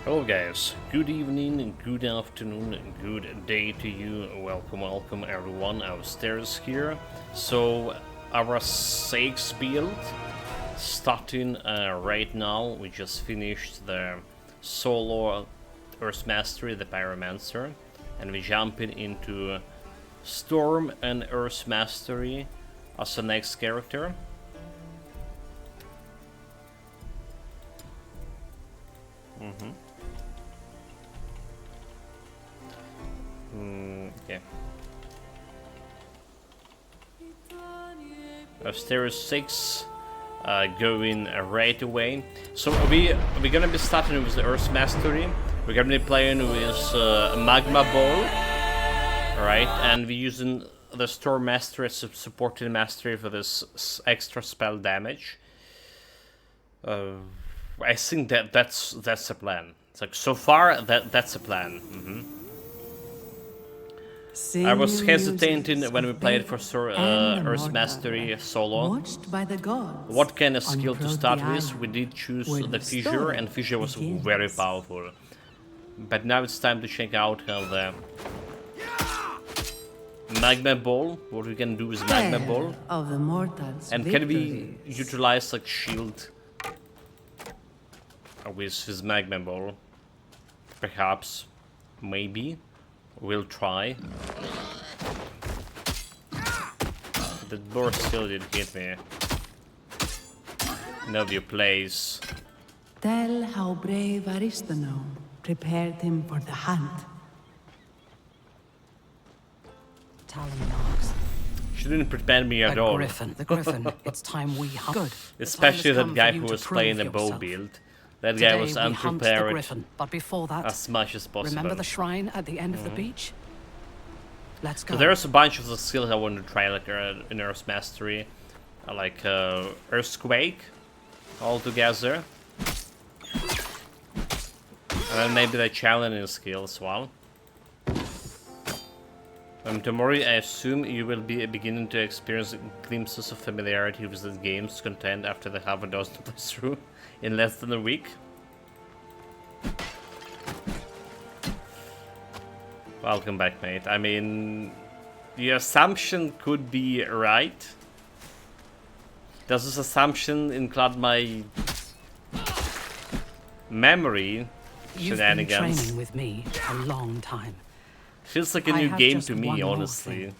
Hello guys, good evening, good afternoon, good day to you. Welcome everyone, upstairs here. So our 6 build starting right now. We just finished the solo Earth Mastery, the Pyromancer, and we're jumping into Storm and Earth Mastery as the next character. Okay. Upstairs 6 going right away. So we're gonna be starting with the Earth Mastery. We're gonna be playing with Magma Ball, right? And we're using the Storm Mastery as a supporting mastery for this extra spell damage. I think that's the plan. It's like so far that's the plan. I was hesitating when we played for Earth Mastery solo. What kind of skill to start with? We did choose the Fissure, and Fissure was very powerful. But now it's time to check out how the Magma Ball, what we can do with Magma Ball. And can we utilize like shield with his Magma Ball? Perhaps, maybe. We'll try. The door still did hit me. Nobody plays. Tell how brave Aristano prepared him for the hunt. Talon knocks. She didn't prepare me at all. The Griffin. It's time we hunt. Good. Especially that guy who was playing the bow build. That guy was unprepared Griffin, but before that, as much as possible. Remember the shrine at the end of the beach? Let's go. So there's a bunch of the skills I want to try, like in Earth Mastery, like Earthquake, all together, and then maybe the challenging skill as well. Tomorrow, I assume you will be beginning to experience glimpses of familiarity with the game's content after the half a dozen to play through in less than a week. Welcome back, mate. I mean, the assumption could be right. Does this assumption include my memory shenanigans? You've been training with me a long time. Feels like a new game to me, honestly.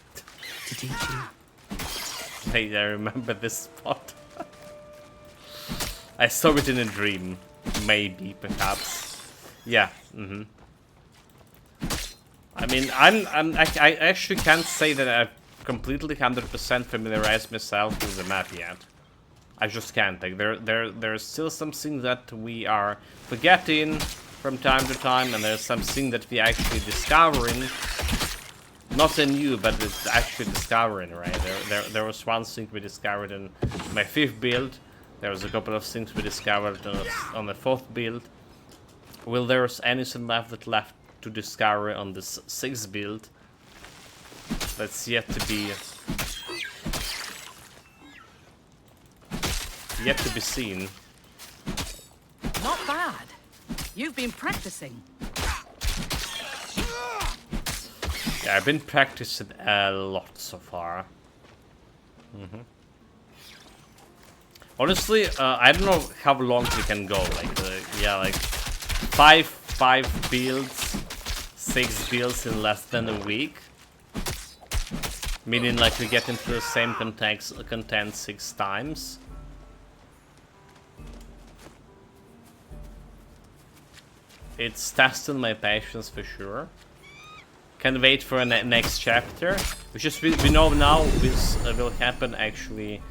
To teach you. Hey, I remember this spot. I saw it in a dream. Maybe, perhaps. Yeah. I mean, I actually can't say that I've completely 100% familiarized myself with the map yet. I just can't. Like, there's still something that we are forgetting from time to time, and there's something that we actually discovering. Not in you, but it's actually discovering, right? There was one thing we discovered in my 5th build. There was a couple of things we discovered on the 4th build. Will there's anything left to discover on this 6th build? That's yet to be seen. Not bad. You've been practicing. Yeah, I've been practicing a lot so far. Honestly, I don't know how long we can go. Like 5 builds, 6 builds in less than a week. Meaning, like, we get into the same content 6 times. It's testing my patience for sure. Can't wait for a next chapter, which is we know now this will happen actually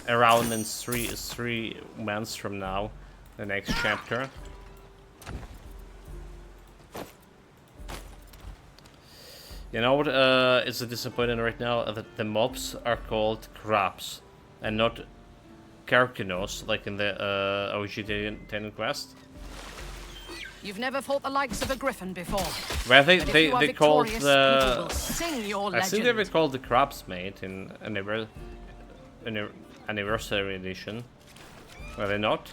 around in 3 months from now. The next chapter. You know what is a disappointment right now? That the mobs are called crabs and not Karkinos, like in the OG 10 quest. You've never fought the likes of a Griffin before. Where they called the... I think they were called the crabs, mate, in anniversary edition. Were they not?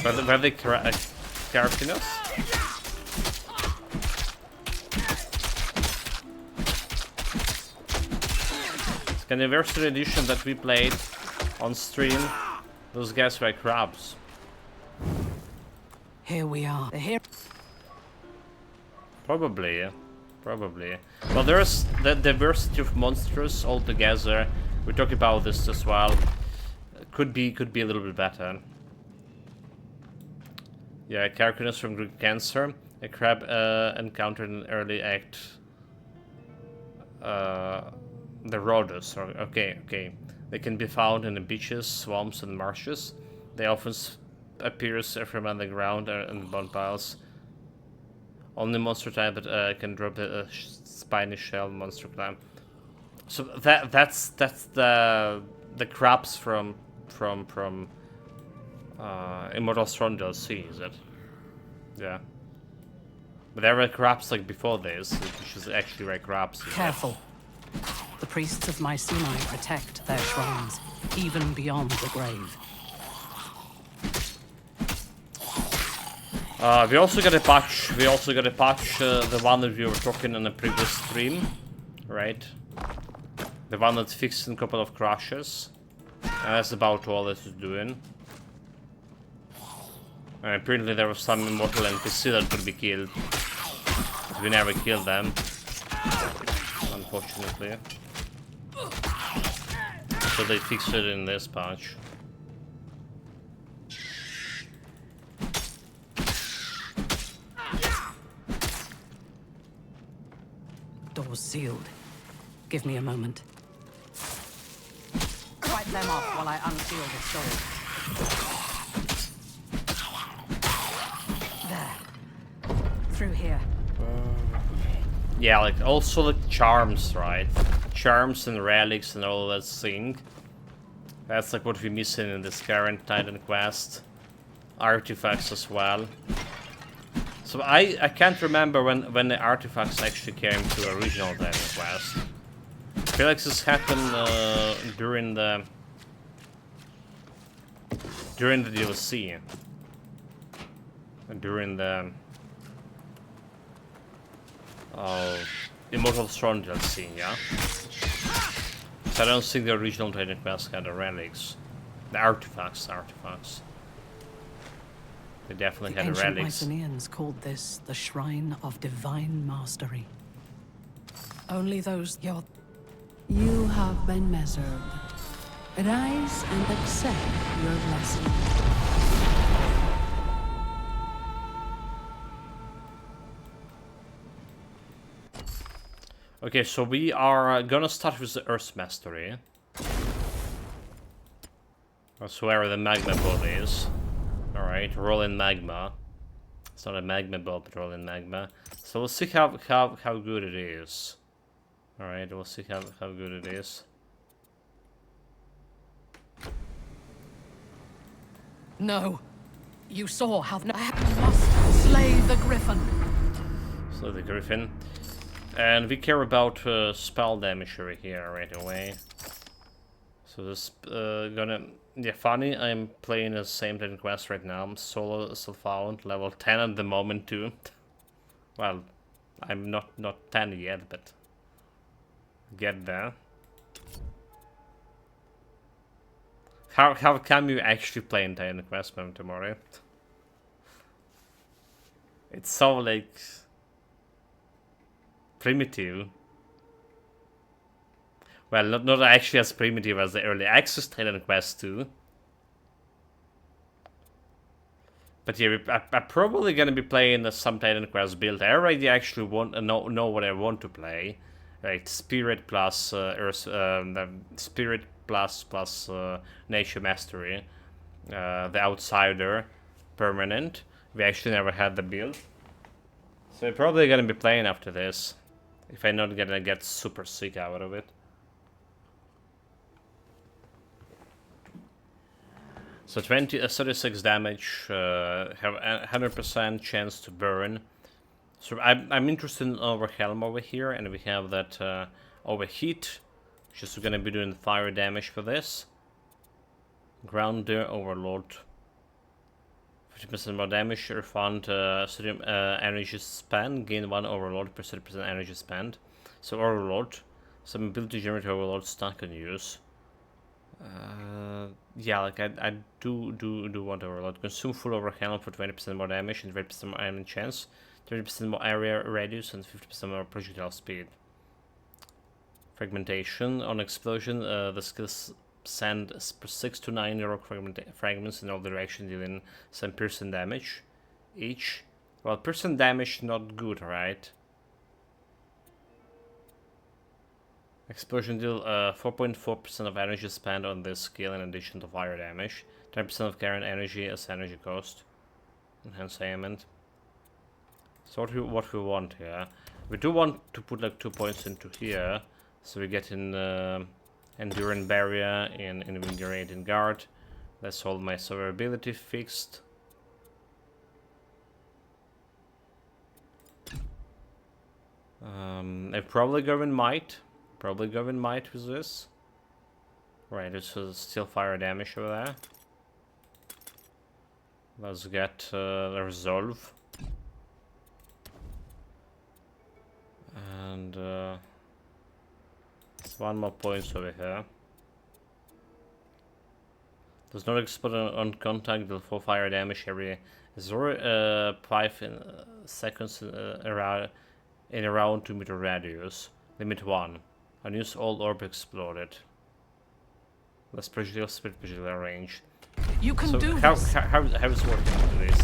Were they Carcinos? It's the anniversary edition that we played on stream. Those guys were crabs. Here we are. The hero. Probably, yeah. Probably. Well, there's the diversity of monsters altogether. We talked about this as well. Could be a little bit better. Yeah, Carcinus from Greek Cancer. A crab encountered in early act. The Rhodos. Okay. They can be found in the beaches, swamps, and marshes. They often appears from underground and bone piles. Only monster type that can drop a spiny shell monster climb. So that's the crabs from Immortal Throne DLC, is it? Yeah. But there were crabs like before this, which is actually like crabs. Careful. The priests of Mycenae protect their shrines, even beyond the grave. We also got a patch. The one that we were talking on the previous stream, right? The one that fixed a couple of crashes. And that's about all this is doing. And apparently there was some immortal NPC that could be killed. But we never killed them. Unfortunately. So they fixed it in this patch. Doors sealed. Give me a moment. Wipe them off while I unseal the door. There. Through here. Yeah, like also the charms, right? Charms and relics and all that thing. That's like what we're missing in this current Titan quest. Artifacts as well. So I can't remember when the artifacts actually came to the original Titan quest. I feel like this happened during the DLC. During the Immortal Throne DLC, yeah? So I don't think the original Titan quest had the relics. The artifacts. They definitely had ancient relics. Mycenaeans called this the Shrine of Divine Mastery. Only those You have been measured. Rise and accept your blessing. Okay, so we are gonna start with the Earth Mastery. That's where the magma ball is. Alright, rolling magma. It's not a magma ball, but rolling magma. So we'll see how good it is. Alright, we'll see how good it is. No. You saw how I must slay the griffin. So the griffin. And we care about spell damage over here right away. So this gonna... Yeah, funny, I'm playing the same Titan quest right now. I'm solo self-found, level 10 at the moment too. Well, I'm not 10 yet, but get there. How can you actually play in Titan quest mode tomorrow? It's so like primitive. Well, not actually as primitive as the early access Titan Quest 2. But yeah, I'm probably gonna be playing some Titan Quest build. I already actually know what I want to play. Right, Spirit plus Earth, Spirit plus Nature Mastery, the Outsider, permanent. We actually never had the build, so I'm probably gonna be playing after this, if I'm not gonna get super sick out of it. So 36 damage, have a 100% chance to burn. So I'm interested in Overhelm over here, and we have that Overheat, which is going to be doing fire damage for this. Grounder Overload, 50% more damage, refund certain energy spent, gain 1 overload per 30% energy spent. So overload, some ability to generate overload stuck on use. Yeah, like I do want overload. Consume full overhand for 20% more damage and 20% more enemy chance, 30% more area radius, and 50% more projectile speed. Fragmentation on explosion, the skills send 6 to 9 rock fragments in all directions, dealing some piercing damage each. Well, piercing damage not good, right? Explosion deal 4.4% of energy spent on this skill in addition to fire damage. 10% of current energy as energy cost. Enhance aimment. So what we want here? We do want to put like 2 points into here, so we get in Enduring Barrier, in Invigorating Guard. That's all my survivability fixed. I probably go in Might. Probably go in Might with this. Right, this is still fire damage over there. Let's get Resolve. And there's 1 more point over here. Does not explode on contact, deal 4 fire damage every 5 seconds in around 2 meter radius. Limit 1. Unused all orb exploded. Less projectile speed, projectile range. You can do how this. how is working with this?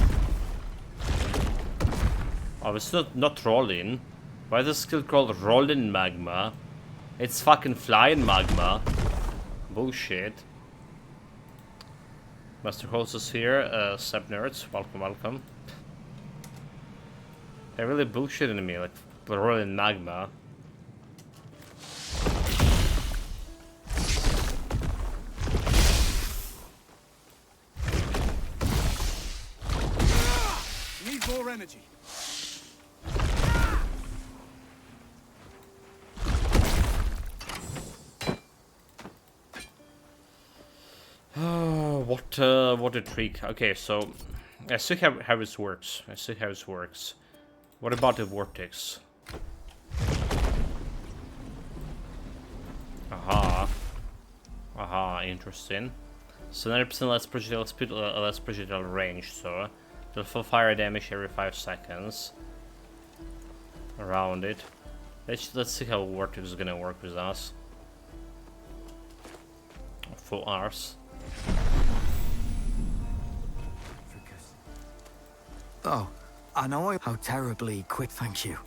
Oh, it's not rolling. Why is this skill called Rolling Magma? It's fucking flying magma. Bullshit. Master Host is here. Sub nerds, welcome. They're really bullshitting me, like rolling magma. Need more energy. What a trick. Okay, so I see how this works. What about the vortex? Aha, interesting. So 90% less projectile speed, less projectile range, so it'll full fire damage every 5 seconds. Around it. Let's see how vortex is gonna work with us. 4 hours. Oh, I know how terribly quick, thank you.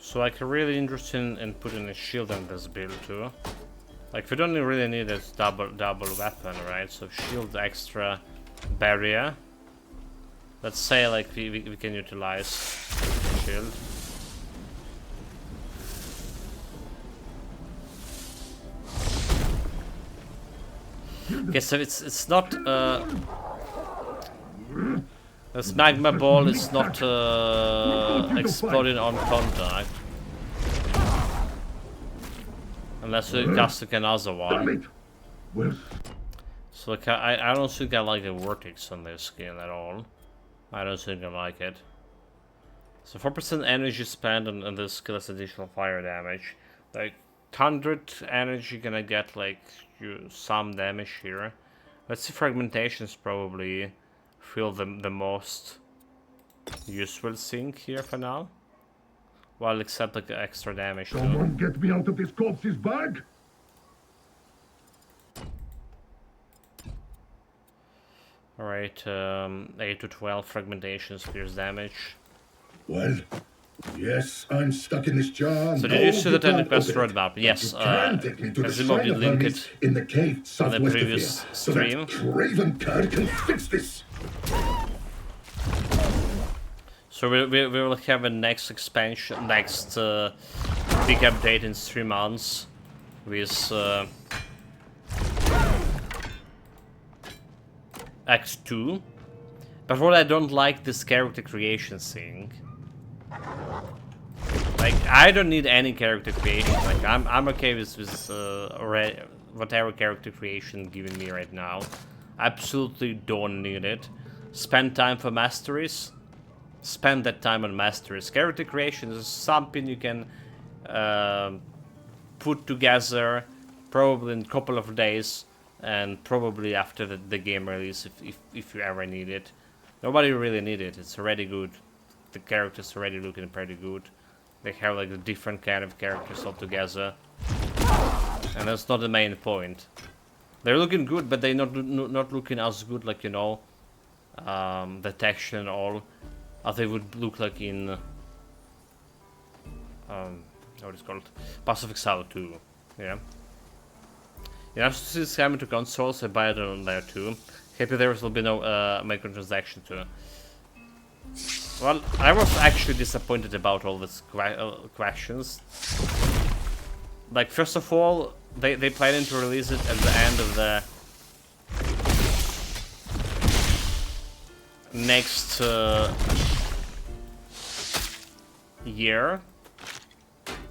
So like really interested in putting a shield on this build too. Like we don't really need this double weapon, right? So shield extra barrier. Let's say like we can utilize shield. Okay, so it's not this magma ball is not exploding on contact. Unless we cast like another one. So like, I don't think I like the vortex on this skin at all. I don't think I like it. So 4% energy spent on this skill is additional fire damage. Like 100 energy gonna get like some damage here. Let's see, fragmentations probably feel the most useful thing here for now. Well, except like extra damage too. Someone get me out of this corpse's bag! Alright, 8 to 12 fragmentation spears damage. Well, yes, I'm stuck in this jar. So did you see the technical quest roadmap? Yes, Azimov did link it in the cave on the southwest previous of here, so that stream. craven card can fix this. So we will have a next expansion, next big update in 3 months with Act 2. But what I don't like this character creation thing. Like, I don't need any character creation. Like, I'm okay with whatever character creation given me right now. Absolutely don't need it. Spend time for masteries. Spend that time on masteries. Character creation is something you can put together probably in a couple of days, and probably after the game release if you ever need it. Nobody really need it. It's already good. The characters already looking pretty good. They have like a different kind of characters altogether, and that's not the main point. They're looking good, but they're not looking as good, like, you know, the texture and all, as they would look like in what is it called, Pacific South 2. Yeah. You have to see this coming to consoles. I buy it on there too. Happy there will be no microtransaction too. Well, I was actually disappointed about all these questions. Like, first of all, they planning to release it at the end of the next year,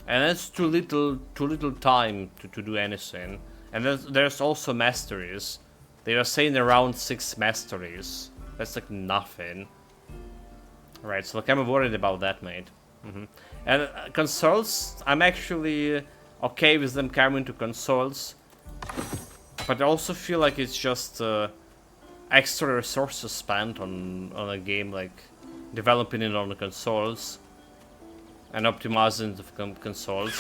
and that's too little time to do anything. And there's also masteries. They are saying around 6 masteries. That's like nothing. Right, so like, I'm worried about that, mate. And consoles, I'm actually okay with them coming to consoles, but I also feel like it's just extra resources spent on a game, like developing it on the consoles and optimizing the consoles.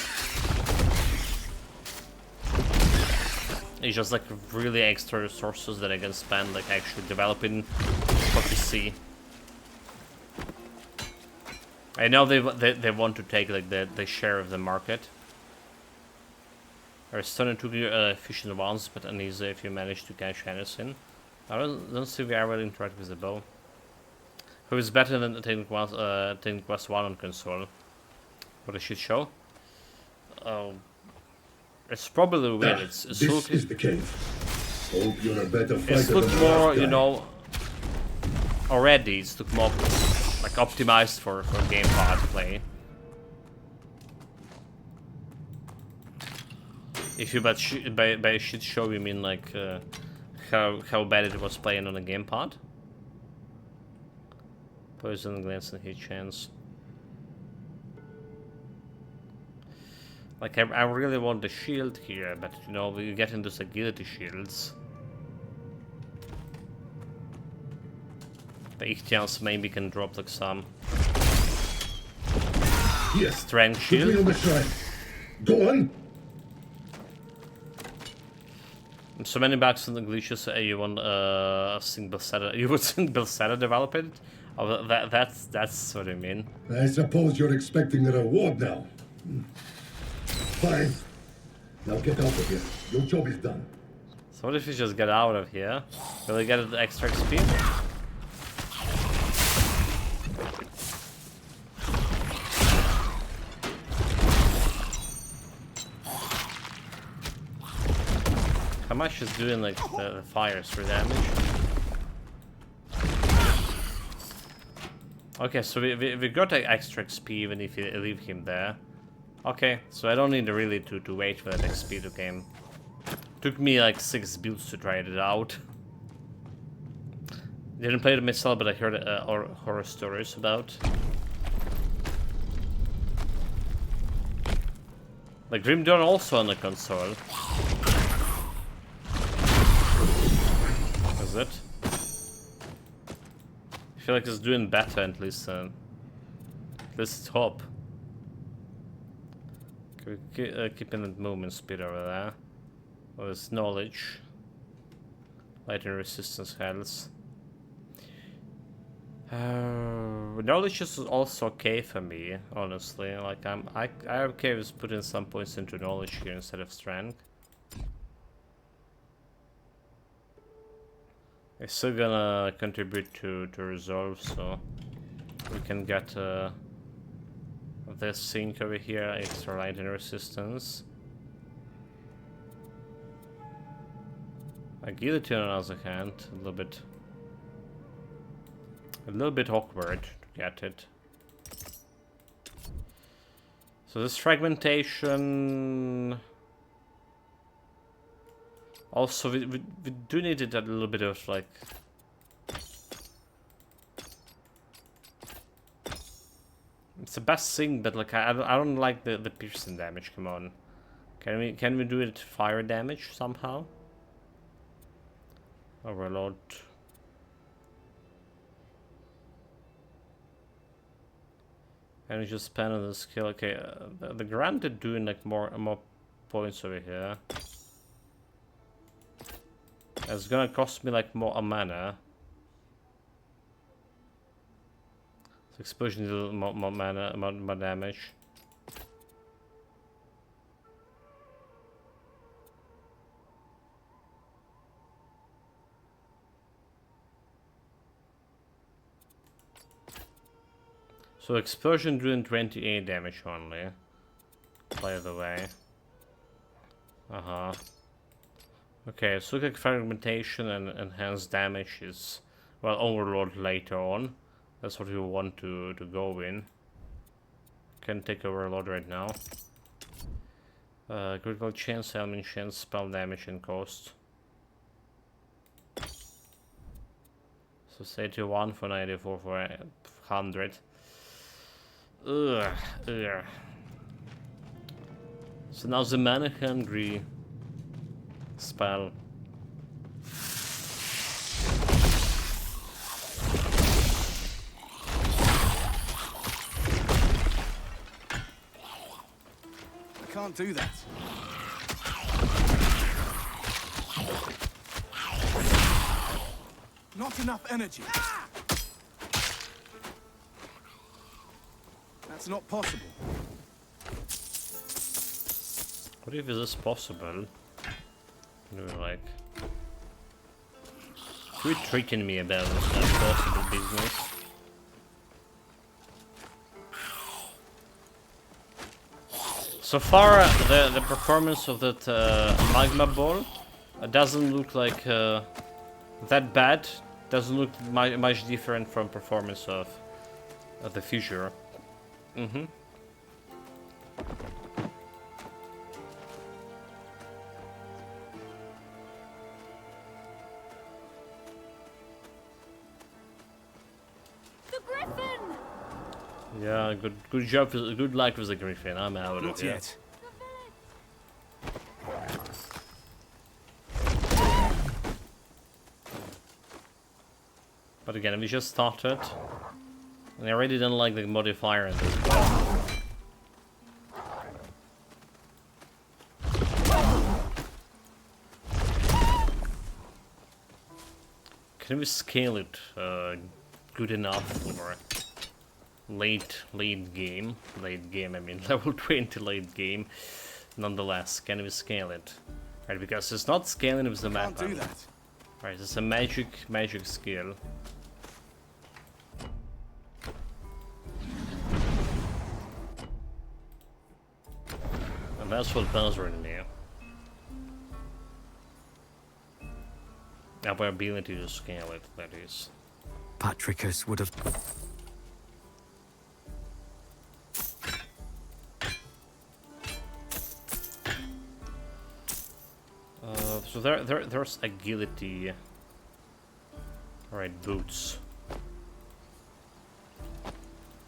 It's just like really extra resources that I can spend, like actually developing for PC. I know they want to take like the share of the market. There's stunning to be efficient ones, but uneasy if you manage to catch anything. I don't see we ever interact with the bow. Who is better than taking Quest 1 on console? What a shit show. It's probably weird. It's this is the cave. Hope you're a better fighter it's looked than more, last you guy. know, already it's looked more like optimized for gamepad play. If you by shit show you mean like how bad it was playing on a gamepad? Poison, glance, and hit chance. Like, I really want the shield here, but you know, we get into agility shields. The Ichthyan's maybe can drop like some Yes. strength Put me shield. on the shrine. Go on. So many bugs and glitches. You want a single set? You would single set develop it? Oh, that's what I mean. I suppose you're expecting a reward now. Fine. Now get out of here. Your job is done. So what if you just get out of here? Will I get the extra XP? How much is doing like the fires for damage? Okay, so we got like extra XP even if you leave him there. Okay, so I don't need really to wait for that XP to come. Took me like 6 builds to try it out. Didn't play it myself, but I heard horror stories about. Like Grim Dawn also on the console. Is it? I feel like it's doing better at least top. Keeping that movement speed over there. Well, it's knowledge. Lightning resistance health. Knowledge is also okay for me, honestly. Like I'm okay with putting some points into knowledge here instead of strength. It's still gonna contribute to resolve, so we can get this sync over here, extra lightning resistance. Agility on the other hand, a little bit A little bit awkward to get it. So this fragmentation... Also, we do need it a little bit of, like... It's the best thing, but like I don't like the piercing damage. Come on, can we do it fire damage somehow? Overload. And we just spend on the skill. Okay, the granted doing like more points over here. It's gonna cost me like more mana. So explosion is a little more mana, more damage. So explosion doing 28 damage only. By the way. Okay, so like fragmentation and enhanced damage is, well, overload later on. That's what we want to go in. Can take overload right now. Critical chance, element chance, spell damage and cost. So say to 1 for 94 for 100. Ugh. So now the mana hungry spell. I can't do that. Not enough energy. That's not possible. What if this is possible? You know, like, quit tricking me about this possible business. So far, the performance of that magma ball doesn't look like that bad. Doesn't look much different from performance of the future. Yeah, good job, good luck with the griffin. I'm out Not of here. yet. But again, we just started, and I really don't like the modifier in this one. Can we scale it good enough for late game? Late game, I mean level 20 late game. Nonetheless, can we scale it? Right, because it's not scaling with the map. Can't do that. Right, it's a magic skill. And that's what bothering me. Our ability to scale it, that is. Patricus would have... So there's agility. Alright, boots.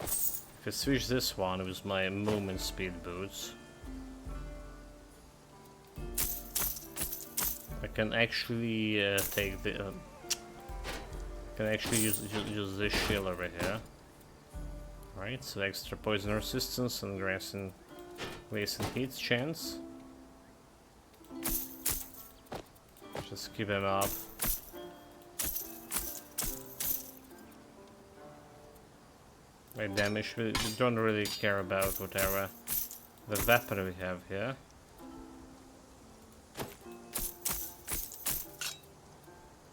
If I switch this one with my movement speed boots, I can actually take the... can actually use this shield over here. Right, so extra poison resistance and grass and heat chance. Just keep him up. Right, damage, we don't really care about whatever the weapon we have here.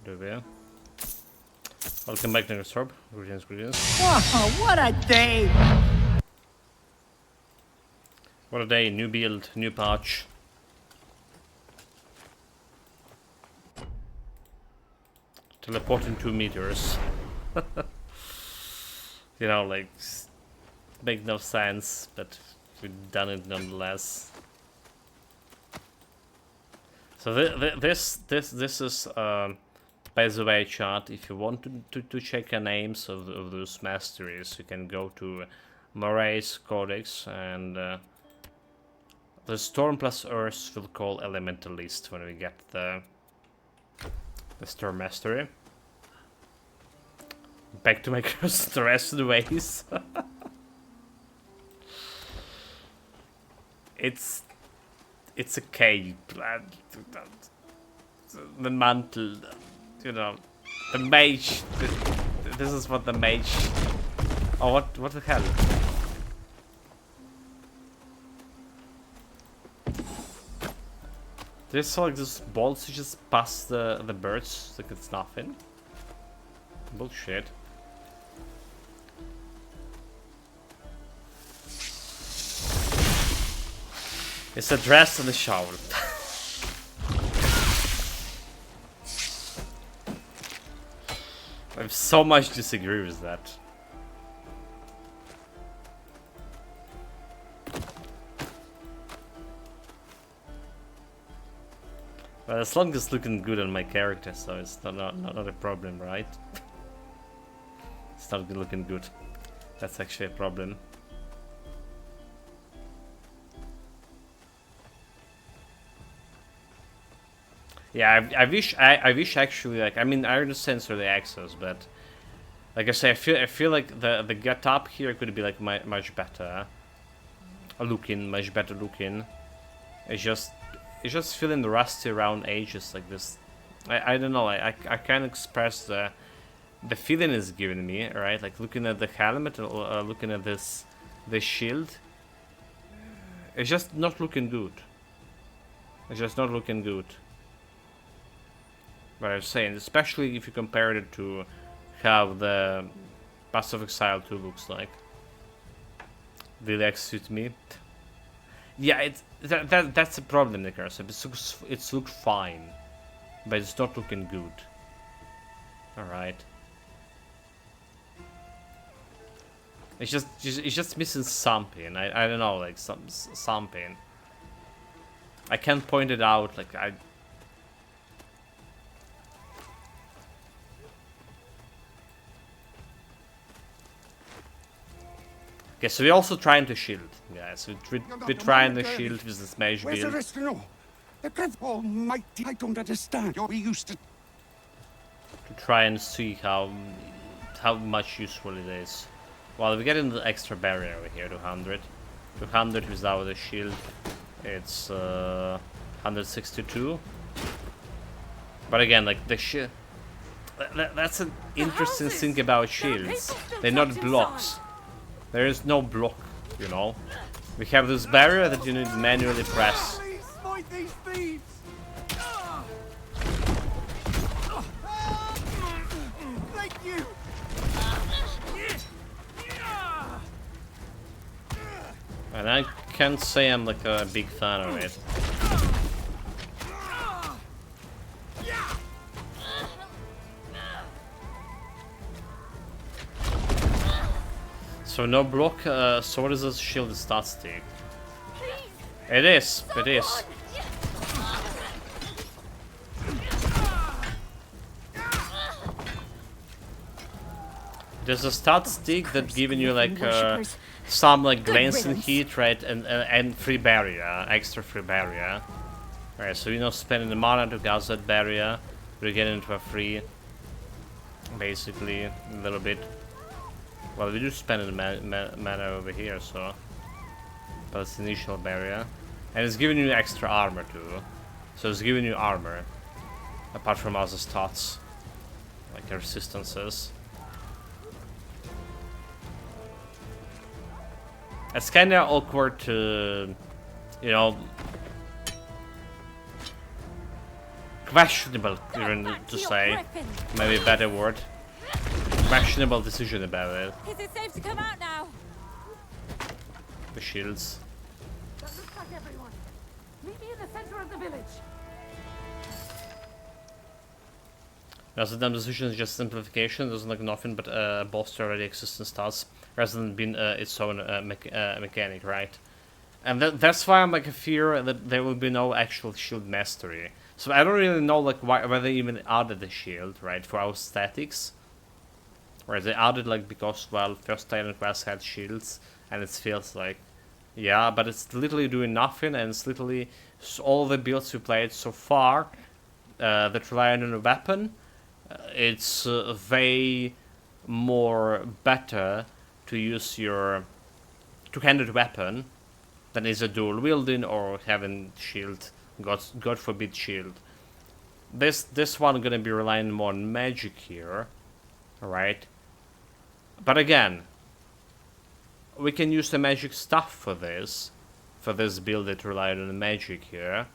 Do we? Welcome back to the Sorb. Greetings. Oh, what a day! What a day, new build, new patch. Teleporting 2 meters. You know, like, make no sense, but we've done it nonetheless. So this is by the way, chat. If you want to check the names of those masteries, you can go to Moray's Codex, and the Storm plus Earth will call Elementalist when we get the Storm Mastery. Back to my curse the rest of the ways. It's a cave, the mantle, you know, the mage. This is what the mage. Oh, what the hell? There's like this bolts just past the birds like it's nothing. Bullshit. It's a dress and a shower. I so much disagree with that. Well, as long as it's looking good on my character, so it's not a problem, right? It's not looking good. That's actually a problem. Yeah, I wish actually, like, I mean, I understand the access, but like I say, I feel like the get up here could be like much better looking, much better looking. It's just feeling rusty around edges like this. I don't know. I can't express the feeling it's giving me, right? Like looking at the helmet, looking at this shield. It's just not looking good. It's just not looking good. But I'm saying, especially if you compare it to how the Pass of Exile 2 looks like. Did it suit me? Yeah, that's the problem, the cursor. It's looked fine, but it's not looking good. All right. It's just missing something. I don't know, like something. I can't point it out. Like I. Okay, so we're also trying to shield, guys. We're trying to shield with this mage Where's the build. rest to know? The Griff Almighty, I don't understand. You're used to Try and see how much useful it is. Well, we get in the extra barrier over here, 200. 200 without a shield, it's 162. But again, like the shield, that's an interesting thing about shields. They're not blocks. There is no block, you know. We have this barrier that you need to manually press. Please fight these thieves! Thank you! And I can't say I'm like a big fan of it. So no block, so what is this shield start stick? It is. There's a start stick that giving you like some like glancing heat, right, and free barrier, extra free barrier. Right, so you're not spending the mana to gas that barrier, but you get into a free, basically, a little bit. Well, we do spend the mana over here, so. But it's the initial barrier. And it's giving you extra armor too. So it's giving you armor. Apart from other stats. Like resistances. It's kinda awkward to, you know, questionable even to say. Maybe a better word. Questionable decision about it. Is it safe to come out now? The shields. That looks like everyone. Meet me in the center of the village. Rather than decision is just simplification. There's like nothing but bolster already existing stats, rather than being its own mechanic, right? And that's why I'm like a fear that there will be no actual shield mastery. So I don't really know like why they even added the shield, right, for our statics. Right, they added like because, well, first Titan Quest had shields, and it feels like, yeah, but it's literally doing nothing, and it's literally all the builds we played so far that rely on a weapon. It's way more better to use your two-handed weapon than is a dual wielding or having shield. God forbid shield. This one gonna be relying more on magic here, right? But again, we can use the magic stuff for this build that relied on the magic here.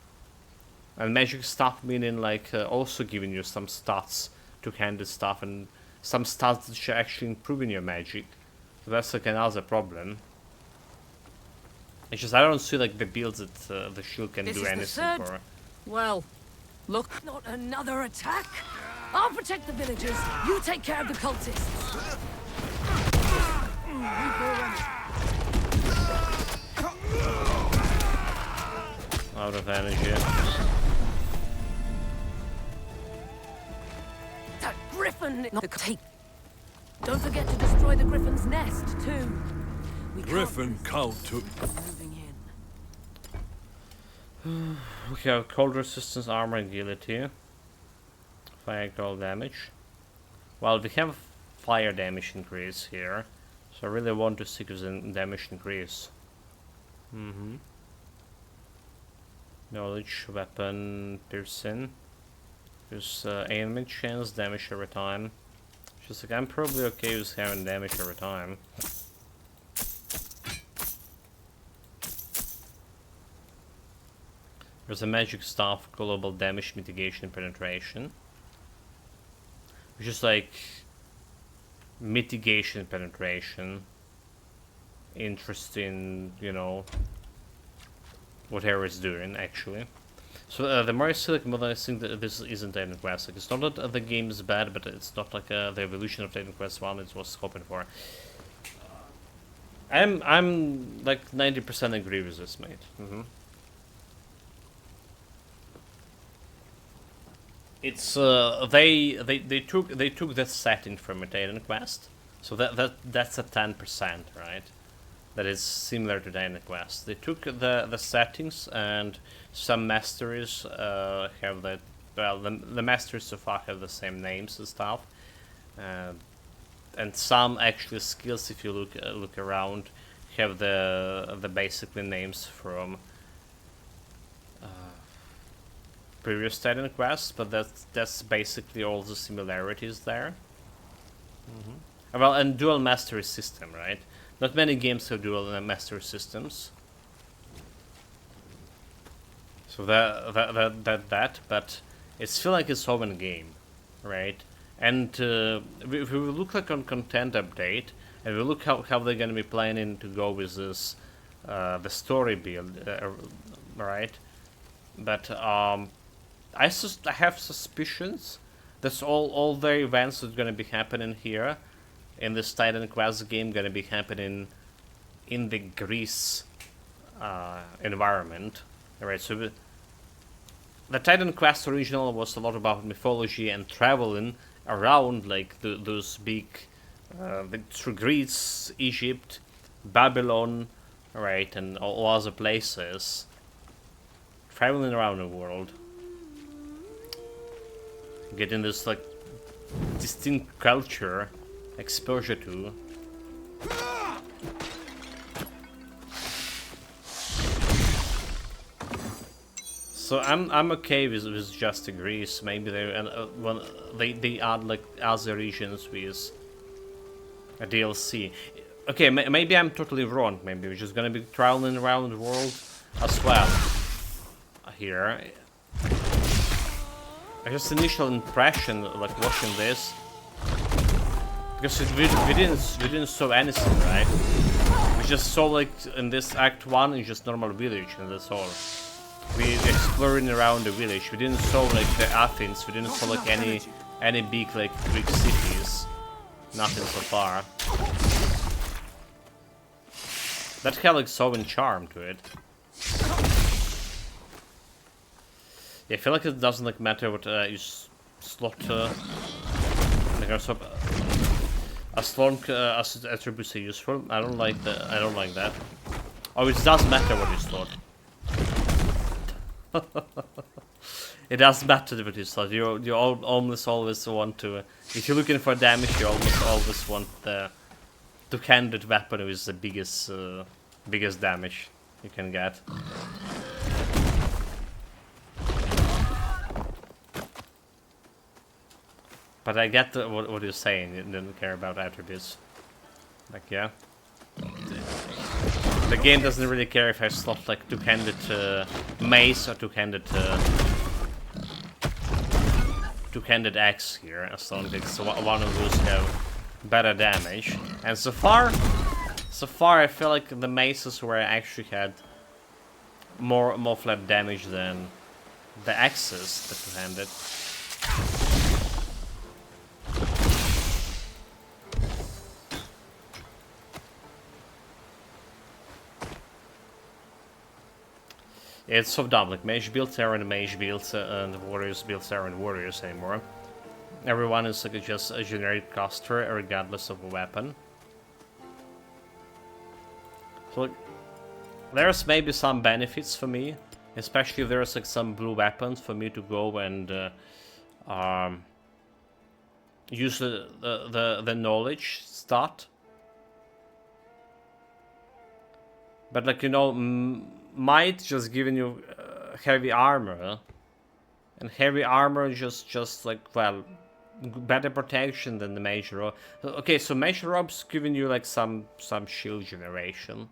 And magic stuff meaning like also giving you some stats, two-handed stuff, and some stats that should actually improving your magic. So that's like another problem. It's just I don't see like the builds that the shield can do anything for. Well, look, not another attack. I'll protect the villagers. You take care of the cultists. Out of energy. That griffin! Take. Don't forget to destroy the griffin's nest too. Griffin count to. Moving in. We have cold resistance, armor, and agility. Fire cold damage. Well, we have fire damage increase here, so I really want to stick with the damage increase. Knowledge, weapon, piercing. There's ailment chance, damage every time. Just like I'm probably okay with having damage every time. There's a magic staff, global damage mitigation penetration. Which is like mitigation penetration. Interesting, you know, whatever it's doing actually. So the more I see like more I think that this isn't Titan Quest. Like, it's not that the game is bad, but it's not like the evolution of Titan Quest 1 it was hoping for. I'm like 90% agree with this, mate. It's they took that setting from a Titan Quest, so that's a 10%, right? That is similar to Titan Quest. They took the settings and some masteries have that. Well, the masteries so far have the same names and stuff, and some actually skills, if you look around, have the basically names from previous Titan Quests, but that's basically all the similarities there. Well, and dual mastery system, right? Not many games have dual mastery systems. So that, but it's feel like it's open game, right? And if we look like on content update, and we look how they're gonna be planning to go with this, the story build, right? But I have suspicions that's all the events that's gonna be happening here in this Titan Quest game gonna be happening in the Greece environment, right? So the Titan Quest original was a lot about mythology and traveling around like those big through Greece, Egypt, Babylon, right, and all other places, traveling around the world, getting this like distinct culture exposure to. So I'm okay with just Greece. Maybe they add like other regions with a DLC. Okay, maybe I'm totally wrong. Maybe we're just gonna be traveling around the world as well. Here, just initial impression, like watching this, because we didn't saw anything, right? We just saw like in this Act 1 it's just normal village and that's all. We exploring around the village. We didn't saw like the Athens. We didn't saw like any any big like Greek cities. Nothing so far. That had like so much charm to it. Yeah, I feel like it doesn't like matter what you slot. Like as long as attributes are useful. I don't like that. I don't like that. Oh, it does matter what you slot. It does matter what you slot. You almost always want to. If you're looking for damage, you almost always want the two-handed weapon with the biggest damage you can get. But I get what you're saying. You didn't care about attributes. Like, yeah. The game doesn't really care if I slot like two-handed mace or two-handed axe here, as long as it's one of those have better damage. And so far I feel like the maces where I actually had more flat damage than the axes, the two-handed. It's so dumb, like mage builds aren't mage builds and warriors builds aren't warriors anymore. Everyone is like just a generic caster regardless of a weapon. So like, there's maybe some benefits for me, especially if there's like some blue weapons for me to go and use the knowledge stat. But like, you know, might just giving you heavy armor, and heavy armor just like, well, better protection than the mage robe. Okay, so mage robe's giving you like some shield generation,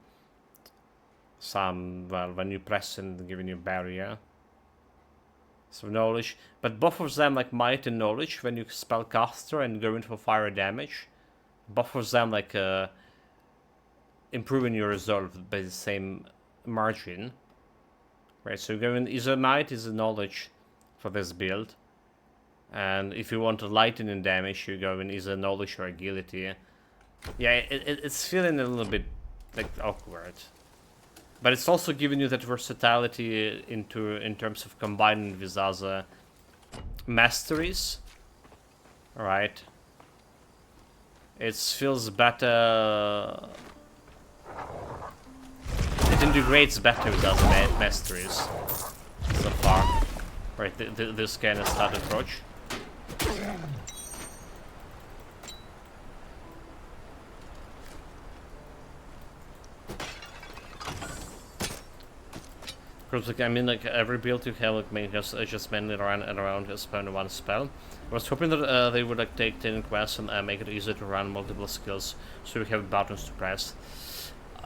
some, well, when you press and giving you barrier, so knowledge. But both of them, like might and knowledge, when you spellcaster and go in for fire damage, both of them like improving your resolve by the same margin, right? So you're going either might, either knowledge for this build, and if you want a lightning damage, you go in either knowledge or agility. Yeah, it's feeling a little bit like awkward, but it's also giving you that versatility in terms of combining with other masteries. All right, it feels better. It integrates better with other masteries so far. Right, this kind of start approach. Because like, I mean, like every build you have like just mainly around spend one spell. I was hoping that they would like take 10 quests and make it easier to run multiple skills, so you have buttons to press.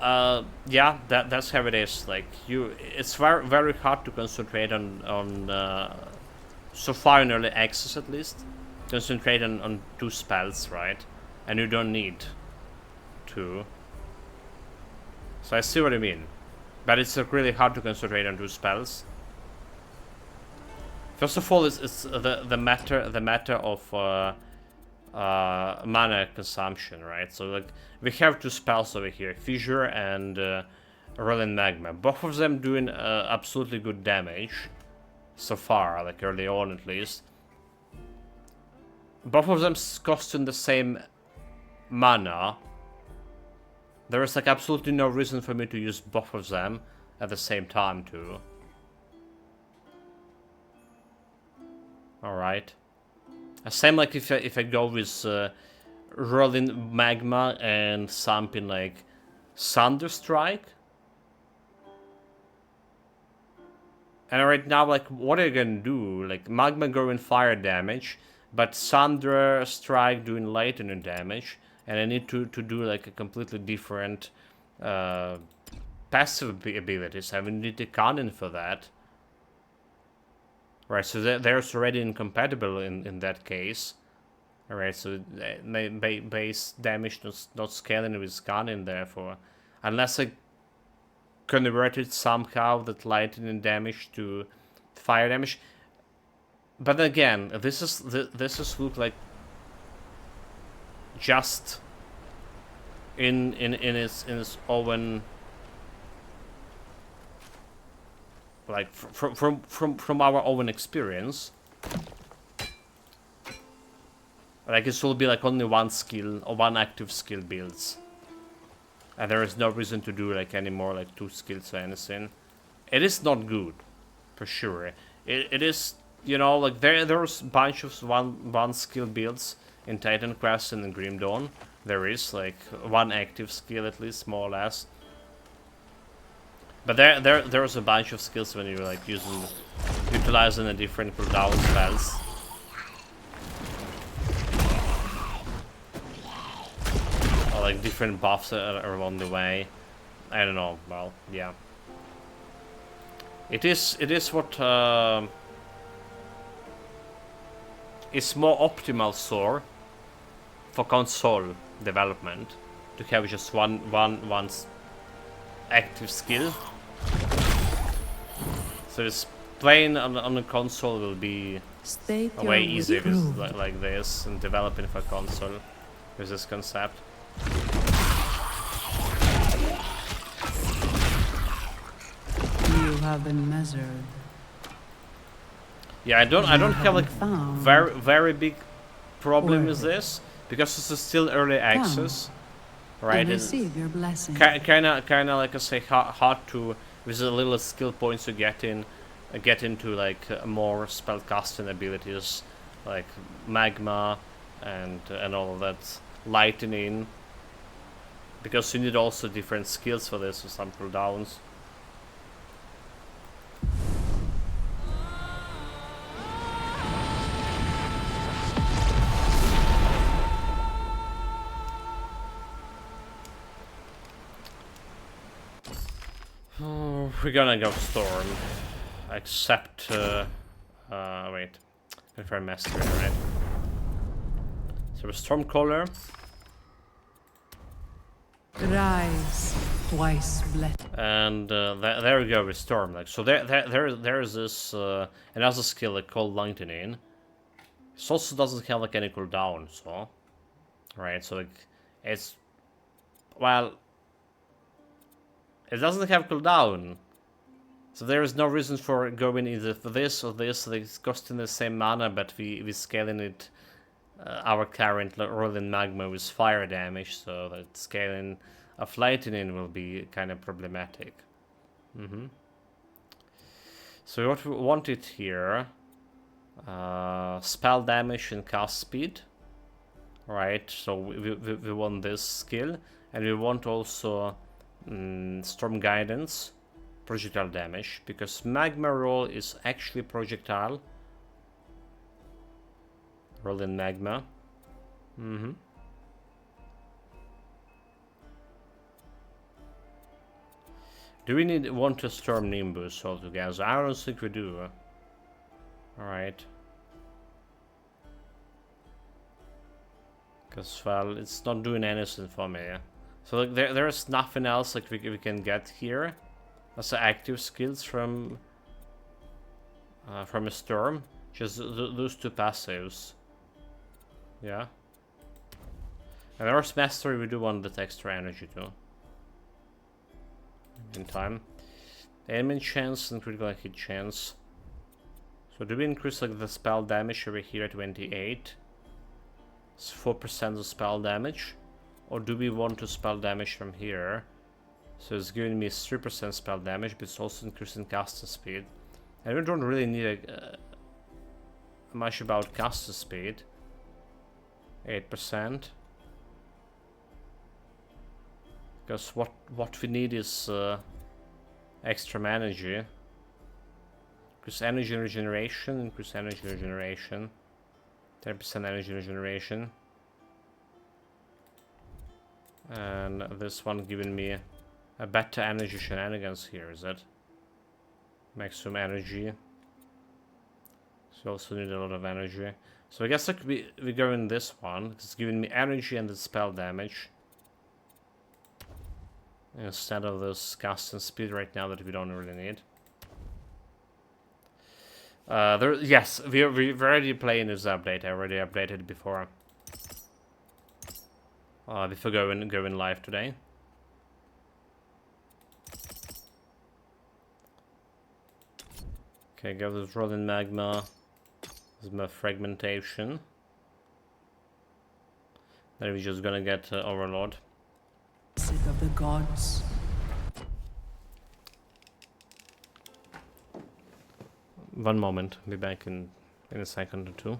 Yeah, that's how it is. Like it's very hard to concentrate on so far in early access at least, concentrate on 2 spells, right? And you don't need 2. So I see what I mean, but it's really hard to concentrate on 2 spells. First of all, it's the matter of mana consumption, right? So like we have 2 spells over here, Fissure and Roiling Magma. Both of them doing absolutely good damage so far, like early on at least. Both of them costing the same mana. There is like absolutely no reason for me to use both of them at the same time too. All right. Same like if I go with Roiling Magma and something like Thunderstrike. And right now, like, what are you gonna do? Like, Magma going fire damage, but Thunderstrike doing lightning damage, and I need to do like a completely different passive abilities. I would need a cannon for that. Right, so there's already incompatible in that case. Alright, so base damage not scaling with cannon, therefore. Unless I converted somehow that lightning damage to fire damage. But again, this is look like just in its own, like from our own experience. Like it will be like only one skill or one active skill builds, and there is no reason to do like any more like 2 skills or anything. It is not good, for sure. It is, you know, like there's a bunch of one skill builds in Titan Quest and in Grim Dawn. There is like one active skill at least, more or less. But there's a bunch of skills when you're like utilizing a different cooldown spells. Or like different buffs along the way. I don't know. Well, yeah. It is what is more optimal for console development to have just one active skill. So it's playing on the console will be a way easier like this, and developing for console with this concept. You have been measured. Yeah, I don't have like very big problem with this, because this is still early access, right? And receive your blessing. Kind of like I say, hard to, with a little skill points to get into like more spellcasting abilities like magma and all of that, lightning, because you need also different skills for this with some cooldowns. We're gonna go Storm, except, wait, if I mastery, right? So a Stormcaller. Rise, twice blessed. And there we go with Storm. Like, so there is this another skill like called Lightning. It also doesn't have like any cooldown, so right. So like it's, well, it doesn't have cooldown. So there is no reason for going either for this or this. Like, it's costing the same mana, but we scaling it our current Roiling magma with fire damage, so that scaling of lightning will be kind of problematic. So what we wanted here, spell damage and cast speed, right? So we want this skill, and we want also storm guidance, projectile damage, because magma roll is actually projectile. Roll in magma. Do we want to storm Nimbus altogether? I don't think we do. Alright. Because, well, it's not doing anything for me. So like, there's nothing else like we can get here as active skills from a storm. Just those 2 passives. Yeah. And there's mastery, we do want that extra energy too. In time. Aiming chance and critical hit chance. So do we increase like the spell damage over here at 28? It's 4% of spell damage. Or do we want to spell damage from here? So it's giving me 3% spell damage, but it's also increasing casting speed. And we don't really need much about casting speed. 8%. Because what we need is extra energy. Increase energy regeneration, increase energy regeneration. 10% energy regeneration. And this one giving me a better energy shenanigans here, is it? Maximum energy. So also need a lot of energy. So I guess like we go in this one. It's giving me energy and the spell damage. Instead of this casting speed right now that we don't really need. Yes, we're already playing this update. I already updated it before. Before going live today. Okay, go with rolling magma. This is my fragmentation. Then we're just gonna get overload. Of the gods. One moment, be back in a second or two.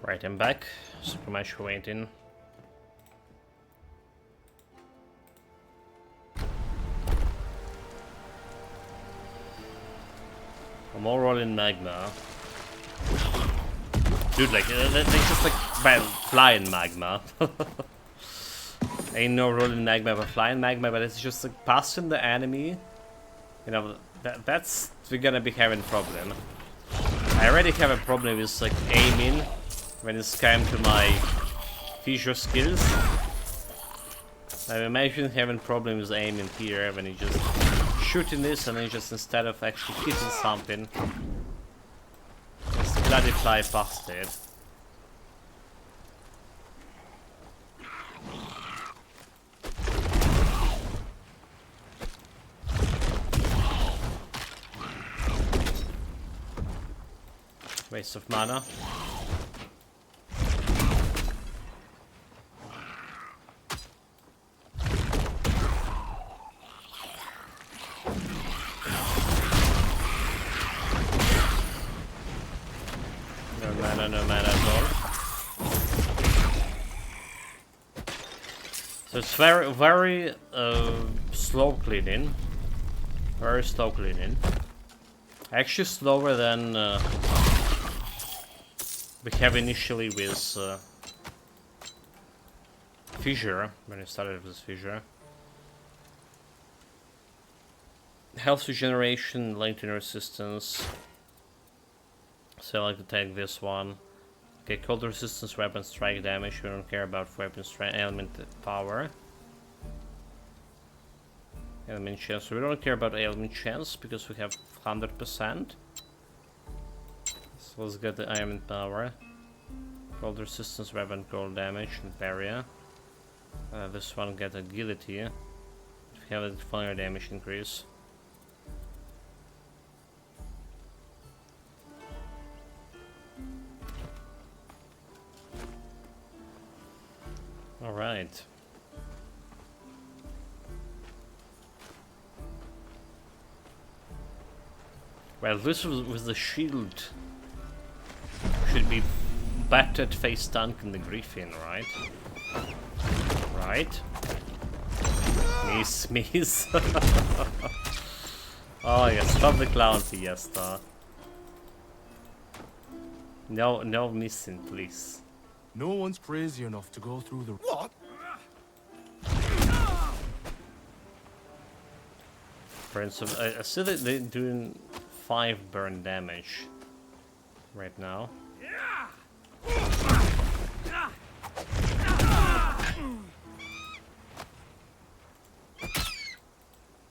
Right, I'm back. Super much for waiting. More rolling magma. Dude, like, they just like, well, flying magma. Ain't no rolling magma but flying magma, but it's just like passing the enemy. You know, that's, we're gonna be having a problem. I already have a problem with like aiming when it's come to my fissure skills. I imagine having problems aiming here when you just shooting this and then just instead of actually hitting something, just bloody fly past it. Waste of mana. No mana at all. So it's very slow cleaning. Very slow cleaning. Actually slower than we have initially with fissure, when I started with fissure. Health regeneration, lengthen resistance. So I like to take this one. Okay, cold resistance, weapon strike damage. We don't care about weapon strike, element power. Element chance. We don't care about element chance because we have 100%. So let's get the element power. Cold resistance, weapon, cold damage, and barrier. This one get agility. We have a fire damage increase. Alright. Well, this with the shield should be battered face tank in the Griffin, right? Right? Miss. Oh yes, stop the clown fiesta. No missing, please. No one's crazy enough to go through the... What? For instance, I see that they're doing 5 burn damage right now.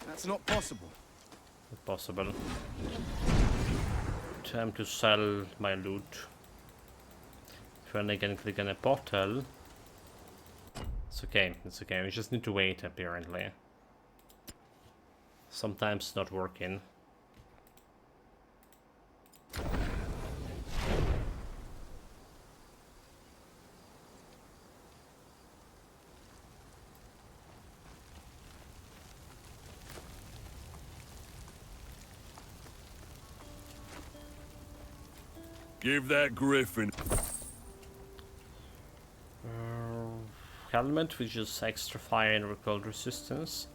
That's not possible. Possible. Time to sell my loot. When I can click on a portal. It's okay, it's okay. We just need to wait apparently. Sometimes it's not working. Give that griffin... element, which is extra fire and recoil resistance.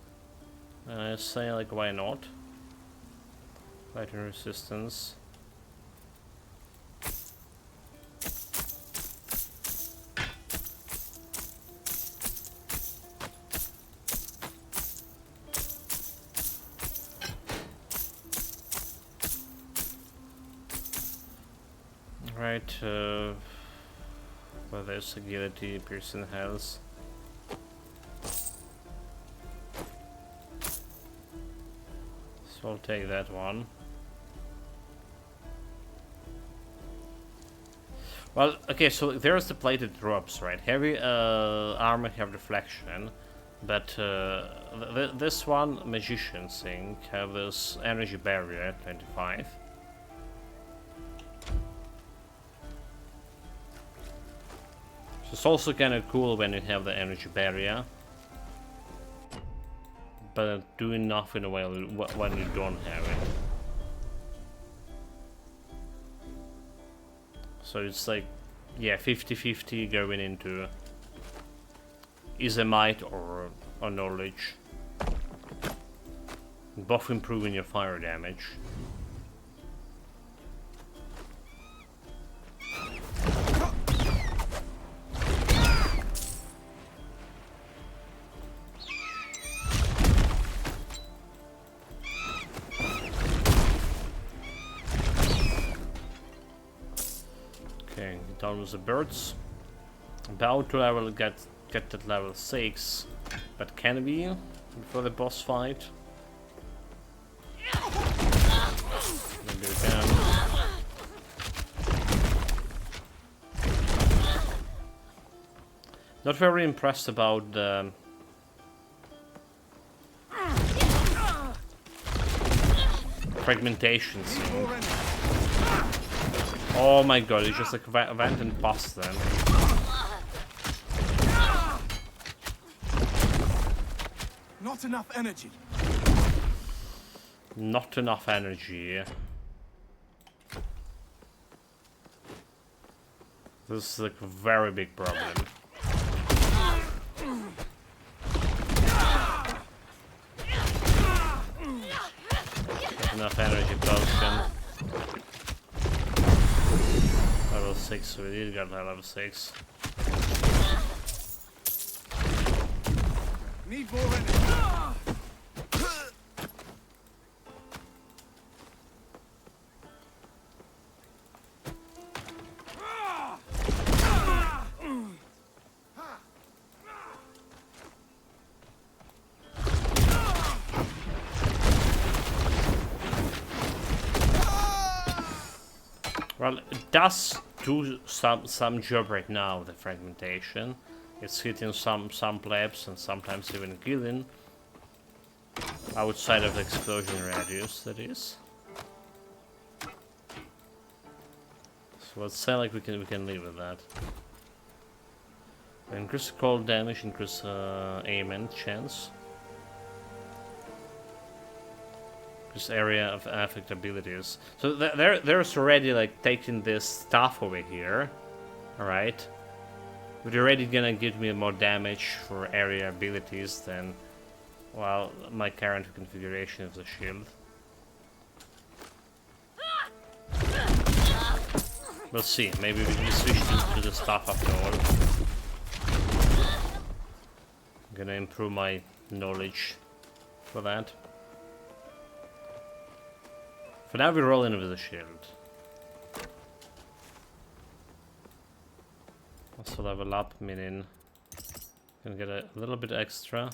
And I say, like, why not? Lightning resistance. Right, well, there's agility, piercing health. So I'll take that one. Well, okay, so there's the plated drops, right? Heavy armor have reflection, but this one, magician thing, have this energy barrier at 25. So it's also kind of cool when you have the energy barrier, but doing nothing when you don't have it. So it's like, yeah, 50-50 going into either might or knowledge. Both improving your fire damage. Okay, down with the birds. About to level get that level 6, but can we before the boss fight? Maybe we can. Not very impressed about the fragmentation thing. Oh my god, it's just like went and bust them. Not enough energy. Not enough energy. This is like a very big problem. Not enough energy potion. Level 6, we did get level 6. Need more energy. Well, it does do some job right now, the fragmentation. It's hitting some plebs and sometimes even killing. Outside of the explosion radius, that is. So let's say like we can live with that. Increase cold damage, increase aim chance. This area of affect abilities. So there's already like taking this stuff over here. Alright. But you're already gonna give me more damage for area abilities than, well, my current configuration of the shield. We'll see, maybe we switch to the stuff after all. I'm gonna improve my knowledge for that. For now we're rolling with the shield. Also level up, meaning can get a little bit extra,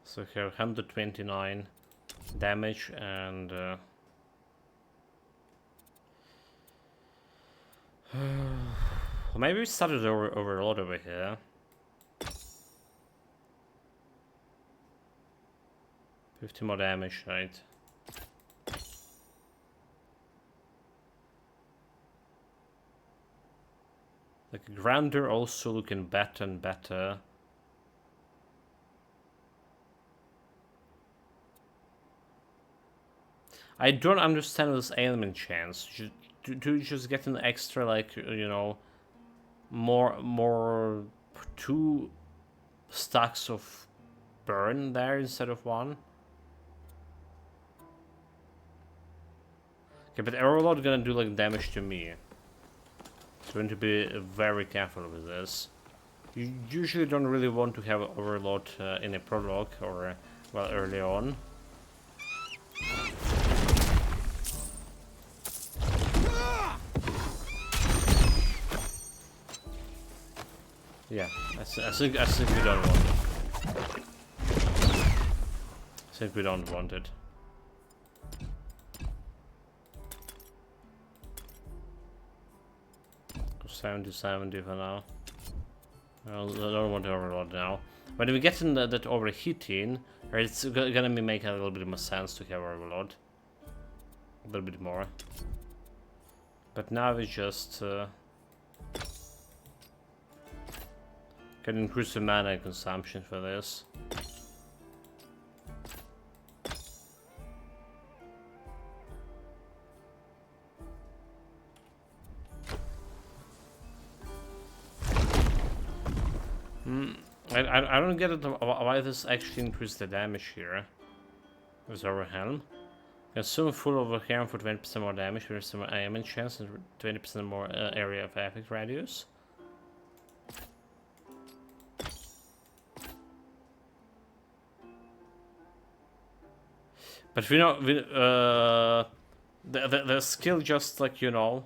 So here 129 damage and maybe we started overload over here. $50 more damage, right? Like Grander also looking better and better. I don't understand this ailment chance. Do you just get an extra, like, you know, more 2 stacks of burn there instead of 1. Okay, but Overlord gonna do like damage to me. So going to be very careful with this. You usually don't really want to have Overlord in a prologue or well early on. Yeah, I think we don't want it. I think we don't want it. Go 70 for now. I don't want to overload now. When we get in that overheating, right, it's gonna be making a little bit more sense to have overload. A little bit more. But now we just can increase the mana consumption for this. I don't get it why this actually increased the damage here. With Overhelm. Consume full Overhelm for 20% more damage, 20% more aiming chance, and 20% more area of effect radius. But we know the skill just like, you know,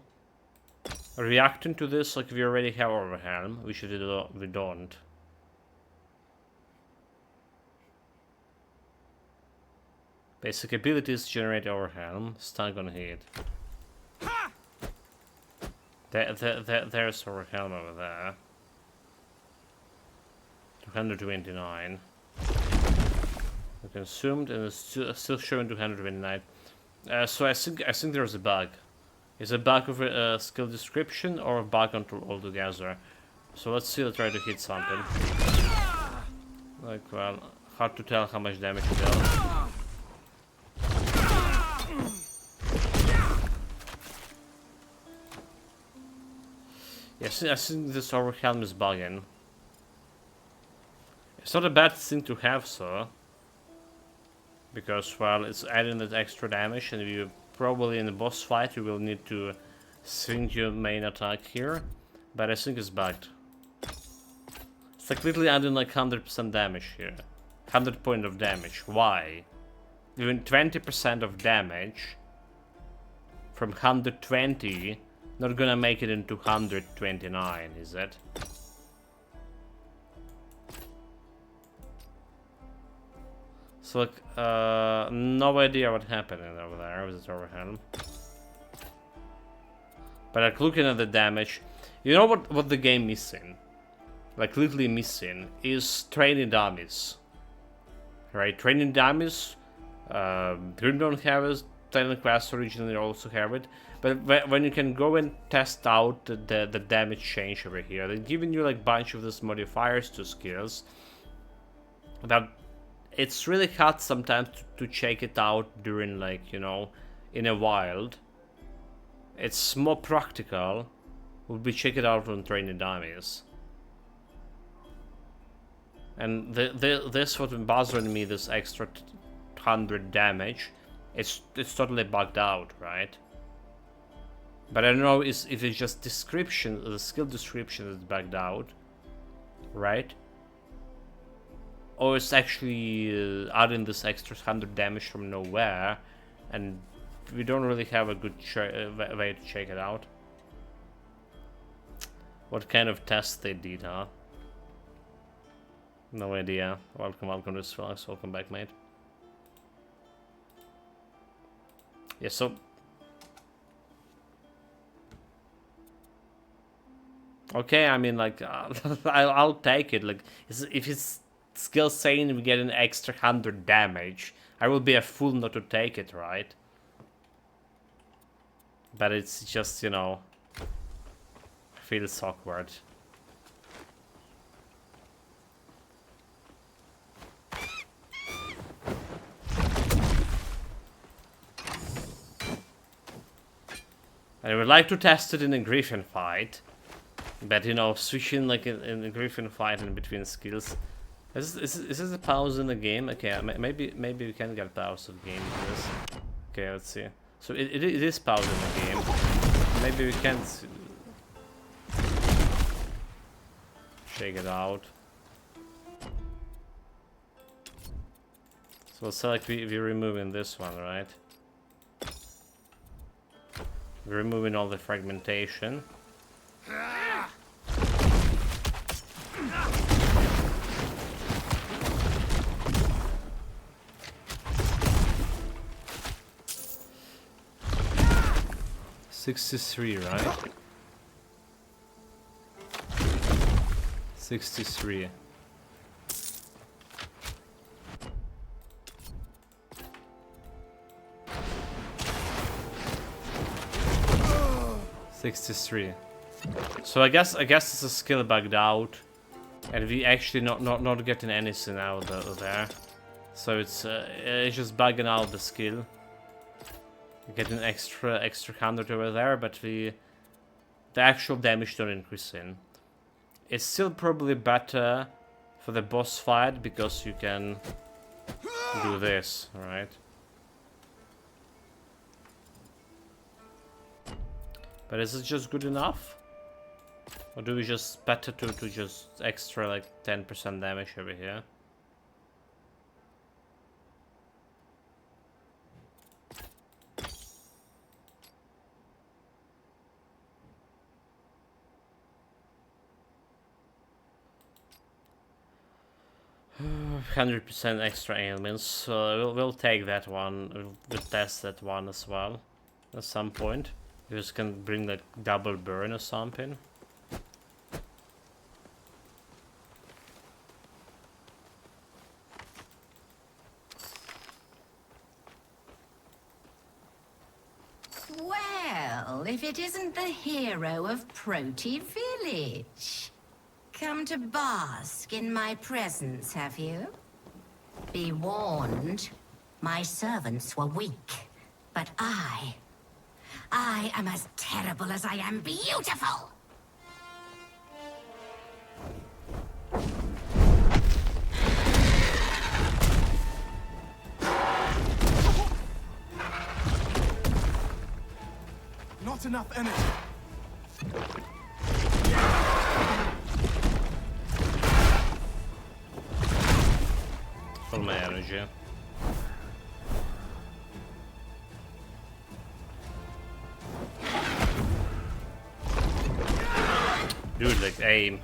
reacting to this like we already have Overhelm, which we don't. Basic abilities generate Overhelm, stun on hit. There's Overhelm over there. 229. Consumed and it's still showing 229. So I think there's a bug. Is a bug of a skill description or a bug altogether? So let's see. Let's try to hit something. Like, well, hard to tell how much damage it does. Yes, I think this Overhelm is bugging. It's not a bad thing to have, so. Because, well, it's adding that extra damage, and you probably in the boss fight you will need to swing your main attack here. But I think it's bugged. It's like literally adding like 100% damage here. 100 point of damage. Why? Even 20% of damage from 120 not gonna make it into 129, is it? So like, no idea what happened over there with the Overhelm. But like looking at the damage, you know what the game missing? Like literally missing is training dummies. Right, training dummies. Grim don't have it. Titan Quest originally also have it. But when you can go and test out the damage change over here, they're giving you like bunch of these modifiers to skills. That it's really hard sometimes to check it out during like, you know, in a wild. It's more practical would be check it out on training dummies. And this what bothering me, this extra 100 damage. It's totally bugged out, right? But I don't know if it's just description, the skill description is bugged out, right? Or it's actually adding this extra 100 damage from nowhere, and we don't really have a good way to check it out. What kind of test they did, huh? No idea. Welcome to this Felix. Welcome back, mate. Yeah, so okay, I mean, like, I'll take it. Like, if it's skill saying we get an extra 100 damage, I will be a fool not to take it, right? But it's just, you know, feels awkward. I would like to test it in a Griffin fight. But you know, switching like in a Griffin fight in between skills. Is this a pause in the game? Okay, maybe we can get pause of game for this. Okay, let's see. So it is pause in the game. Maybe we can shake it out. So it's like we're removing this one, right? We're removing all the fragmentation. $63, right? 63. $63. So I guess it's a skill bugged out, and we actually not getting anything out of there. So it's just bugging out the skill. We get an extra 100 over there, but the actual damage don't increase in. It's still probably better for the boss fight because you can do this, right? But is it just good enough? Or do we just better to just extra like 10% damage over here? %100 extra ailments, so we'll take that one. We'll test that one as well at some point. We just can bring like double burn or something. Well, if it isn't the hero of Proti Village. Come to bask in my presence, have you? Be warned, my servants were weak, but I am as terrible as I am beautiful! Not enough energy. Full my energy. Dude, like aim.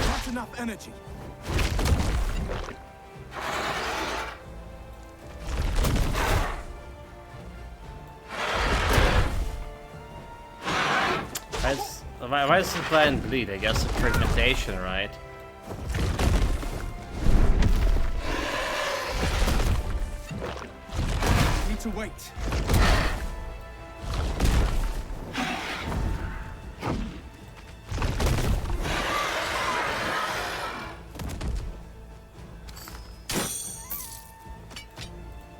Not enough energy. Why is it blind bleed? I guess it's fragmentation, right? Need to wait.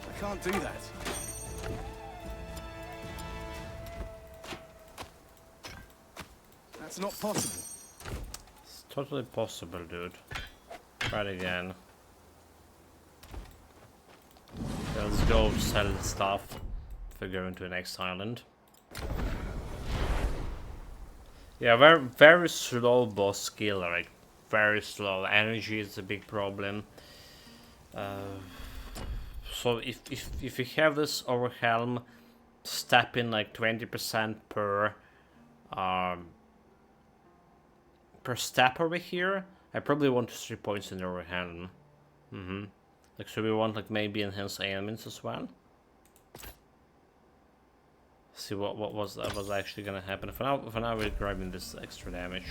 I can't do that. That's not possible. It's totally possible, dude. Try it again. Okay, let's go sell the stuff if we go into the next island. Yeah, very slow boss skill, like very slow. Energy is a big problem. So if you have this overwhelm, step in like 20% per step over here, I probably want 3 points in the overwhelm. Like, so we want like maybe enhanced ailments as well. See what was actually gonna happen. For now we're grabbing this extra damage.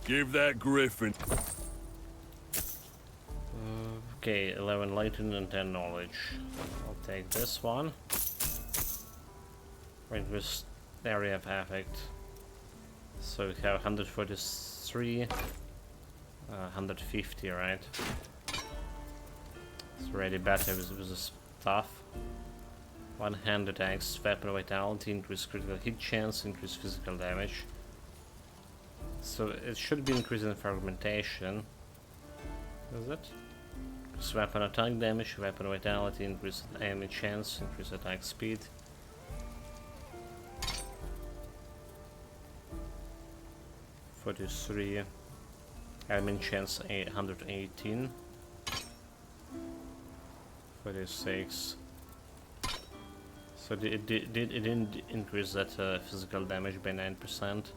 Give that griffin. Okay, 11 enlightenment and 10 knowledge. I'll take this one. Right, with area of affect. So we have 143, 150, right? It's already better with the stuff. One-hand attacks, weapon vitality, increase critical hit chance, increase physical damage. So it should be increasing fragmentation. Is it? Increase weapon attack damage, weapon vitality, increase enemy chance, increase attack speed. (43) enemy chance 118. 46. So it didn't increase that physical damage by 9%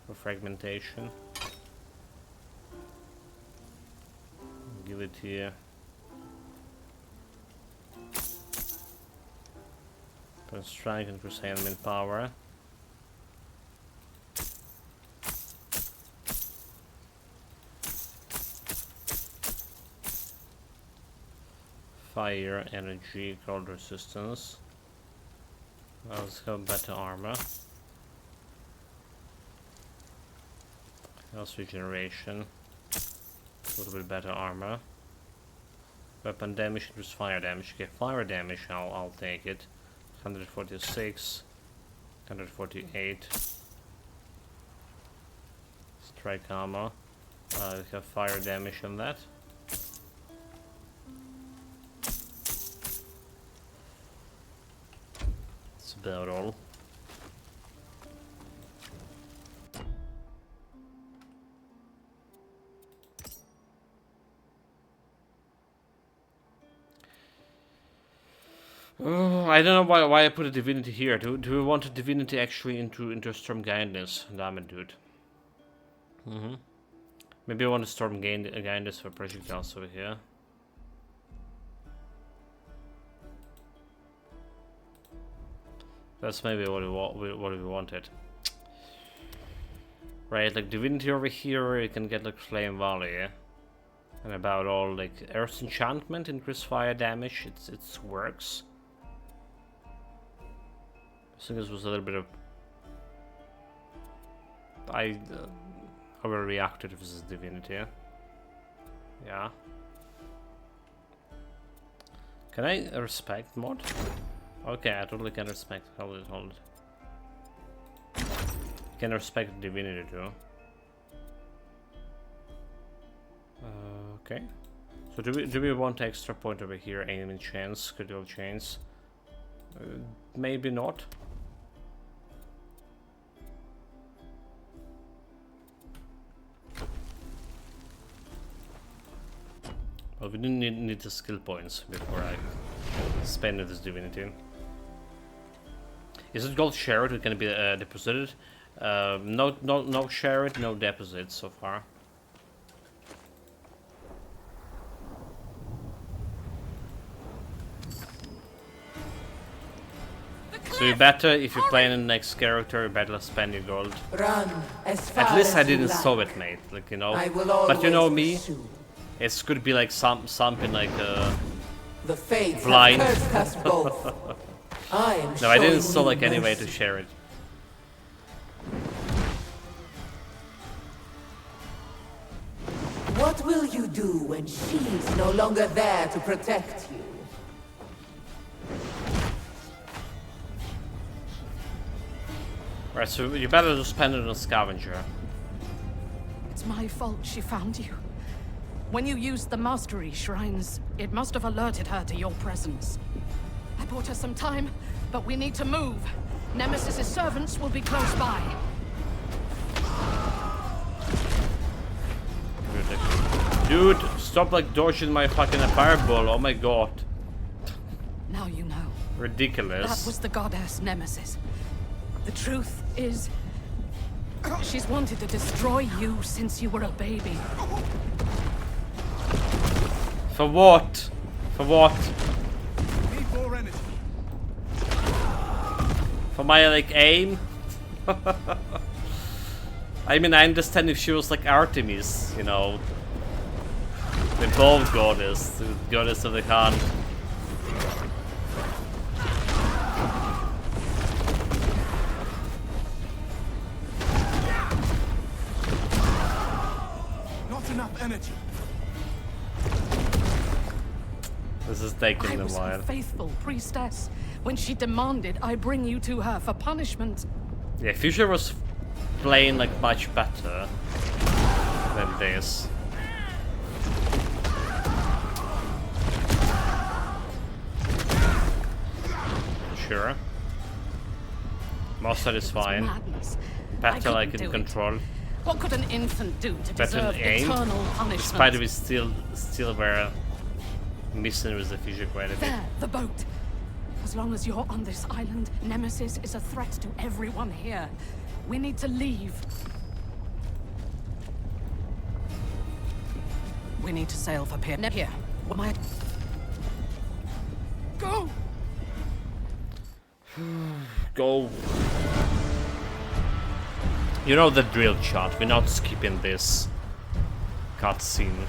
for fragmentation. Give it here. Put strike and increase enemy power. Fire, energy, cold resistance. Let's have better armor. Health regeneration. A little bit better armor. Weapon damage, increase fire damage. Okay, fire damage, I'll take it. 146, 148. Strike armor. We have fire damage on that. That's about all. I don't know why I put a divinity here. Do we want a divinity actually into Storm Gaindus? Damn it, dude. Maybe I want to Storm Gaindus for projectiles over here. That's maybe what we wanted. Right, like divinity over here, you can get like Flame Volley, yeah? And about all, like Earth's Enchantment, increase fire damage. It works. I think this was a little bit of... I overreacted with this divinity. Yeah. Can I respect mod? Okay, I totally can respect. Hold it. Can respect divinity too. Okay. So do we want extra point over here? Enemy chance, critical chance. Maybe not. Well, we didn't need the skill points before I spend this divinity. Is it gold shared? It can be deposited. No shared, no deposit so far. So you better, if you're playing the next character, you better spend your gold. Run as far At least I as you didn't like. solve it, mate. Like, you know. I will But you know always me, pursue. it could be like something like The fates blind. have cursed us both. I am No, I didn't showing saw you like any way to mercy. share it. What will you do when she's no longer there to protect you? Right, so you better just spend it on Scavenger. It's my fault she found you. When you used the mastery shrines, it must have alerted her to your presence. I bought her some time, but we need to move. Nemesis's servants will be close by. Dude, stop like dodging my fucking fireball, oh my god. Now you know. Ridiculous. That was the goddess Nemesis. The truth is, she's wanted to destroy you since you were a baby. For what? For what? Need more energy. For my like aim? I mean, I understand if she was like Artemis, you know. The both goddess, the goddess of the hunt. Not enough energy. This is taking I a was her while. faithful priestess when she demanded I bring you to her for punishment. Yeah, Future was playing like much better than this. Sure. Most satisfying. Madness. I Better couldn't like in do it. control. What could an infant do to Better deserve aim. eternal punishment? Despite we still were missing with the Future quite a bit. There, the boat. As long as you're on this island, Nemesis is a threat to everyone here. We need to leave. We need to sail for Pier. Here. What am I? Go! Go. You know the drill shot. We're not skipping this cutscene.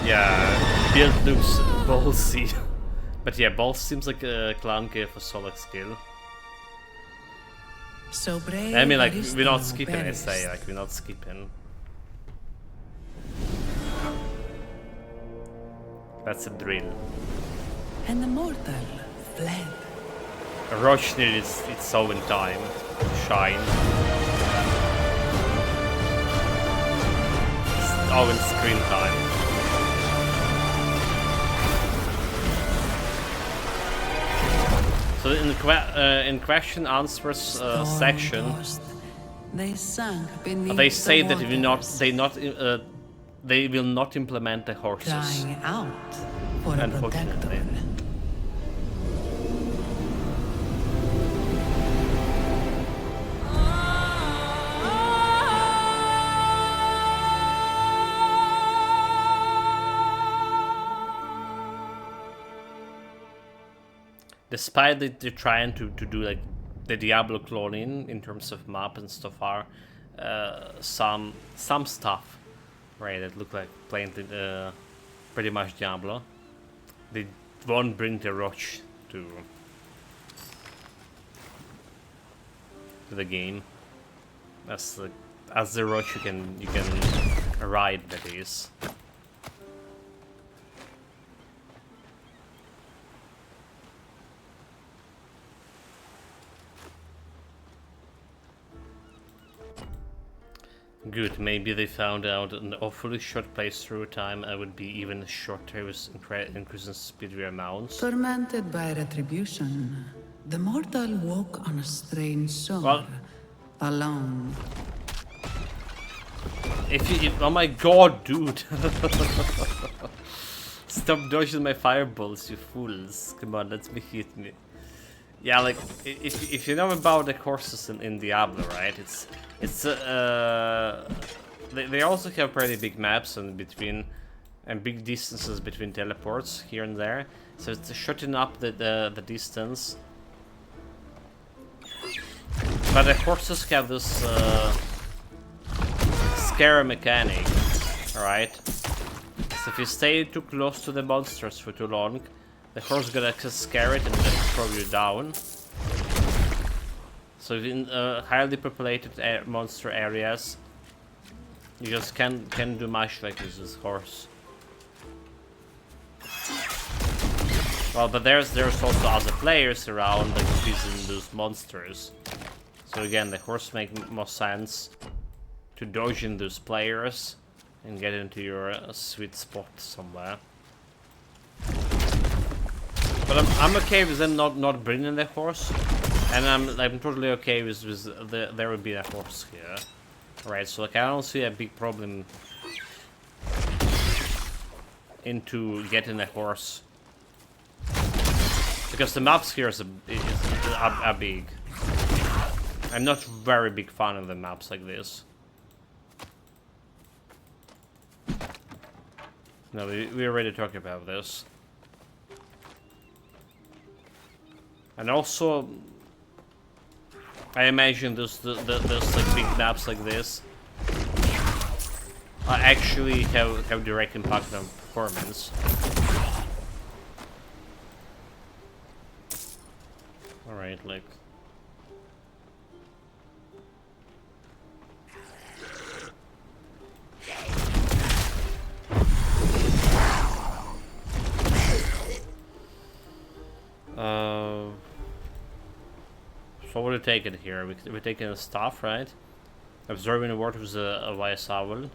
Yeah, build looks ballsy. But yeah, balls seems like a clunky for solid skill. So brave. I mean, like, we're not skipping, I say, like, we're not skipping. That's a drill. And the mortal fled. Roche needed its own time to shine. Its own screen time. So in question answers section, They sank beneath they say that the they will not implement the horses. crying out for a Unfortunately. protector. Despite that they're trying to do like the Diablo cloning in terms of map and stuff are some stuff, right, that look like playing pretty much Diablo. They won't bring the Roche to the game. As the Roche you can ride, that is. Good, maybe they found out an awfully short playthrough time would be even shorter with increasing speed amounts. Tormented by retribution, the mortal woke on a strange shore, Well- alone. Oh my god, dude! Stop dodging my fireballs, you fools! Come on, let me hit me. Yeah, like if you know about the courses in Diablo, right? They also have pretty big maps and big distances between teleports here and there, so it's shortening up the distance. But the horses have this scare mechanic, right? So if you stay too close to the monsters for too long, the horse gonna scare it and then throw you down. So in highly populated monster areas, you just can't do much like with this horse. Well, but there's also other players around like facing those monsters. So again, the horse makes more sense to dodge in those players and get into your sweet spot somewhere. But I'm okay with them not bringing the horse, and I'm totally okay with there will be a horse here, right? So like I don't see a big problem into getting a horse because the maps here are big. I'm not very big fan of the maps like this. No, we already talked about this. And also, I imagine those like big maps like this actually have direct impact on performance. Alright, like... So what are we taking here? We're taking a staff, right? Absorbing the ward with a wise owl.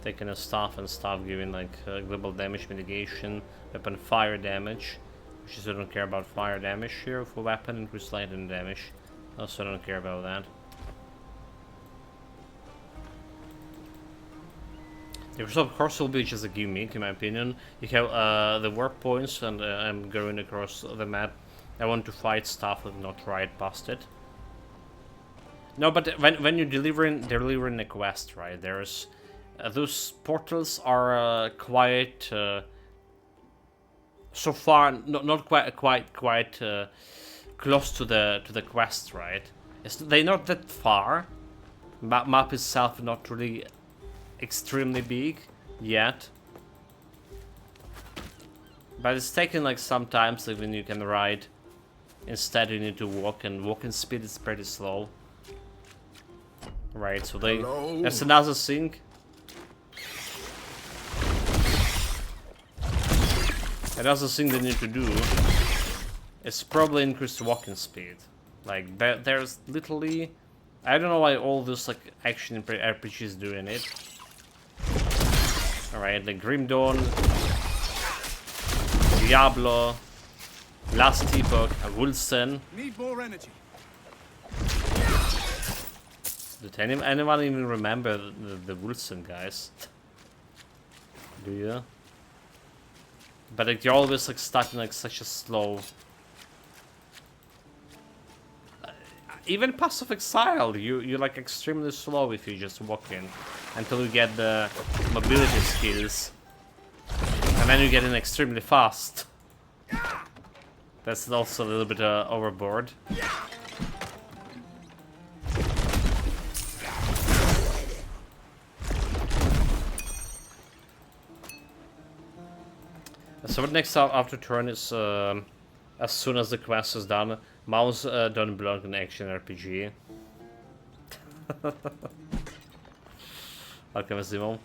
Taking a staff, and staff giving like global damage mitigation, weapon fire damage. Which is I don't care about fire damage here for weapon, increase lightning damage. Also don't care about that. The course will be just a gimmick in my opinion. You have the warp points, and I'm going across the map. I want to fight stuff and not ride past it. No, but when you're delivering a quest, right? There's those portals are quite so far not quite close to the quest, right? They're not that far. Map itself not really extremely big yet, but it's taking like sometimes like when you can ride. Instead, you need to walk, and walking speed is pretty slow. Right, so that's another thing. Another thing they need to do is probably increase walking speed. Like, there's literally... I don't know why all this, like, action RPGs doing it. Alright, like Grim Dawn, Diablo, Last Epoch, Wilson. Need more energy. Did anyone even remember the Wilson guys? Do you? But like, you're always like stuck in like such a slow... even Pass of Exile, you're like extremely slow if you just walk in. Until you get the mobility skills. And then you get in extremely fast. That's also a little bit overboard. So what next after turn is as soon as the quest is done, mounts don't belong in action RPG. Okay, Simon.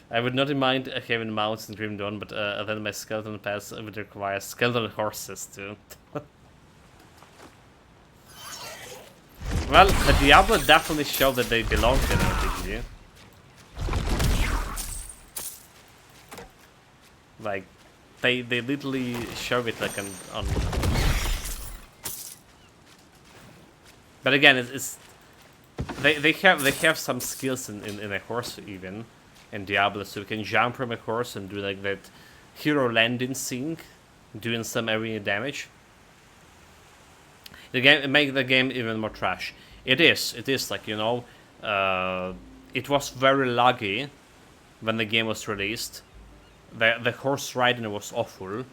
I would not mind having mounts in Grim Dawn, but then my skeleton pass would require skeleton horses too. Well, the Diablo definitely showed that they belong in RPG. Like, they literally show it like on... But again, they have some skills in a horse even. In Diablo, so you can jump from a horse and do like that hero landing scene, doing some area damage. The game make the game even more trash. It is like, you know, it was very laggy when the game was released. The horse riding was awful.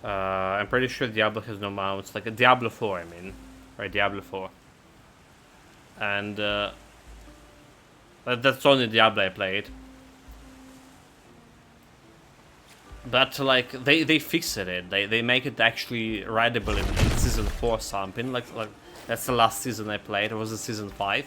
I'm pretty sure Diablo has no mounts, like a Diablo 4, I mean, right? Diablo 4, and. That's only Diablo I played. But like they fixed it. They make it actually rideable in season 4 something. Like that's the last season I played. It was in season 5.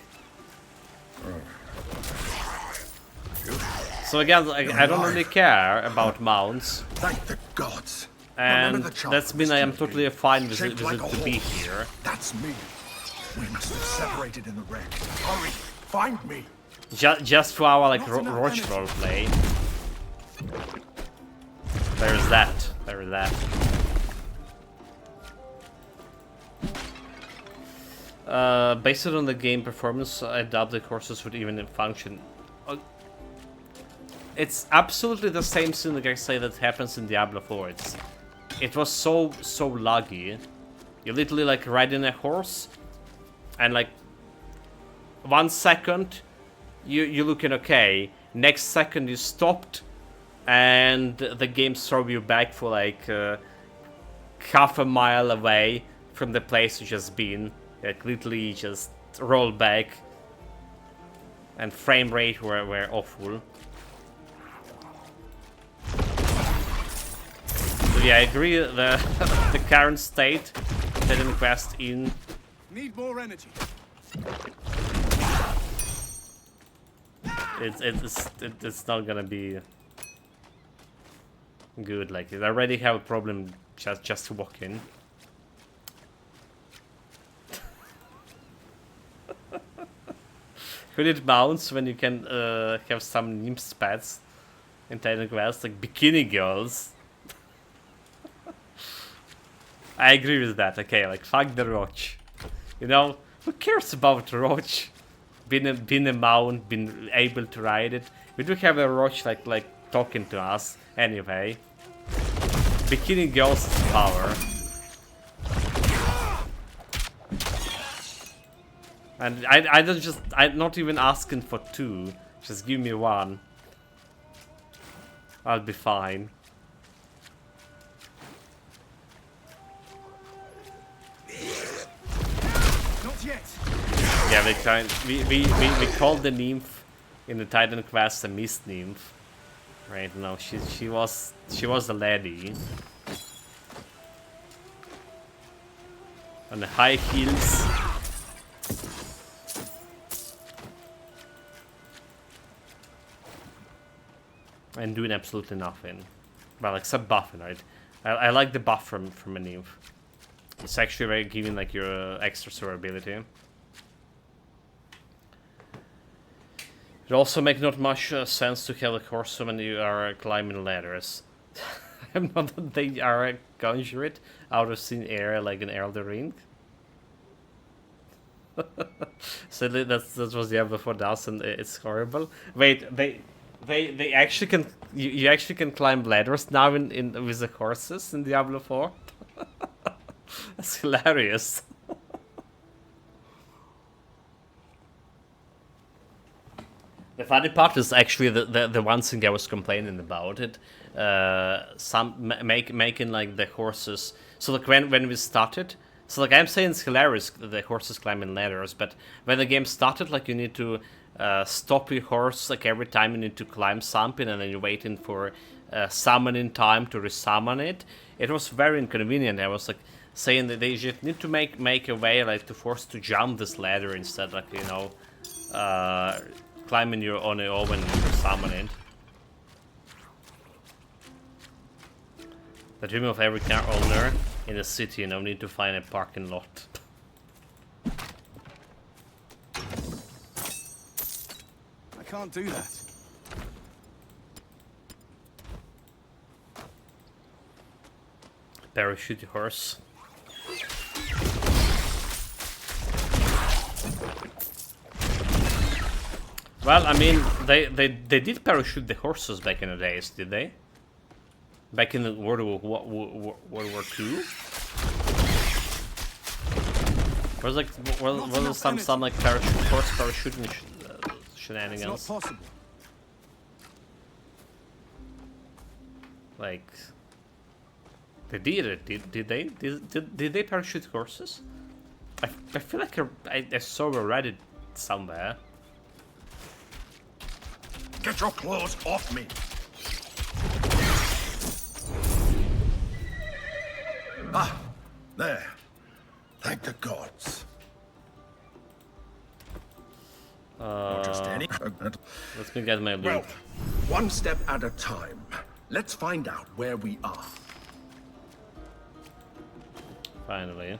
So again, like, I don't really care about mounts. Thank the gods. And that's mean I am totally fine with it to be here. That's me. We must have separated in the wreck. Hurry, find me. Just for our like Roach roleplay. There's that. There's that. Based on the game performance, I doubt the courses would even function. It's absolutely the same thing, like I say, that happens in Diablo 4. It was so laggy. You literally like riding a horse, and like 1 second. You're looking okay. Next second you stopped, and the game throw you back for like half a mile away from the place you just been. Like literally just rollback and frame rate were awful. So yeah, I agree. The current state that invest in Need more energy. it's not gonna be good. Like I already have a problem just to walk in. Could it bounce when you can have some nymph spats in Titan Quest, like bikini girls? I agree with that. Okay, like fuck the roach. You know, who cares about roach? Been a mount, been able to ride it. We do have a roach like talking to us anyway. Bikini girls is power. And I'm not even asking for 2. Just give me 1. I'll be fine. Not yet. Yeah, we called the nymph in the Titan Quest a mist nymph. Right now, she was a lady. On the high heels. And doing absolutely nothing. Well, except buffing, right? I like the buff from a nymph. It's actually very giving like your extra survivability. It also makes not much sense to have a horse when you are climbing ladders. I'm not that they are conjure it out of thin air like an Elder Ring. So that was Diablo 4 does, and it's horrible. Wait, they actually can you actually can climb ladders now in with the horses in Diablo 4. That's hilarious. The funny part is actually the one thing I was complaining about it. Making like the horses. So like when we started, so like I'm saying it's hilarious that the horses climbing ladders, but when the game started, like you need to stop your horse like every time you need to climb something, and then you're waiting for summoning time to resummon it. It was very inconvenient. I was like saying that they just need to make a way like to force to jump this ladder instead, like you know. Climbing your on your own and summoning. The dream of every car owner in the city, you know, need to find a parking lot. I can't do that. Parachute horse. Well, I mean, they did parachute the horses back in the days, did they? Back in the World War II? Was like was some like horse parachuting shenanigans? It's not possible. Like they did it? Did they? Did they parachute horses? I feel like I saw a Reddit somewhere. Get your claws off me! Ah, there. Thank the gods. Not just any. Let me get my loot. Well, one step at a time. Let's find out where we are. Finally.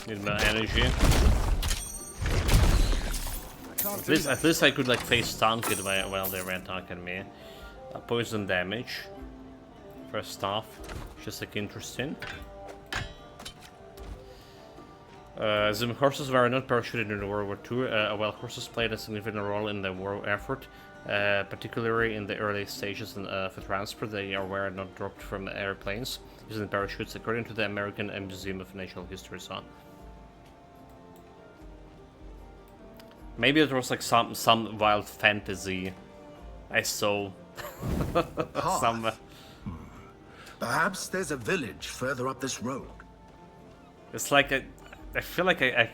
Need my energy. At least I could like face tank it while they were attacking me. Poison damage. First off, just like interesting. The horses were not parachuted in World War II, while horses played a significant role in the war effort, particularly in the early stages for transport. They were not dropped from airplanes using parachutes, according to the American Museum of Natural History. So, Maybe it was like some wild fantasy I saw somewhere. Perhaps there's a village further up this road. It's like I feel like I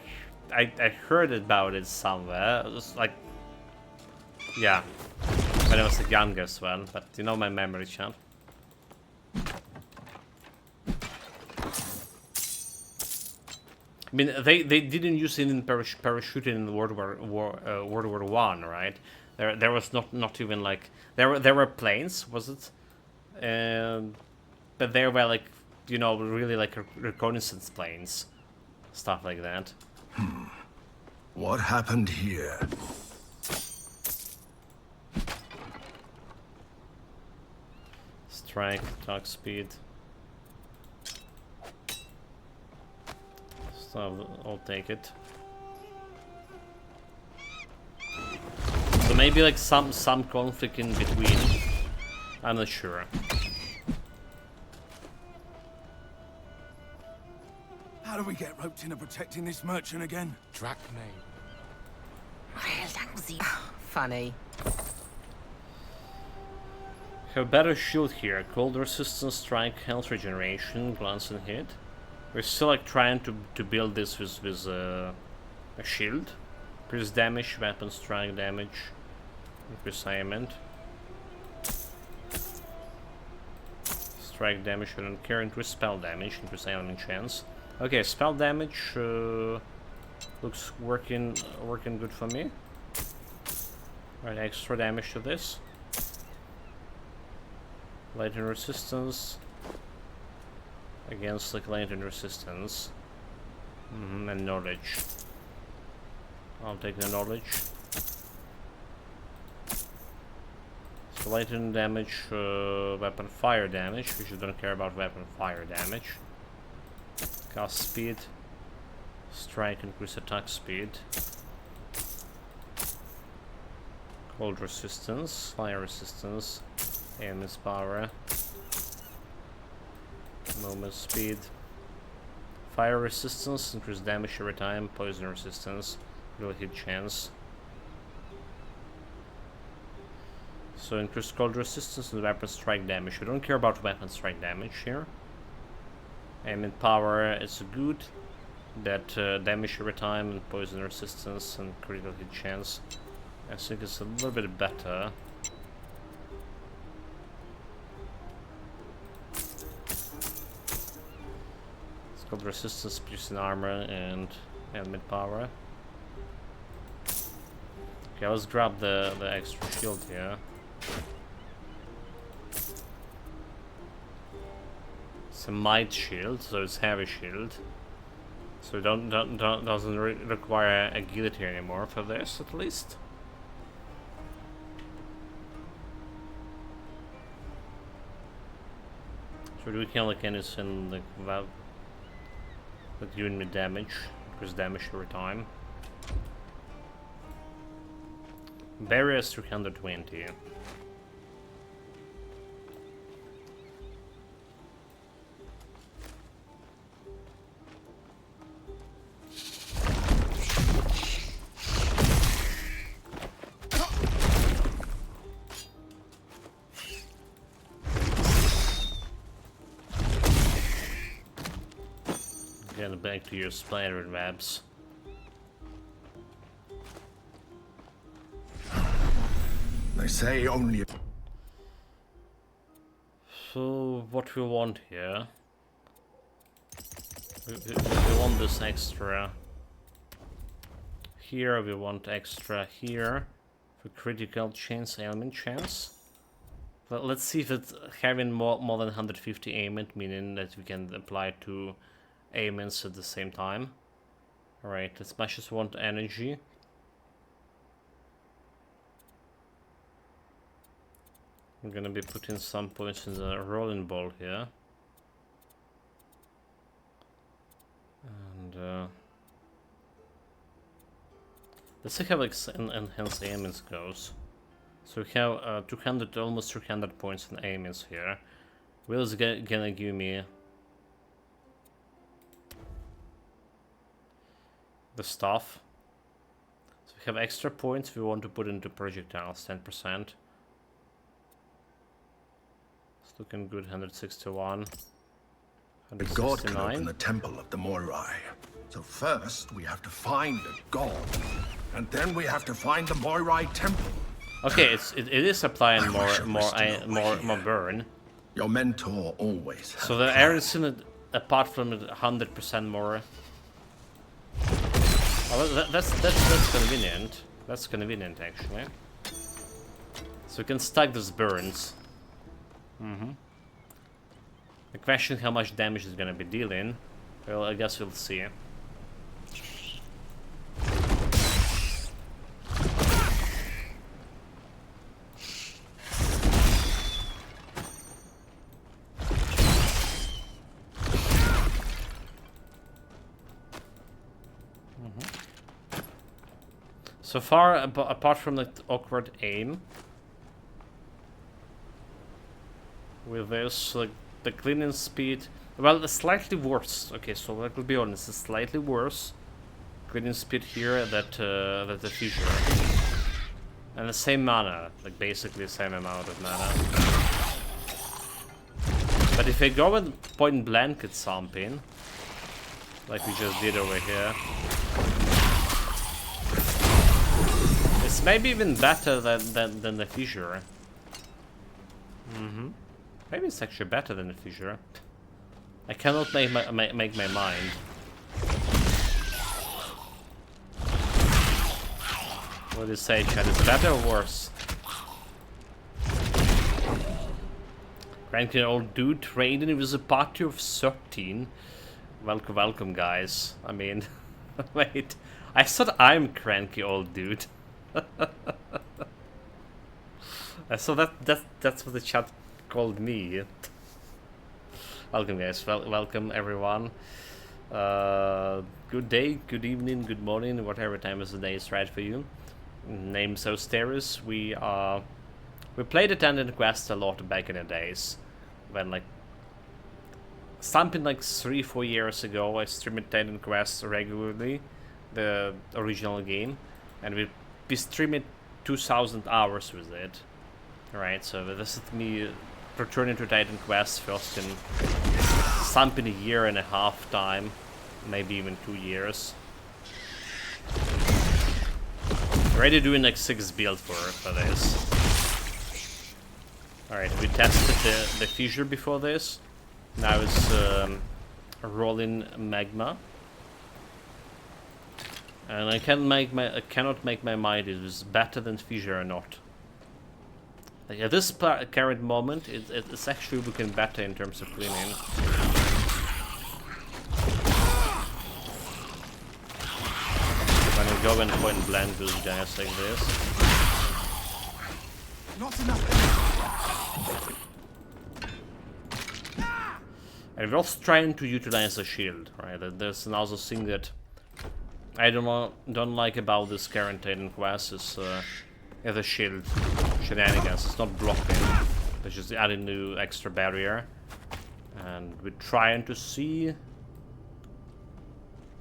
heard about it somewhere. It was like, yeah, when I was the youngest one. But you know my memory, champ. I mean, they didn't use it in parachuting in World War One, right? There was not even like there were planes, was it? But they were like, you know, really like reconnaissance planes, stuff like that. What happened here? Strike, attack speed. So I'll take it. So maybe like some conflict in between. I'm not sure. How do we get roped into protecting this merchant again? Drac name. Funny. Have better shield here. Cold resistance, strike, health regeneration, glance and hit. We're still like trying to build this with a shield. Increase damage, weapon strike damage, increase aimment. Strike damage, I don't care. Increase spell damage, increase aimment chance. Okay, spell damage looks working good for me. Right, extra damage to this. Lightning resistance against like lightning resistance. And knowledge. I'll take the knowledge. So lightning damage, weapon fire damage, which you don't care about weapon fire damage. Cast speed, strike, increase attack speed. Cold resistance, fire resistance, aimless power, movement speed, fire resistance, increase damage every time, poison resistance, real hit chance. So increase cold resistance and weapon strike damage. We don't care about weapon strike damage here. Aim and power is good. That damage every time and poison resistance and critical hit chance. I think it's a little bit better. It's called resistance, piercing armor, and mid power. Okay, let's grab the extra shield here. It's a might shield, so it's heavy shield. So it doesn't require agility anymore for this, at least. So we can like anything like without giving me damage, increase damage every time. Barrier is 320. Get back to your spider webs. They say only... So, what we want here? We want this extra here, we want extra here for critical chance, ailment chance. But let's see if it's having more than 150 ailment, meaning that we can apply two ailments at the same time. Alright, as much as we want energy. I'm gonna be putting some points in the rolling ball here. And let's see how enhanced aimings goes. So we have 200, almost 300 points in aimings here. Will is gonna give me the stuff. So have extra points we want to put into projectiles, 10%. It's looking good, 161. The god can open the temple of the Moirai. So first we have to find the god, and then we have to find the Moirai temple. Okay, it is applying more burn. Your mentor always. So the air is in it, apart from it, 100% more. Oh, that's convenient. That's convenient actually. So we can stack those burns. The question how much damage is gonna be dealing. Well, I guess we'll see. So far, apart from the awkward aim, with this, like, the cleaning speed, well, it's slightly worse. Okay, so I will be honest, it's slightly worse cleaning speed here that the fissure, and the same mana, like basically the same amount of mana. But if I go with point blank at something, like we just did over here, it's maybe even better than the fissure. Maybe it's actually better than the fissure. I cannot make my mind. What do you say, Chad? Is it better or worse? Cranky old dude trading with a party of 13. Welcome, welcome, guys. I mean, wait. I thought I'm cranky old dude. So that's what the chat called me. Welcome, guys. Welcome, everyone. Good day, good evening, good morning, whatever time of the day is right for you. Name's Osteris. We played Attendant Quest a lot back in the days when, like, something like 3-4 years ago, I streamed Attendant Quest regularly, the original game, and we streamed 2,000 hours with it. Alright, so this is me returning to Titan Quest first in something a year and a half time, maybe even 2 years. Already doing like 6 build for this. Alright, we tested the fissure before this. Now it's rolling magma. And I cannot make my mind if it's better than fissure or not. Like at this current moment, it's actually looking better in terms of cleaning. When you go and point blank those guys like this. Not enough. And we're also trying to utilize the shield, right? There's another thing that I don't like about this current Titan quest is the shield shenanigans. It's not blocking. It's just adding new extra barrier. And we're trying to see.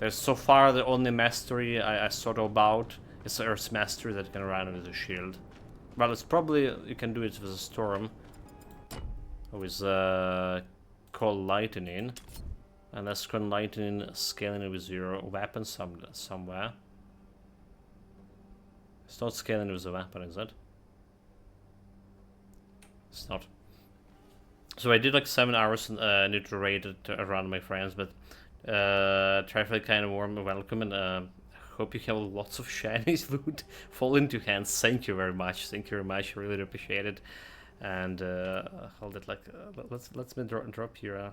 There's so far the only mastery I thought about is the Earth's mastery that can run with a shield. Well, it's probably you can do it with a storm. With cold lightning. And that's cold lightning scaling with your weapon somewhere. It's not scaling with a weapon, is it? It's not. So I did like 7 hours neutral rated around my friends, but traffic kind of warm welcome, and hope you have lots of shiny loot fall into hands. Thank you very much. Thank you very much. Really appreciate it. And hold it, like let's me drop your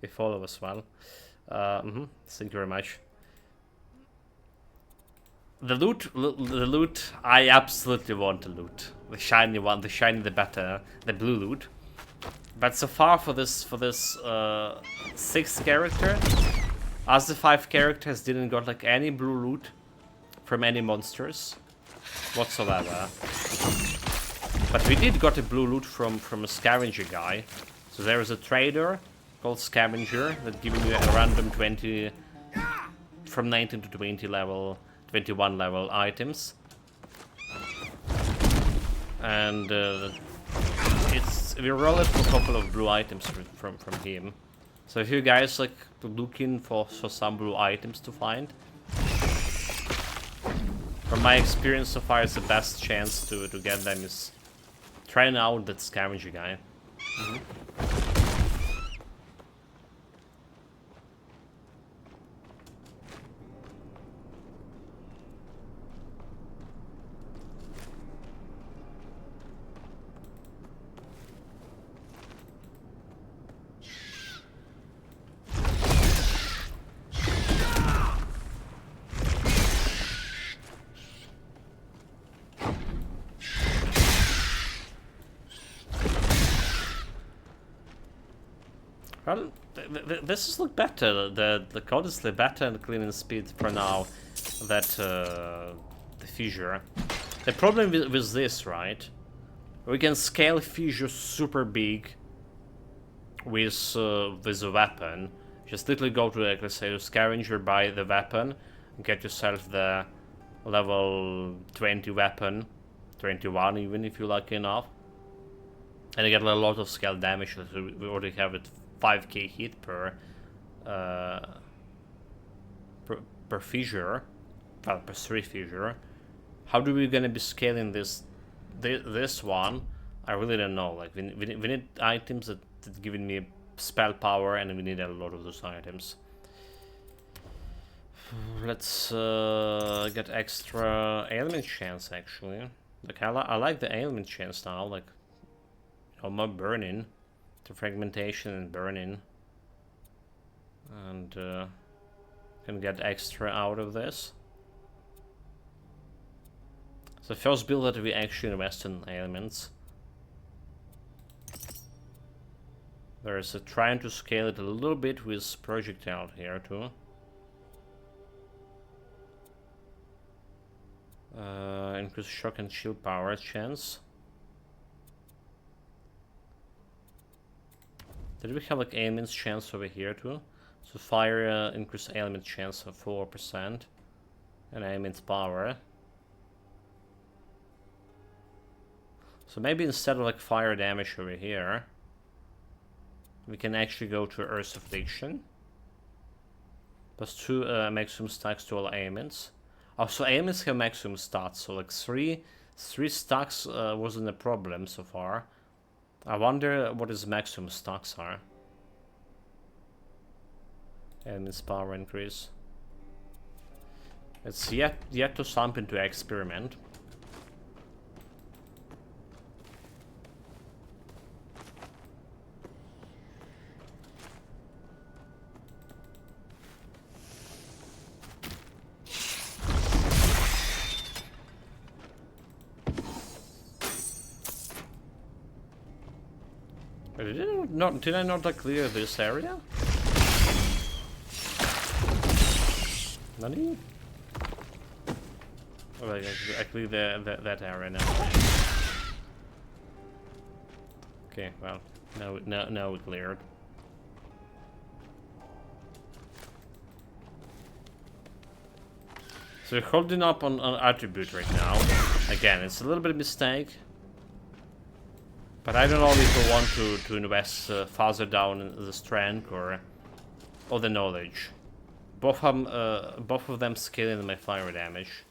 a follow as well. Thank you very much. The loot, I absolutely want the loot. The shiny one, the shiny the better, the blue loot. But so far for this 6th character, as the 5 characters didn't got like any blue loot from any monsters whatsoever. But we did got a blue loot from a scavenger guy. So there is a trader called Scavenger that giving you a random 20 from 19 to 20 level 21 level items. And we roll it for a couple of blue items from him. So if you guys like looking for some blue items to find, from my experience so far, it's the best chance to get them is trying out that scavenger guy. Well, this is look better. The code is better and cleaning speed for now. That the fissure. The problem with this, right? We can scale fissure super big with a weapon. Just literally go to, like, let's say, the scavenger, buy the weapon, and get yourself the level 20 weapon, 21 even if you're lucky enough, and you get a lot of scale damage. So we already have it. 5k hit per fissure, well, per 3 fissure. How do we gonna be scaling this one? I really don't know. Like we need items that giving me spell power, and we need a lot of those items. Let's get extra ailment chance actually. Like I like the ailment chance now. Like, you know, more burning. To fragmentation and burning, and can get extra out of this. So first build that we actually invest in elements. There's a trying to scale it a little bit with projectile here too. Increase shock and shield power chance. Did we have like ailments chance over here too? So fire increase ailment chance of 4% and ailment power. So maybe instead of like fire damage over here, we can actually go to Earth's Affliction. Plus 2 maximum stacks to all ailments. Oh, so ailments have maximum stats. So like three stacks wasn't a problem so far. I wonder what his maximum stacks are. And his power increase. It's yet to something to experiment. Did I not like clear this area? Nani? Oh, I cleared that area now. Okay, well, now we cleared. So we're holding up on attribute right now. Again, it's a little bit of a mistake. But I don't know if I want to invest farther down in the strength or the knowledge. Both of them scaling my fire damage.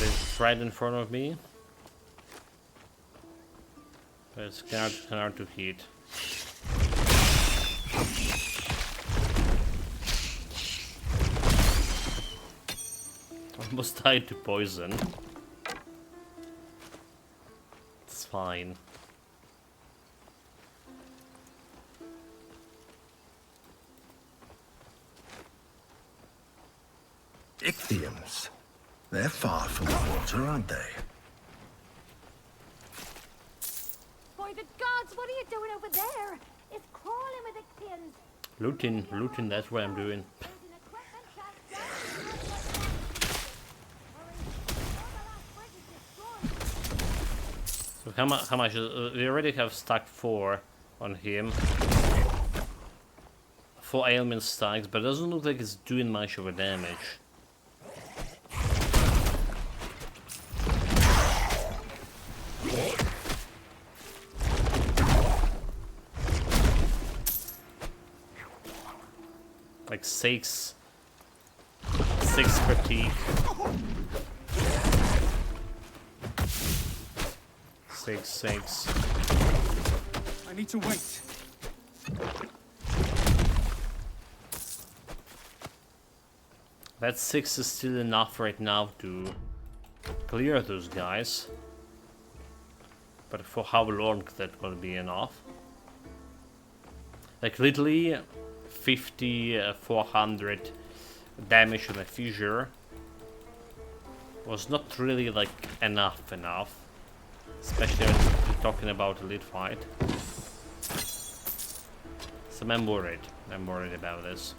It's right in front of me. But it's hard to hit. Almost died to poison. It's fine. Ichthyans. They're far from the water, aren't they? By the gods, what are you doing over there? It's crawling with Ichthyans. Looting, that's what I'm doing. How much? We already have stacked 4 on him. 4 ailment stacks, but it doesn't look like it's doing much of a damage. Like 6 fatigue. 6. I need to wait. That 6 is still enough right now to clear those guys. But for how long that will be enough? Like literally 400 damage on a fissure was not really like enough. Especially when you're talking about a lead fight. So I'm worried about this.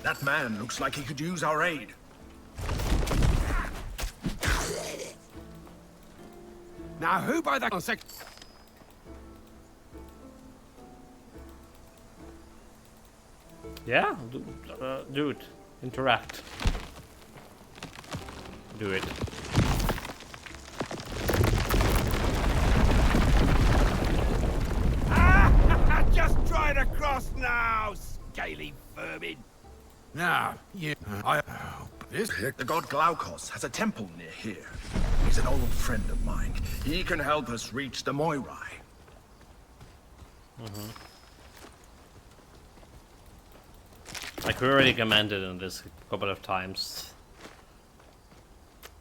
That man looks like he could use our aid. Now, who by the Yeah, do it. Interact. Do it. Just try to cross now, scaly vermin. Now, the god Glaukos has a temple near here. He's an old friend of mine. He can help us reach the Moirai. Like we already commented on this a couple of times.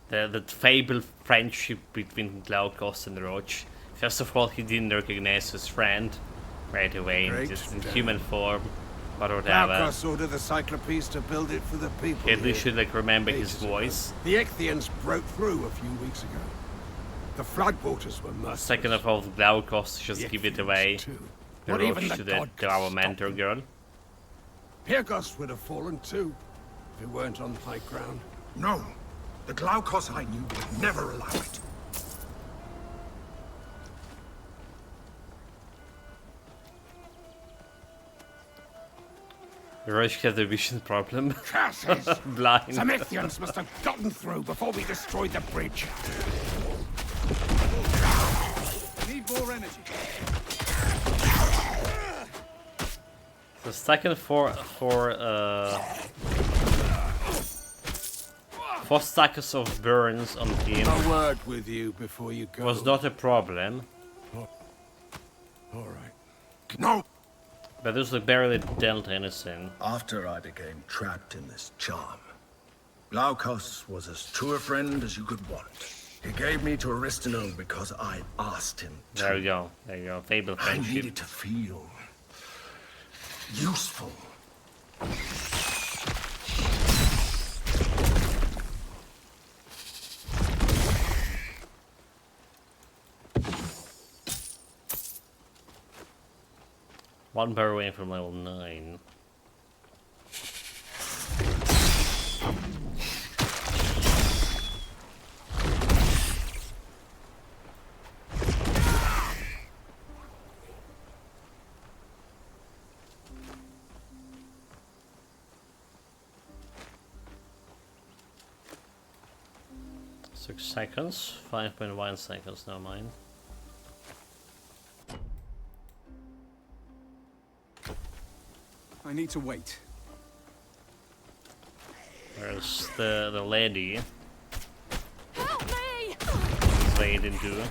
The fabled friendship between Glaukos and Roach. First of all, he didn't recognize his friend right away, just in human form, but whatever. Glaukos ordered the Cyclopes to build it for the people. At least should like remember his voice. The Ichthians broke through a few weeks ago. The floodwaters were merciless. Second of all, Glaukos just give it away. The Not even Roach the to our mentor girl. Pyrgos would have fallen too, if it weren't on high ground. No, the Glaukos I knew would never allow it. Roach has a vision problem. Curses! Blind. Some Ichthians must have gotten through before we destroyed the bridge. Need more energy. The second four stackers of burns on him A word with you before you go. was not a problem, All right. No! but this like barely dealt anything. After I became trapped in this charm, Glaukos was as true a friend as you could want. He gave me to Aristino because I asked him to. There you go. Fable I friendship. needed to feel useful. One bar away from level 9. Seconds, 5.1 seconds, no mind. I need to wait. There's the lady. Help me! Played into.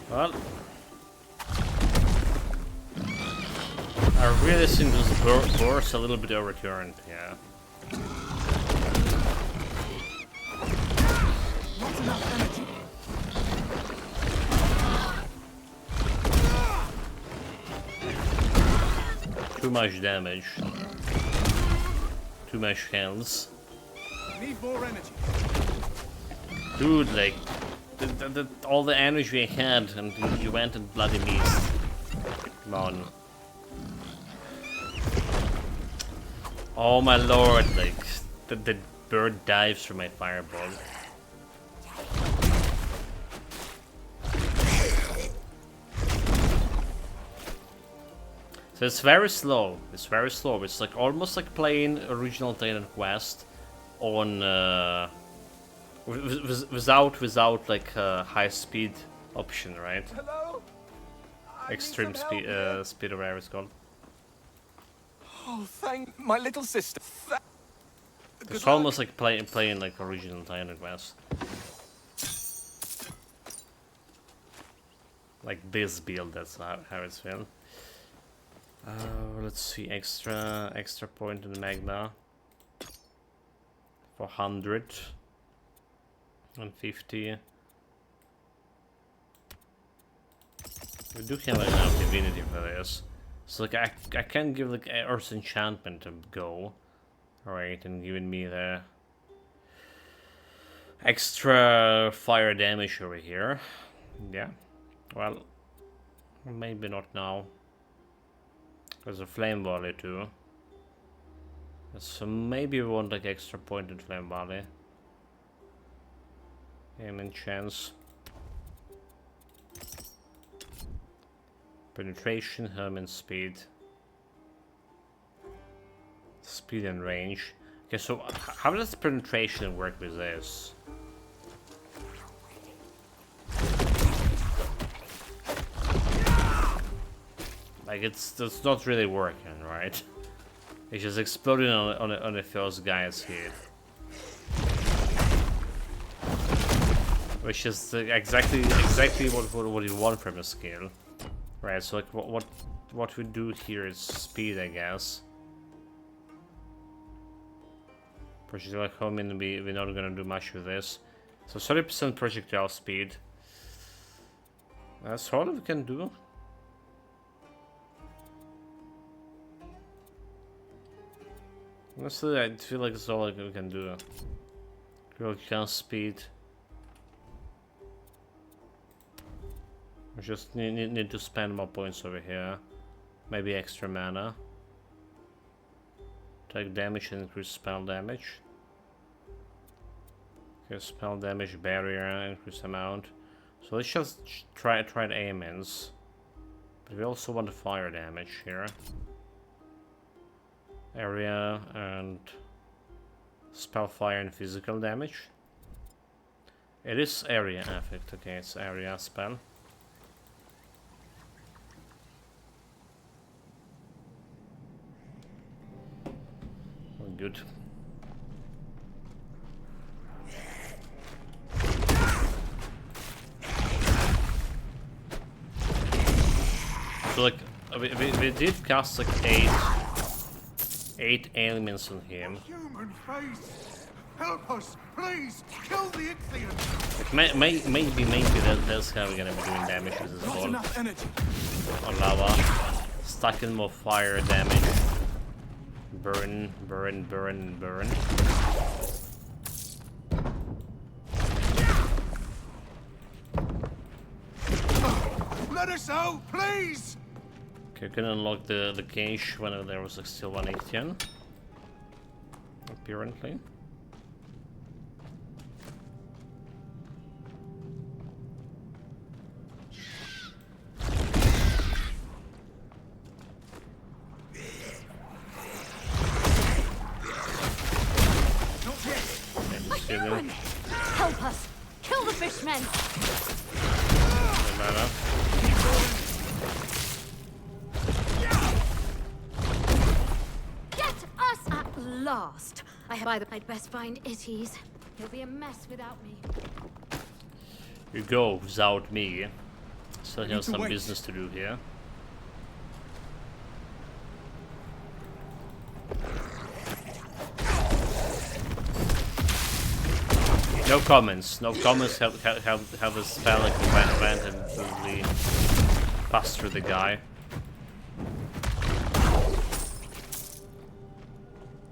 Well, I really think this boar's a little bit overturned, yeah. Not enough energy. much damage. Too much health. Need more energy. Dude, like, all the energy I had, and you went and bloody missed. Come on. Oh my lord, like, the bird dives from my fireball. So it's very slow. It's very slow. It's like almost like playing original Titan Quest on without like high speed option, right? Hello? Extreme speed, speed or whatever it's called. Oh, thank my little sister. It's almost like playing like original Titan Quest. Like this build, that's how it's feeling. Let's see, extra point in the magma for 100 and 50. We do have enough divinity for this, so like I can give like Earth Enchantment a go, alright, and giving me the extra fire damage over here. Yeah, well, maybe not now. There's a flame volley too. So maybe we want like extra point in flame volley. Aim and chance. Penetration, helmet speed. Speed and range. Okay, so how does penetration work with this? Like it's not really working, right? It's just exploding on the first guy's head, which is exactly what you want from a skill, right? So like what we do here is speed, I guess. Projectile homing, we're not gonna do much with this. So 30% projectile speed. That's all we can do. Honestly, I feel like it's all we can do. Girl count speed. We just need to spend more points over here. Maybe extra mana. Take damage and increase spell damage. Okay, spell damage barrier, increase amount. So let's just try the aim-ins. But we also want the fire damage here. Area and spell fire and physical damage. It is area effect, okay, it's area spell. Well, good. So like we did cast like 8 elements on him. Human face! Help us, please! Kill the Ichthian! Maybe that's how we're gonna be doing damage with this ball. Enough energy. On lava. Stacking more fire damage. Burn, burn, burn, burn. Let us out, please! Okay, can unlock the cache when there was like still 118. Apparently. Help us! Kill the fishmen! No matter. Get us at last! I'd best find Itties. He'll be a mess without me. You go without me. Still have some business to do here. No comments. No comments. Have a spell like went and probably pass through the guy.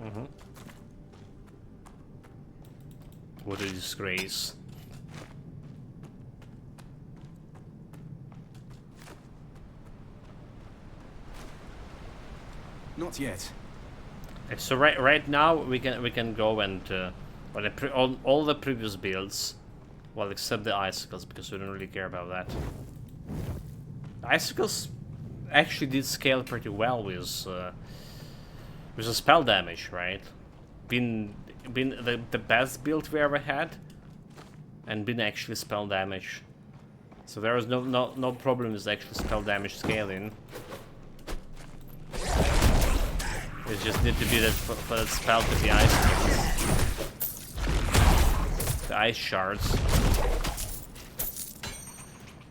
Mm-hmm. What a disgrace. Not yet. Okay, so right now we can go and all the previous builds, well, except the icicles, because we don't really care about that. The icicles actually did scale pretty well with the spell damage, right? Been the best build we ever had, and been actually spell damage. So there was no problem with actual spell damage scaling. It just need to be that for that spell with the icicles. The ice shards.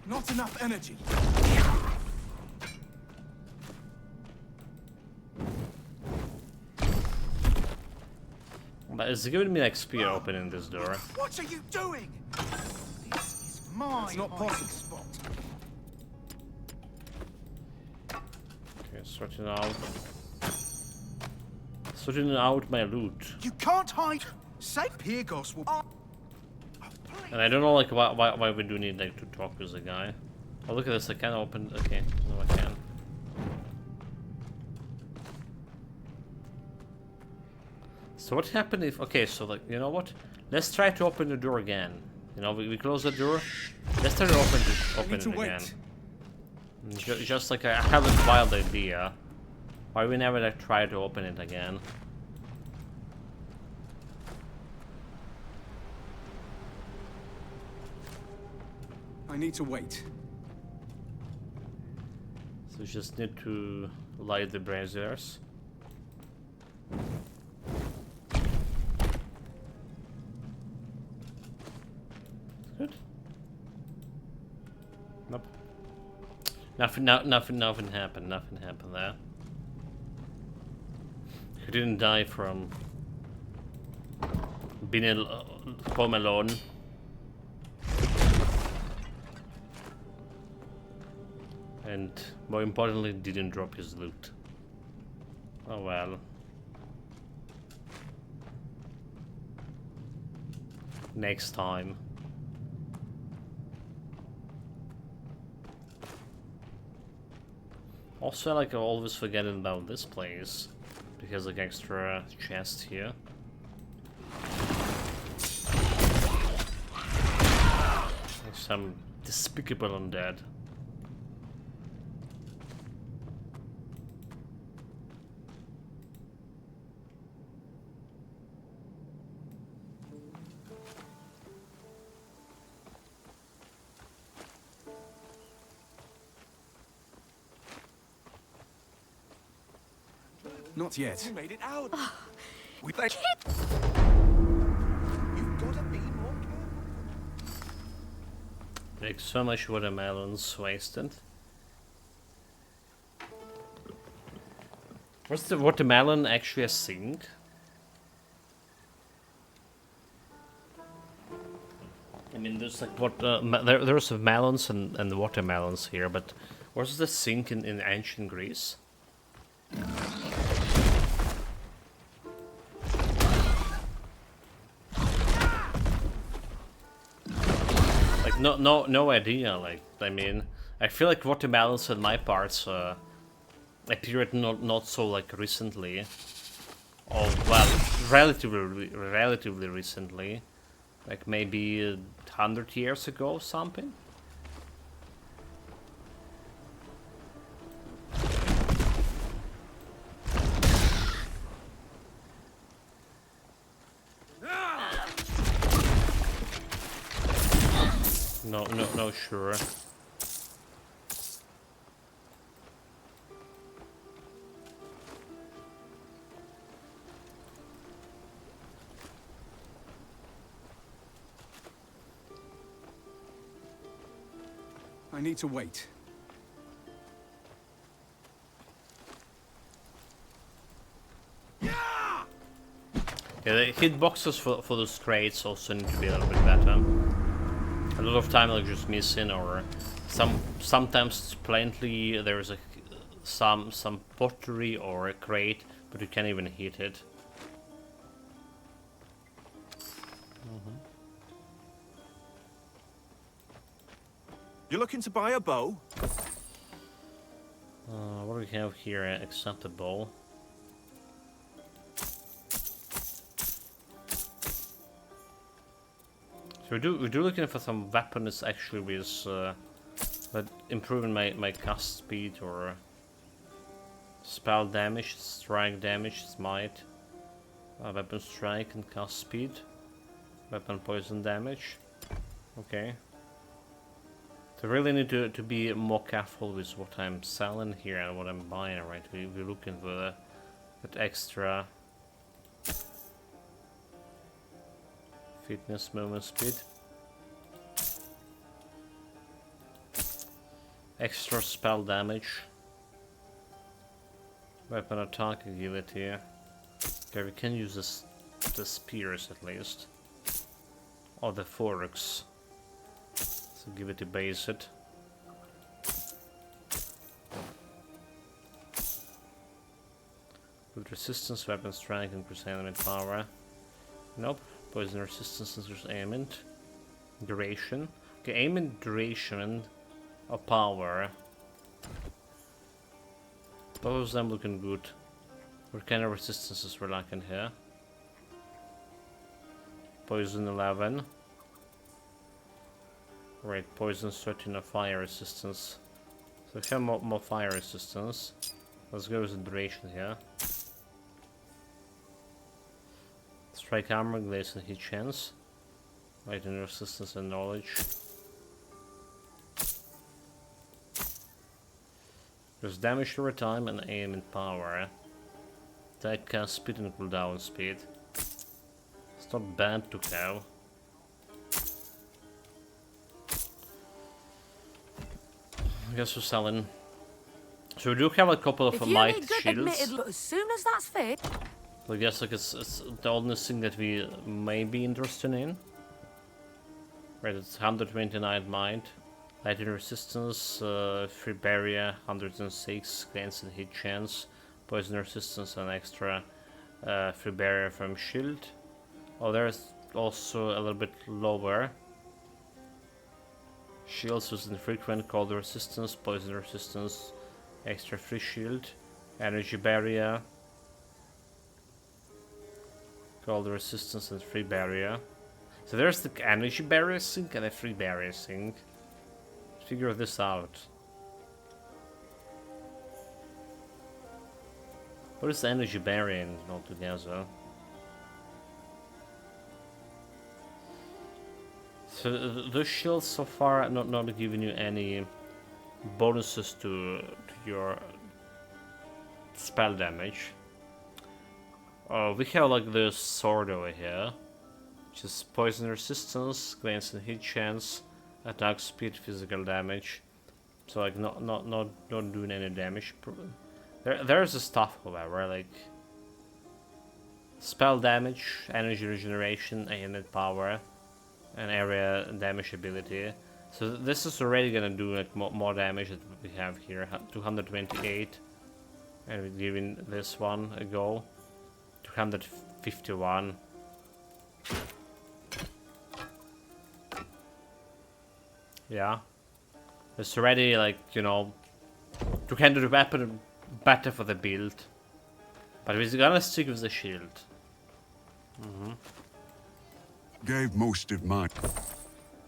Not enough energy. But it's giving me XP opening this door. What are you doing? This is my It's not possible. spot. Okay, sorting out my loot. You can't hide. Say Pyrgos will. And I don't know like why we do need like to talk with the guy. Oh, look at this! I can open. Okay, no, I can. So what happened if? Okay, so like you know what? Let's try to open the door again. You know, we close the door. Let's try to open it again. Just like I have a wild idea. Why we never like try to open it again? I need to wait. So we just need to light the braziers. Good. Nope. Nothing happened. Nothing happened there. He didn't die from being home alone. And more importantly, didn't drop his loot. Oh well. Next time. Also, like, I always forgetting about this place. Because like extra chest here. Like some despicable undead. Not yet. You made it out. We think you've got to be more careful. Like so much watermelons wasted. Was the watermelon actually a thing? I mean, there's like there's melons and watermelons here, but was the sink in ancient Greece? Like no idea. Like I mean, I feel like watermelons in my parts appeared not so like recently, or well, relatively recently, like maybe 100 years ago or something. No, sure. I need to wait. Yeah, the hitboxes for those crates also need to be a little bit better. A lot of time they're just missing, or sometimes plainly there's some pottery or a crate, but you can't even hit it. You looking to buy a bow? What do we have here? Acceptable. So we do looking for some weapons actually with that improving my cast speed or spell damage, strike damage, smite, weapon strike and cast speed, weapon poison damage. Okay. So really need to be more careful with what I'm selling here and what I'm buying, right? We're looking for that extra fitness, movement speed. Extra spell damage. Weapon attack agility. Okay, we can use the spears at least. Or the forks. So give it a base it. With resistance, weapon strike, increase element power. Nope. Poison resistance, increase aimment. Duration. Okay, aimment, duration, or power. Both of them looking good. What kind of resistances we're lacking here? Poison 11. Right, poison 13 of fire resistance. So if you have more fire resistance, let's go with the duration here. Strike armor, glaze and hit chance. Right, and resistance and knowledge. There's damage over time and aim and power. Attack cast speed and cooldown speed. It's not bad to have. I guess we're selling. So we do have a couple of might shields. As soon as that's fit. So I guess like it's the only thing that we may be interested in. Right, it's 129 might. Lightning resistance, free barrier, 106, gains and hit chance, poison resistance and extra free barrier from shield. Oh, there's also a little bit lower. Shields with infrequent cold resistance, poison resistance, extra free shield, energy barrier, cold resistance and free barrier. So there's the energy barrier sync and a free barrier sync. Figure this out. What is the energy barrier altogether? So the shields so far not giving you any bonuses to your spell damage. We have like this sword over here, which is poison resistance, gains and hit chance, attack speed, physical damage. So like not doing any damage. There's a stuff however, like spell damage, energy regeneration, unit power, and area damage ability. So this is already gonna do like more damage that we have here. 228, and we're giving this one a go. 251. Yeah, it's already like, you know, to handle the weapon better for the build, but we're gonna stick with the shield. Gave most of mine.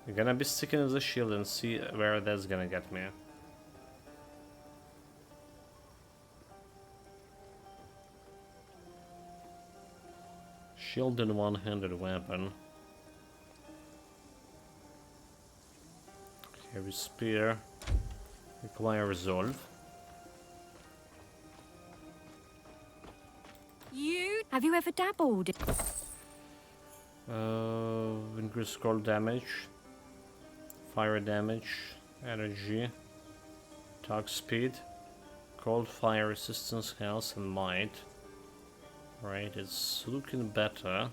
We're gonna be sticking with the shield and see where that's gonna get me. Shield and one-handed weapon. Heavy spear. Require resolve. Have you ever dabbled? Increase scroll damage, fire damage, energy, attack speed, cold fire resistance, health and might. Right, it's looking better.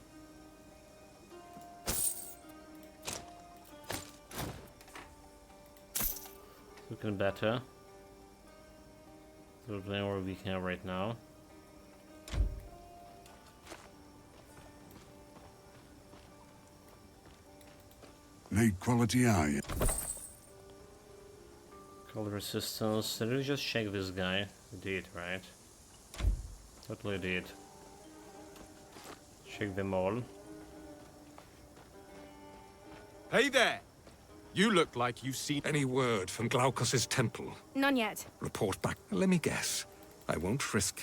Looking better. So whatever we have right now. Paid quality iron. Cold resistance. Did we just check this guy? We did, right? Totally did. Check them all. Hey there! You look like you've seen Any word from Glaucus's temple? None yet. Report back. Let me guess. I won't risk...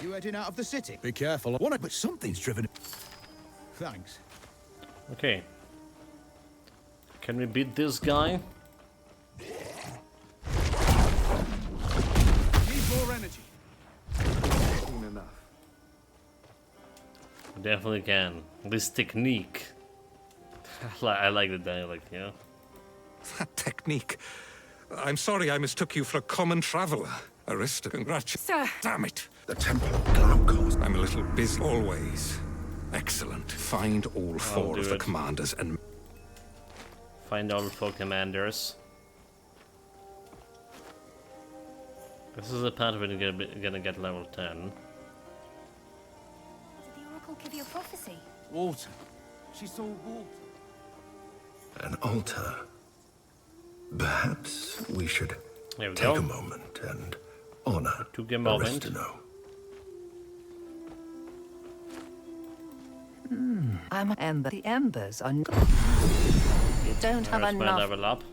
You heading out of the city? Be careful. But something's driven. Thanks. Okay. Can we beat this guy? Need more energy. Soon enough. Definitely can. This technique. I like the dialect, yeah. That technique. I'm sorry I mistook you for a common traveler. Arista, Sir. Damn it. The Temple of Glaucus. I'm a little busy. Always. Excellent. Find all four of the it. commanders and... Find all 4 commanders. This is the part where you're gonna get level 10. Did the Oracle give you a prophecy? Water. She saw water. An altar. Perhaps we should There we take go. a moment and honor Took a moment. Aristino. And the embers are... You don't have There's my enough... level up.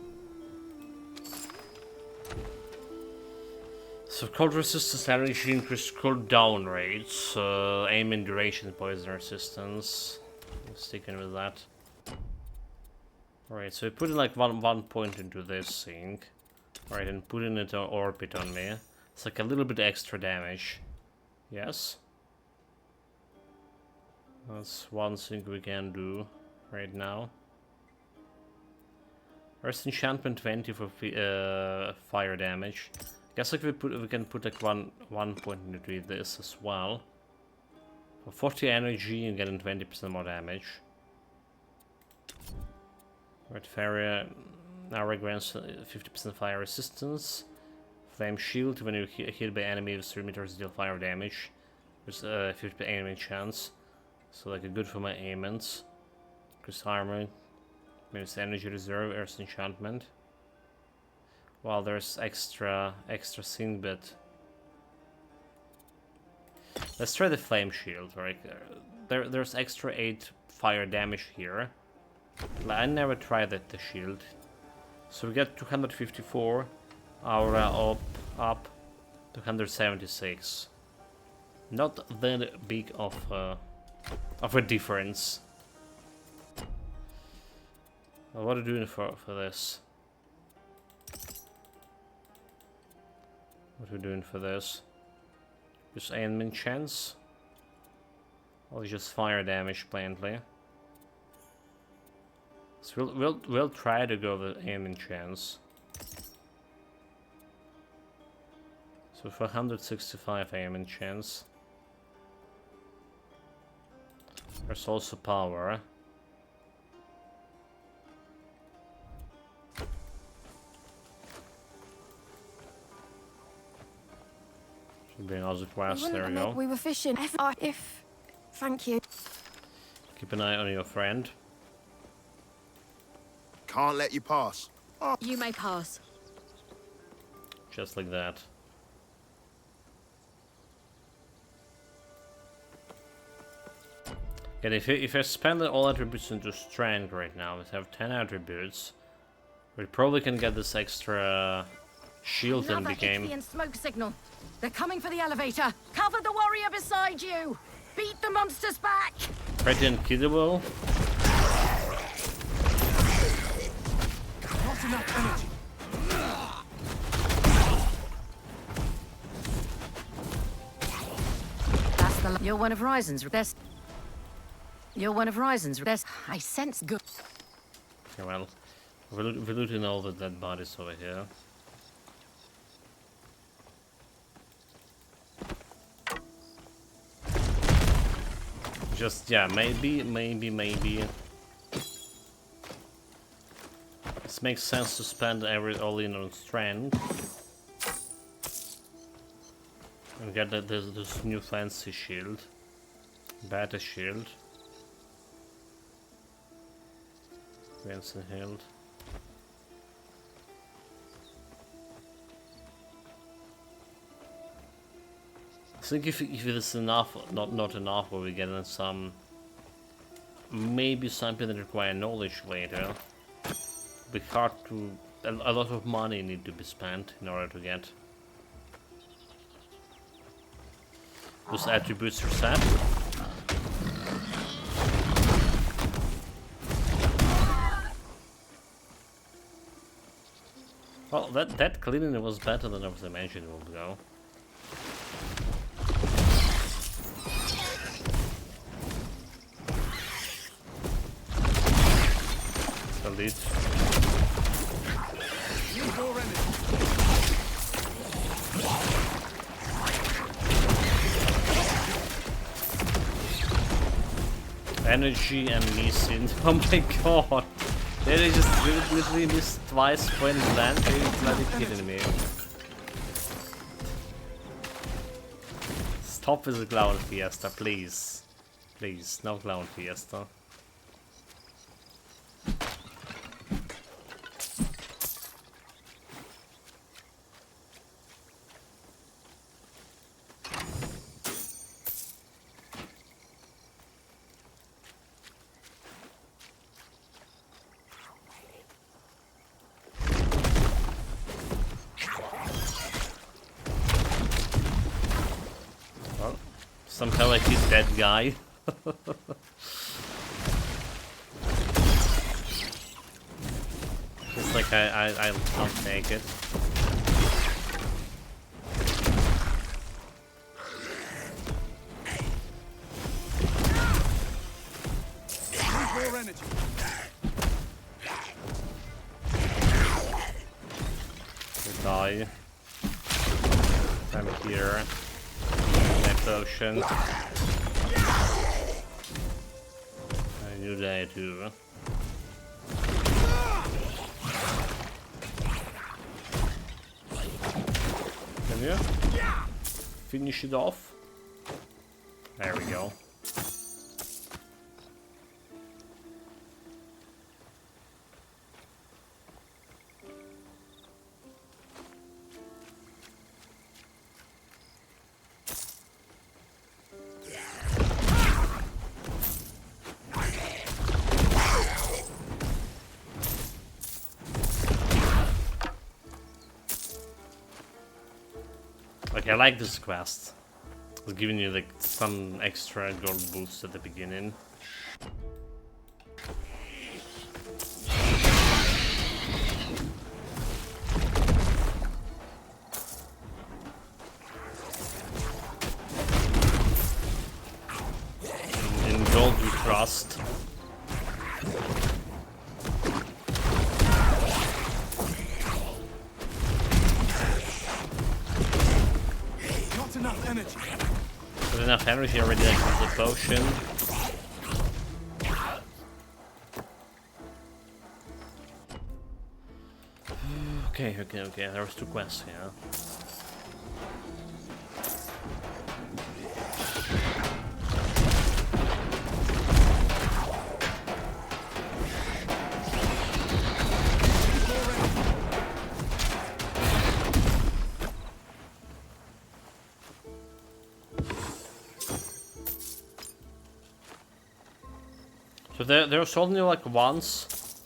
So cold resistance, energy increase, cooldown rates, aim and duration, poison resistance. I'm sticking with that. Alright, so we put in like one point into this thing. Alright, and put in it an orbit on me. It's like a little bit extra damage. Yes. That's one thing we can do right now. First enchantment 20 for fire damage. Guess like we can put like one point into this as well. For 40 energy and getting 20% more damage. Red Farrier now grants 50% fire resistance. Flame shield when you hit by enemy with 3 meters deal fire damage. With 50% enemy chance. So like a good for my aimants. Increase armor. Minus energy reserve, earth enchantment. Well, there's extra thing, but let's try the flame shield. Right, there's extra 8 fire damage here. I never tried the shield, so we get 254. Aura up 276. Not that big of a difference. Well, what are you doing for this? What are we doing for this? Just aiming chance? Or just fire damage plainly? So we'll try to go with aiming chance. So for 165 aiming chance. There's also power. Being Aussie Quest, there we go. We were fishing. If... Thank you. Keep an eye on your friend. Can't let you pass. You may pass. Just like that. And if I spend all attributes into strength right now, we have 10 attributes. We probably can get this extra shield in the game. Another smoke signal. They're coming for the elevator. Cover the warrior beside you. Beat the monsters back. Pretty unkillable. Not enough energy. That's the. You're one of Ryzen's best. You're one of Ryzen's best. I sense good. Okay, well, we're looting all the dead bodies over here. Just, yeah, maybe. This makes sense to spend all in on strength. And get this new fancy shield. Better shield. Ransom Hilt. I think if it is enough, not enough, where we get in some, maybe something that require knowledge later. Be hard to, a lot of money need to be spent in order to get those attributes reset. Well, that clearly was better than I was imagining it would go. Delete. Energy and missing. Oh my god! They just literally missed twice when it landed. Are you bloody kidding me? Stop with the clown fiesta, please. Please, no clown fiesta. Somehow like he's dead guy. Just like I'll take it. More energy. You die. I'm here. Ocean. I knew that too. Can you finish it off? There we go. I like this quest. It's giving you like some extra gold boost at the beginning. In gold we trust. With enough energy already, like with the potion. Okay, there was 2 quests here. So there's only like once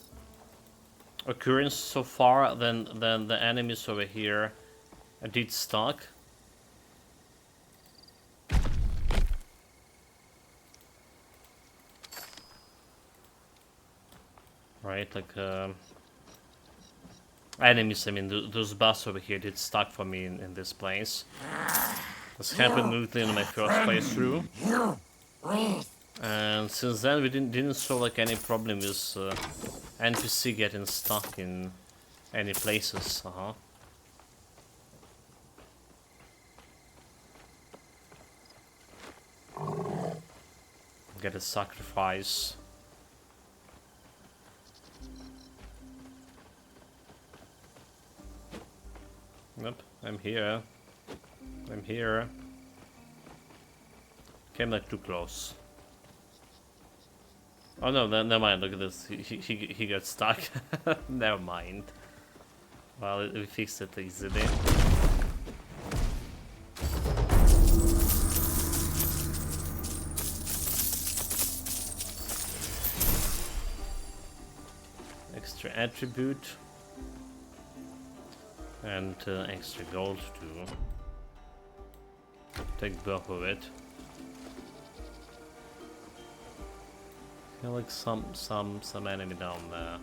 occurrence so far, then the enemies over here did stuck. Right, like enemies, I mean those boss over here did stuck for me in this place. This happened literally in my first playthrough. And since then we didn't show like any problem with NPC getting stuck in any places. Get a sacrifice. Nope, I'm here. I'm here. Came like too close. Oh no, never mind. Look at this. He got stuck. Never mind. Well, we fixed it easily. Extra attribute. And extra gold too. Take both of it. Feel like some enemy down there.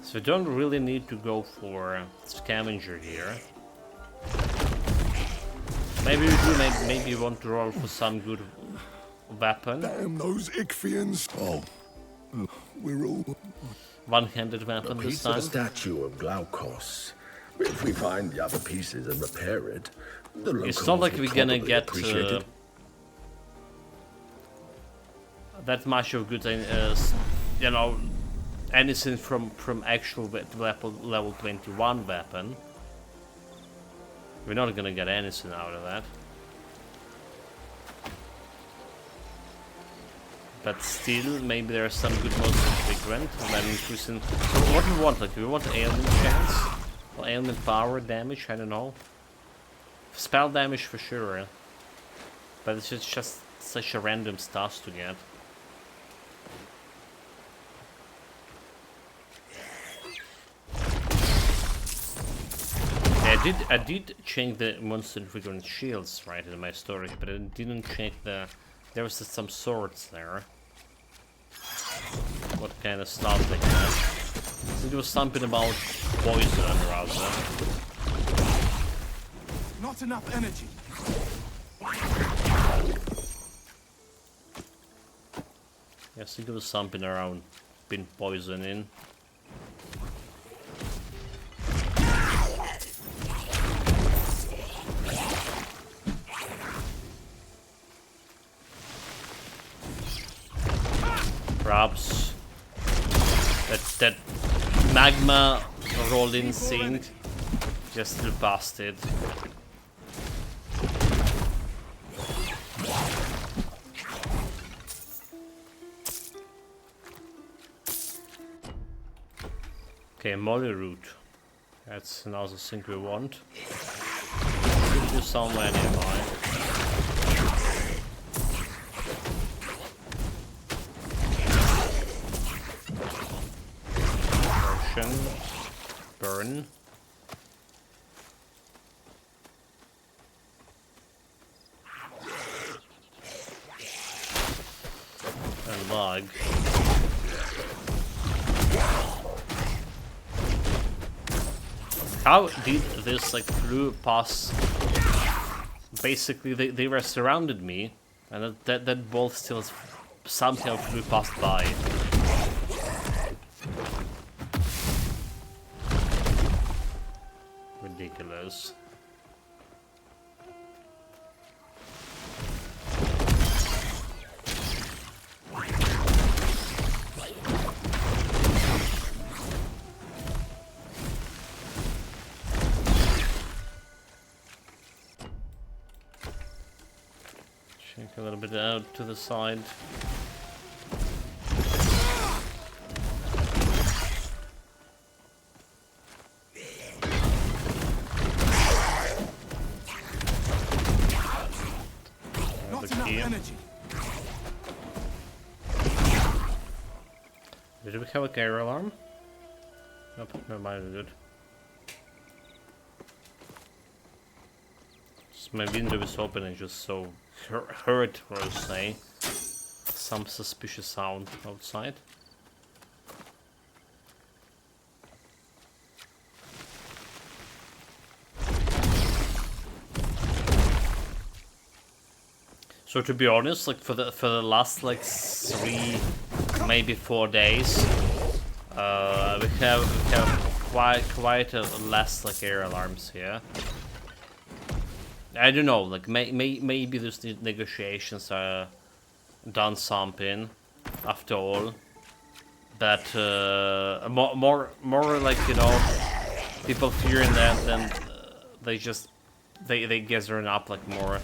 So we don't really need to go for scavenger here. Maybe we do. Maybe we want to roll for some good weapon. Damn those Ichthyians! Oh, we're all One-handed weapon a this piece of time. the statue of Glaukos. If we find the other pieces and repair it, the locals It's not like will we're gonna probably get appreciate it. that much of good, you know, anything from actual level 21 weapon. We're not gonna get anything out of that. But still, maybe there's some good modes to frequent, and then increasing. So what do we want? Like, do we want ailment chance? Or ailment power damage? I don't know. Spell damage for sure. But it's just such a random stuff to get. I did change the monster frequent shields right in my storage, but I didn't check the. There was some swords there. What kind of stuff they had? So there was something about poison rather. Not enough energy. Yeah, so there was something around being poisoning. Perhaps that magma rolling thing just flew past it. Okay, molly root. That's another thing we want. Should be somewhere nearby. Burn. And log. How did this like flew past? Basically, they were surrounded me, and that bolt still somehow flew past by. Ridiculous. Check a little bit out to the side. Energy. Did we have a care alarm? Nope, never mind, we did. Just my window is open and just so heard, or say, some suspicious sound outside. So to be honest, like for the last like 3, maybe 4 days, we have quite a less like air alarms here. I don't know, like maybe these negotiations are done something after all, but more like, you know, people fearing that than they just they gathering up like more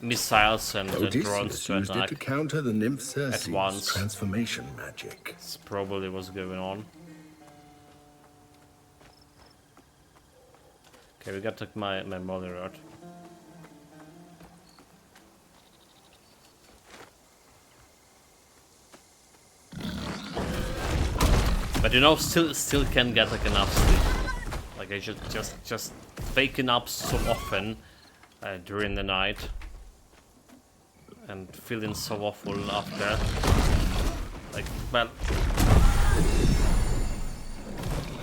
missiles and drones to used it attack to counter the nymph at Circe's once. transformation magic. That's probably what's going on. Okay, we got like my molly rod. But you know, still can get like enough sleep. Like I should just waking up so often during the night and feeling so awful after. Like, well,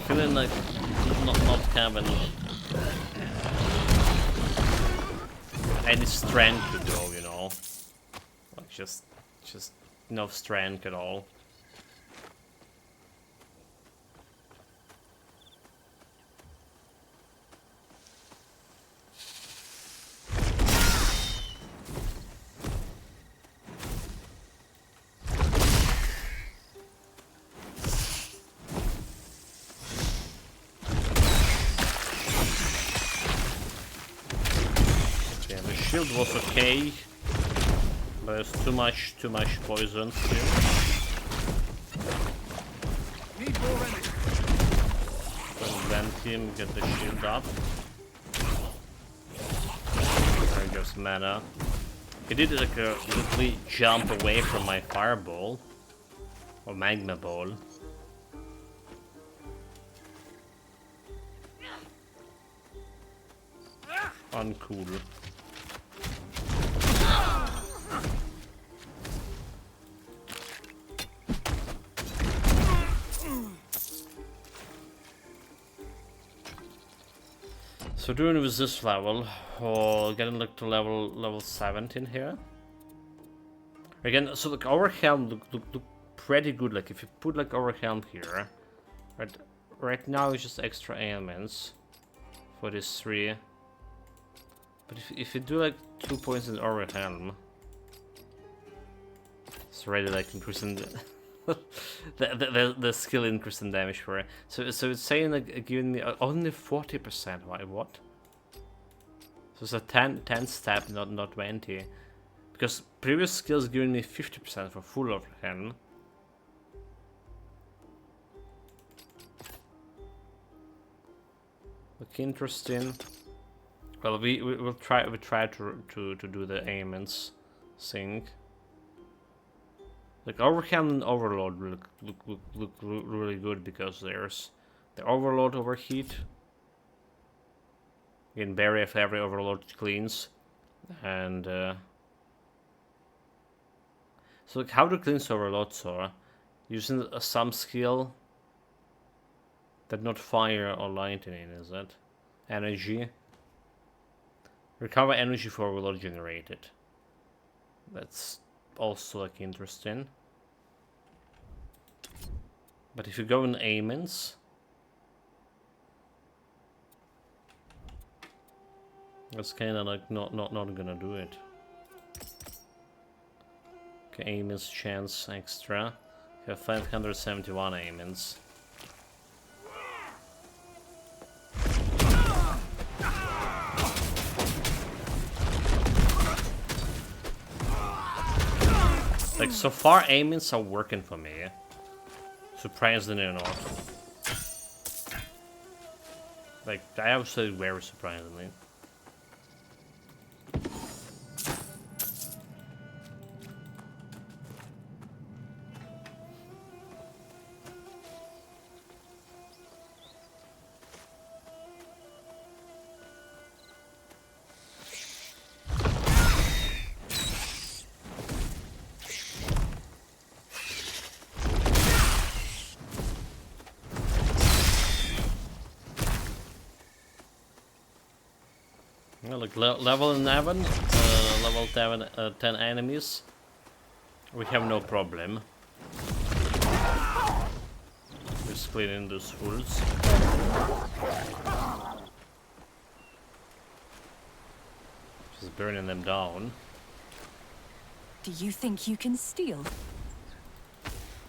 feeling like not having any strength to go, you know, like just no strength at all. Shield was okay, but there's too much poison still. Need more energy. Vent him, get the shield up. There goes mana. He did like a literally jump away from my fireball or magma ball. Uncool. So doing with this level, getting like to level 17 here. Again, so like our helm look pretty good. Like if you put like our helm here, right now it's just extra ailments for these 3. But if you do like 2 points in our helm, it's already like increasing the skill increase in damage for it. So it's saying like giving me only 40%. Why? What? So it's a 10 step, not 20. Because previous skills giving me 50% for full of helm. Look interesting. Well, we'll try to do the aimants thing. Like Overcam and Overload look really good because there's the Overload overheat. Again, bury if every Overload cleans, and so like how to cleanse Overload? So using some skill that not fire or lightning, is it? Energy. Recover energy for Overload generated. That's also like interesting. But if you go in aimants, that's kind of like not gonna do it. Okay, aimants chance extra. You have 571 aimants. Like, so far, aimants are working for me. Surprisingly enough. Like, I would say very surprisingly. Like level 11, level 10 enemies, we have no problem. We're splitting those fools. Just burning them down. Do you think you can steal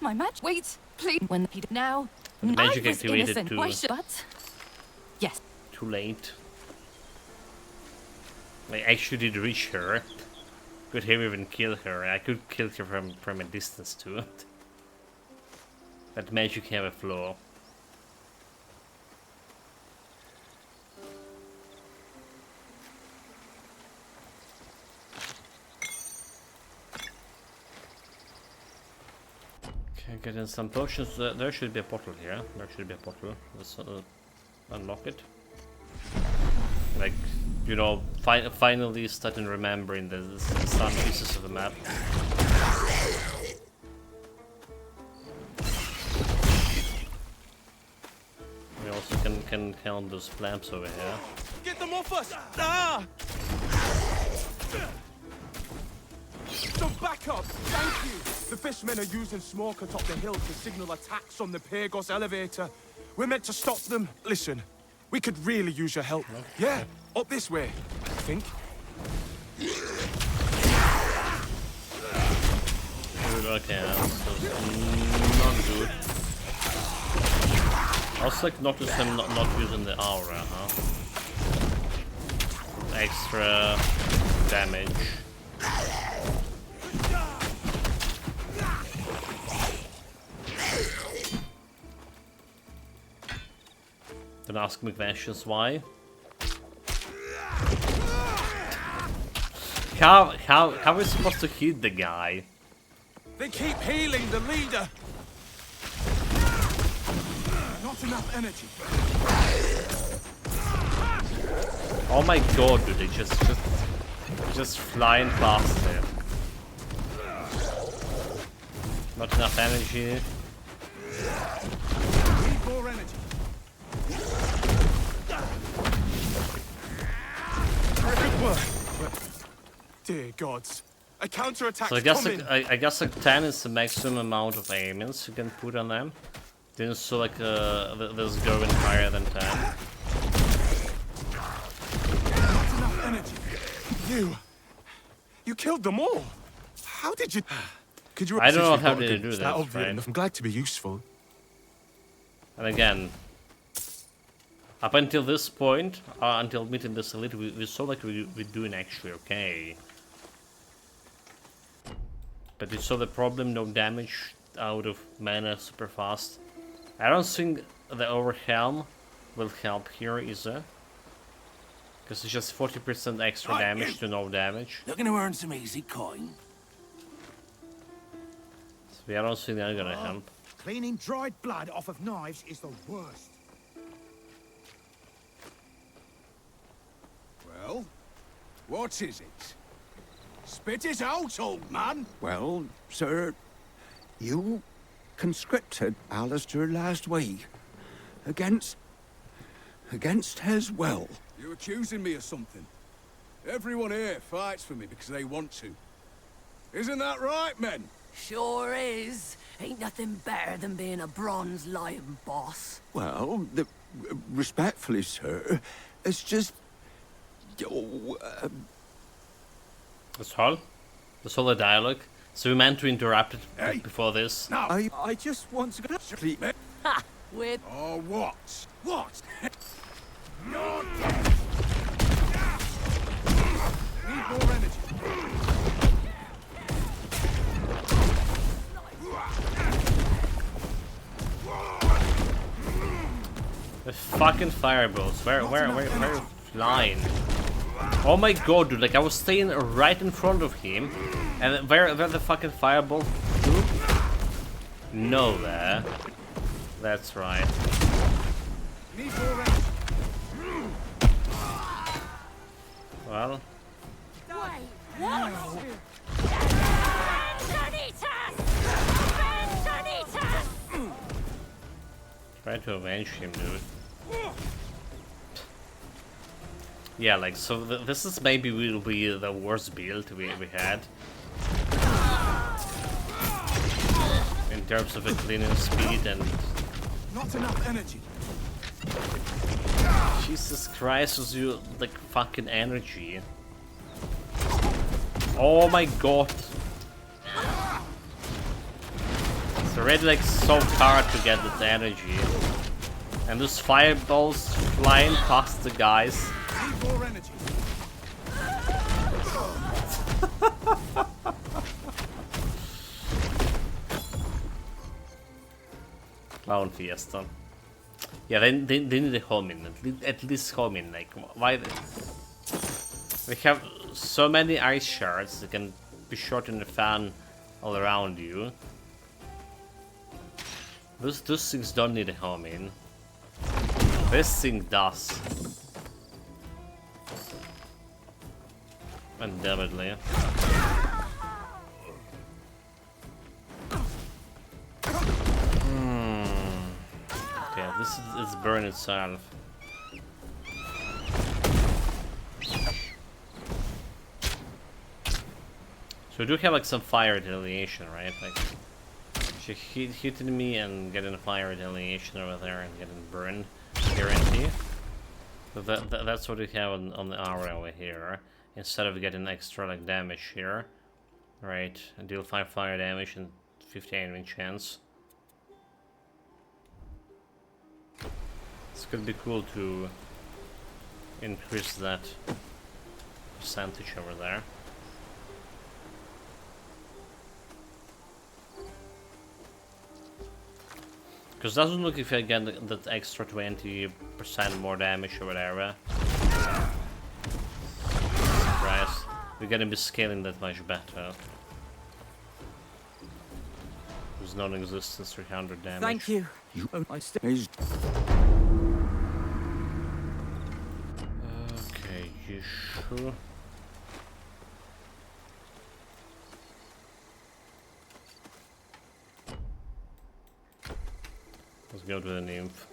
my magic? Wait, please. When he now, the magic I was activated innocent. too. Why should? But yes, too late. I actually did reach her. Could have even killed her. I could kill her from a distance too. That magic have a flaw. Okay, getting some potions. There should be a portal here. There should be a portal. Let's unlock it. Like, you know, finally starting remembering some pieces of the map. We also can count those lamps over here. Get them off us! Ah! So back up! Thank you! The fishmen are using smoke atop the hill to signal attacks on the Pagos elevator. We're meant to stop them. Listen, we could really use your help. Yeah, up this way, I think. Dude, okay, that's not good. I was like notice him not using the aura, huh? Extra damage. Don't ask me questions why. How are we supposed to hit the guy? They keep healing the leader. Not enough energy. Oh my god, dude, they just flying past him. Not enough energy. Need more energy. Good work. But, dear gods, a counterattack. So I guess like 10 is the maximum amount of aimings you can put on them. Didn't so like this going higher than 10. Not enough energy. You killed them all. How did you? Could you? I don't know how they do this. Right? I'm glad to be useful. And again, up until this point, until meeting this elite, we saw like we're doing actually okay. But you saw the problem: no damage out of mana super fast. I don't think the overhelm will help here either. Because it's just 40% extra damage to no damage. Looking to earn some easy coin. So I don't think they're gonna help. Cleaning dried blood off of knives is the worst. Well, what is it? Spit it out, old man! Well, sir, you conscripted Alistair last week against his will. You're accusing me of something. Everyone here fights for me because they want to. Isn't that right, men? Sure is. Ain't nothing better than being a bronze lion boss. Well, respectfully, sir, it's just... That's all? That's all the dialogue? So we meant to interrupt it before this? No, I just want to sleep. Ha! With... Oh, what? What? You're dead. Need more energy. The fucking fireballs. Where flying? Oh my god, dude! Like I was staying right in front of him, and where the fucking fireball flew? Nowhere. That's right. Need more energy. Well. Try to avenge him, dude. Yeah, like, so this is maybe will be the worst build we had. In terms of a cleaning speed and... Not enough energy. Jesus Christ, was you, like, fucking energy. Oh my god. It's already, like, so hard to get this energy. And those fireballs flying past the guys. Need more energy. Clown Fiesta. Yeah, they need a homing, at least homing. Like, why? We have so many ice shards that can be shot in the fan all around you. Those things don't need a homing. This thing does. Undoubtedly. Okay, this is burn itself. So we do have like some fire retaliation, right? Like she hitting me and getting a fire retaliation over there and getting burned, guarantee. So that's what we have on the aura over here. Instead of getting extra like damage here, right? And deal 5 fire damage and 50 aiming chance. This could be cool to increase that percentage over there. Because doesn't look if I get that extra 20% more damage or whatever. Surprise. We're gonna be scaling that much better. There's non-existence 300 damage. Thank you. Okay, you sure? Let's go to the nymph.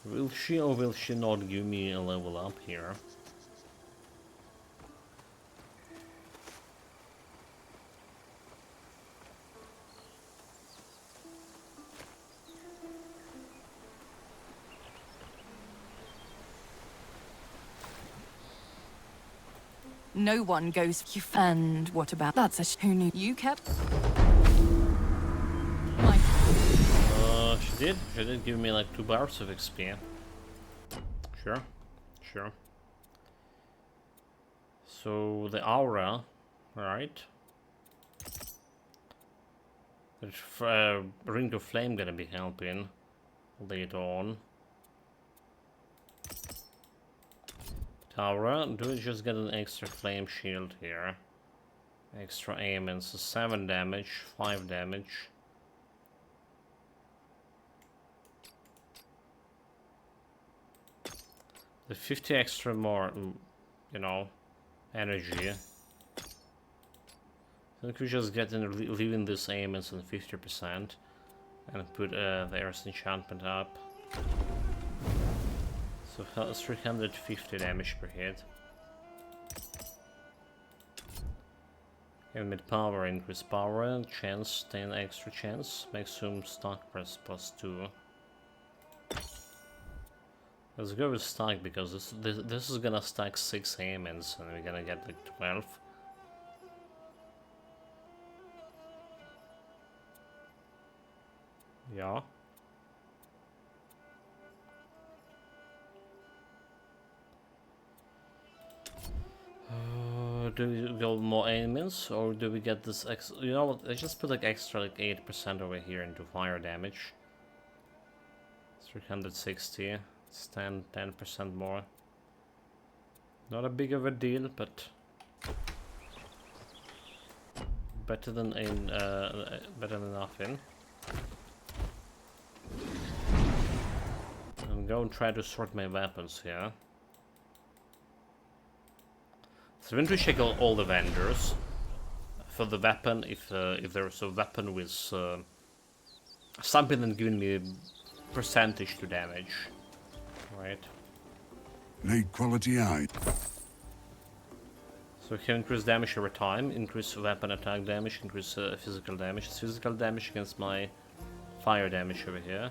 Will she or will she not give me a level up here? No one goes. And what about that's a who knew you kept? She did give me like 2 bars of XP. Sure, sure. So the aura, right? The ring of flame gonna be helping later on. Aura, do we just get an extra flame shield here? Extra aim and so 7 damage, 5 damage. The 50 extra more, you know, energy. I think we just get in leaving this aim as on 50% and put the Earth's enchantment up. So 350 damage per hit. And mid power, increase power, chance, 10 extra chance, maximum stock press +2. Let's go with stack because this is gonna stack 6 aimants and we're gonna get like 12. Yeah. Do we go more aimants or do we get this extra? You know what? Let's just put like extra like 8% over here into fire damage. 360. It's 10% more. Not a big of a deal, but better than nothing. I'm going to try to sort my weapons here. So I'm going to check all the vendors for the weapon. If there's a weapon with something that giving me percentage to damage. Right. Need quality eye. So here increase damage over time, increase weapon attack damage, increase physical damage. It's physical damage against my fire damage over here.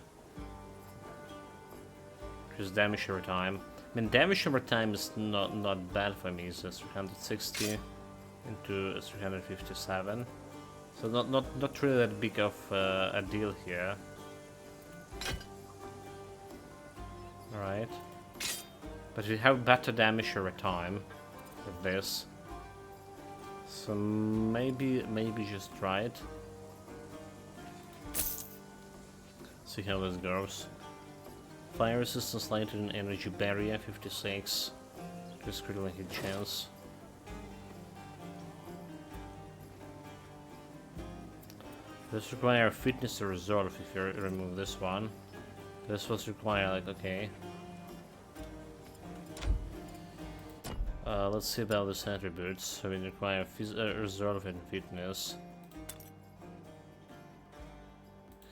Increase damage over time. I mean, damage over time is not bad for me. So 360 into 357. So not really that big of a deal here. Alright. But we have better damage over time with this. So maybe just try it. See how this goes. Fire resistance lighter and energy barrier 56. Just critical hit chance. This require fitness to resolve if you remove this one. This was require like okay. Let's see about this attributes. So we require resolve and fitness.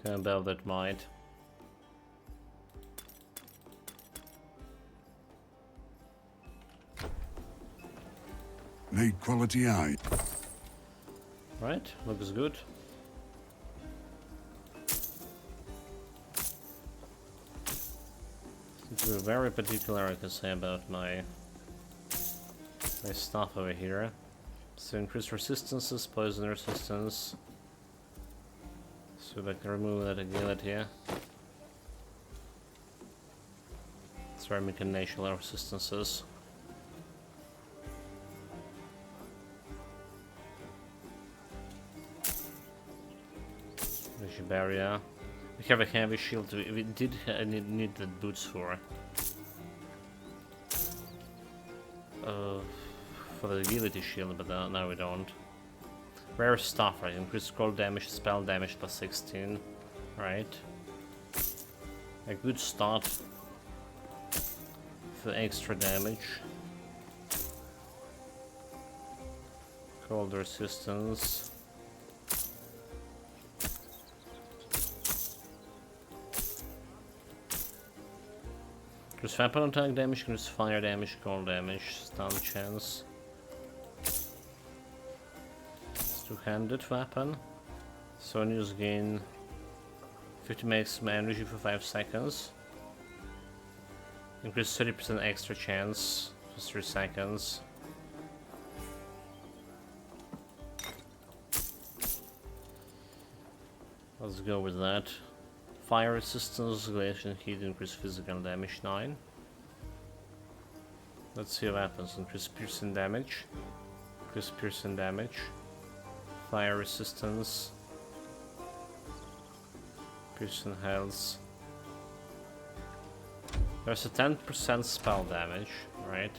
How about that might? Need quality eye. Right, looks good. We're very particular, I can say, about my stuff over here. So increase resistances, poison resistance. So I can remove that agility. Ceramic and natural resistances. Barrier. We have a heavy shield. We did need the boots for the ability shield, but now we don't. Rare stuff, right? Increase scroll damage, spell damage plus 16, right? A good start for extra damage. Cold resistance. Increase weapon attack damage, increase fire damage, cold damage, stun chance. Two-handed weapon. So use gain 50 maximum energy for 5 seconds. Increase 30% extra chance for 3 seconds. Let's go with that. Fire resistance, glacial heat, increase physical damage 9. Let's see what happens. Increase piercing damage. Increase piercing damage. Fire resistance. Piercing health. There's a 10% spell damage, right?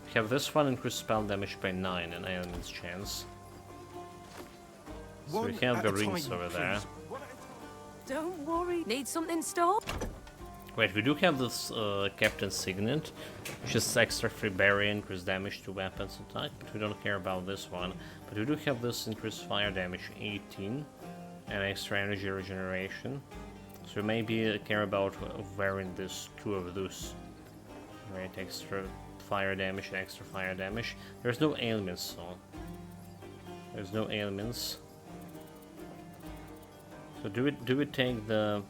We have this one, increase spell damage by 9 and elements chance. So we have the rings over there. Don't worry. Need something stored? Wait, we do have this Captain's Signet, which is extra free barrier, increase damage to weapons attack, but we don't care about this one. But we do have this increased fire damage 18 and extra energy regeneration. So maybe care about wearing this 2 of those. Right, extra fire damage and extra fire damage. There's no ailments, so there's no ailments. So do we take this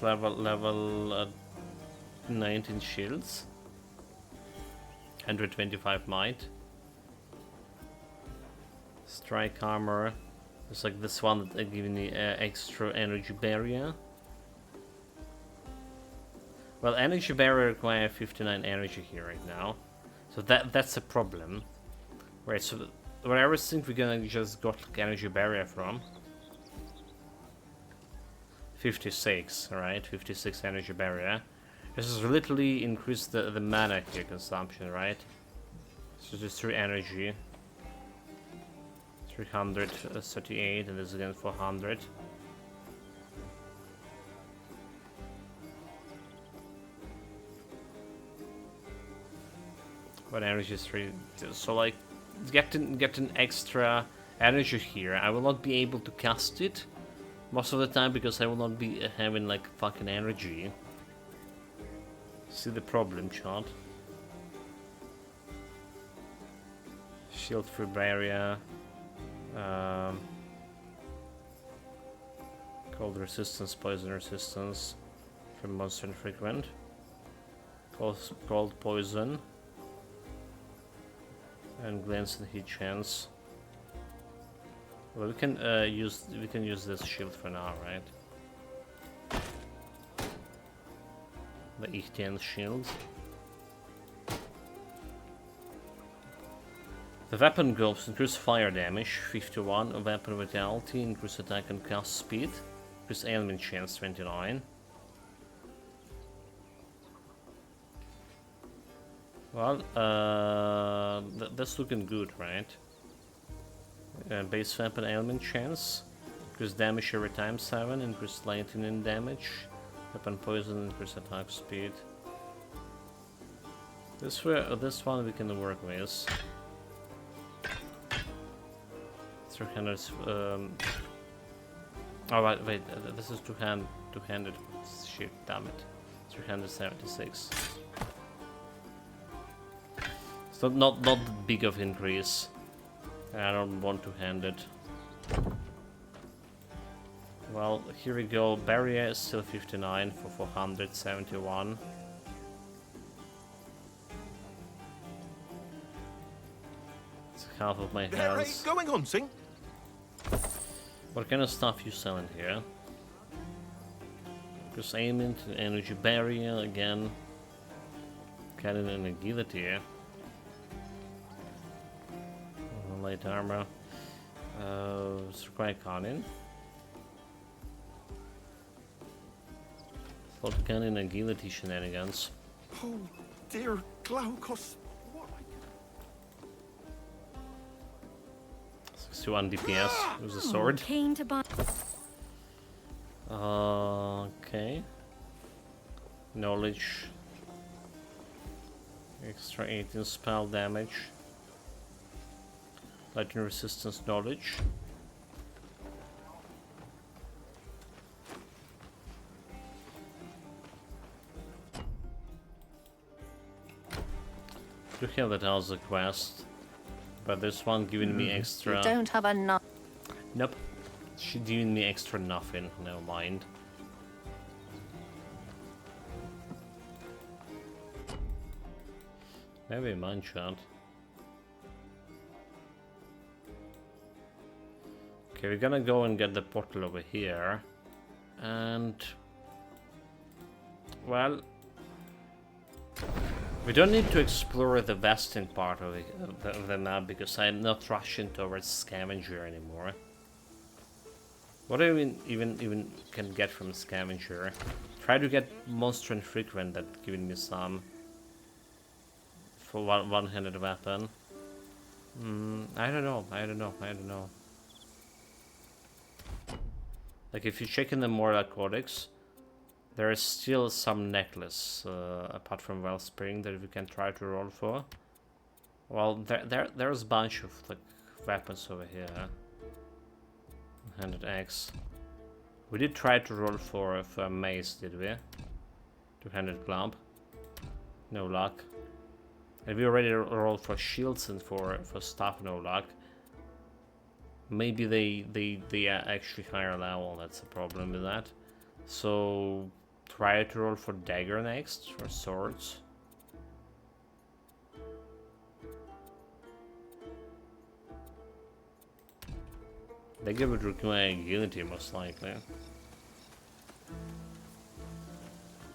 level 19 shields, 125 might, strike armor. It's like this one that giving the extra energy barrier. Well, energy barrier require 59 energy here right now, so that's a problem. Right, so whatever thing we're gonna just got like energy barrier from. 56, right? 56 energy barrier. This is literally increase the mana here consumption, right? So just 3 energy. 338, and this is again 400. What energy is 3? So like getting extra energy here. I will not be able to cast it most of the time because I will not be having like fucking energy. See the problem, chart. Shield free barrier. Cold resistance, poison resistance from monster infrequent. Cold poison. And glance and heat chance. Well, we can use this shield for now, right? The Ichtian shield. The weapon groups increase fire damage 51, a weapon vitality, increase attack and cast speed, increase ailment chance 29. Well, that's looking good, right? Base weapon ailment chance, increase damage every time 7, increase lightning damage, weapon poison, increase attack speed. This one we can work with. 300. Oh wait, this is two-handed. Shit, damn it. 376. So not big of increase. I don't want two-handed. Well, here we go. Barrier is still 59 for 471. It's half of my health. Going hunting? What kind of stuff you selling here? Just aiming to energy barrier again. Cannon and agility. Light armor. Strike cannon. Thought cannon agility shenanigans. Oh dear, Glaukos. 61 DPS with a sword. Keen to buy. Okay. Knowledge. Extra 18 spell damage. Lightning resistance knowledge. Do have that as a quest, but this one giving me extra. You don't have enough. Nope, she giving me extra nothing. Never mind. Maybe a mine shot. Okay, we're gonna go and get the portal over here, and well, we don't need to explore the western part of the map because I'm not rushing towards scavenger anymore. What do I even can get from scavenger? Try to get monster infrequent that giving me some for one-handed weapon. I don't know. Like, if you check in the Moral Codex, there is still some necklace, apart from Wellspring, that we can try to roll for. Well, there's a bunch of, like, weapons over here. Handed axe. We did try to roll for a mace, did we? Two-handed club. No luck. And we already rolled for shields and for stuff, no luck. Maybe they are actually higher level, that's the problem with that. So try to roll for dagger next, for swords. Dagger would require agility most likely.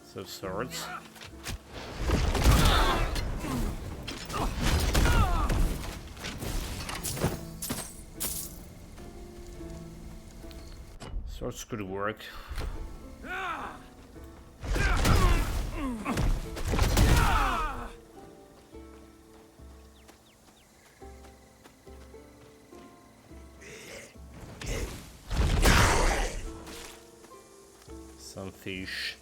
So swords. Swords could work. Some fish.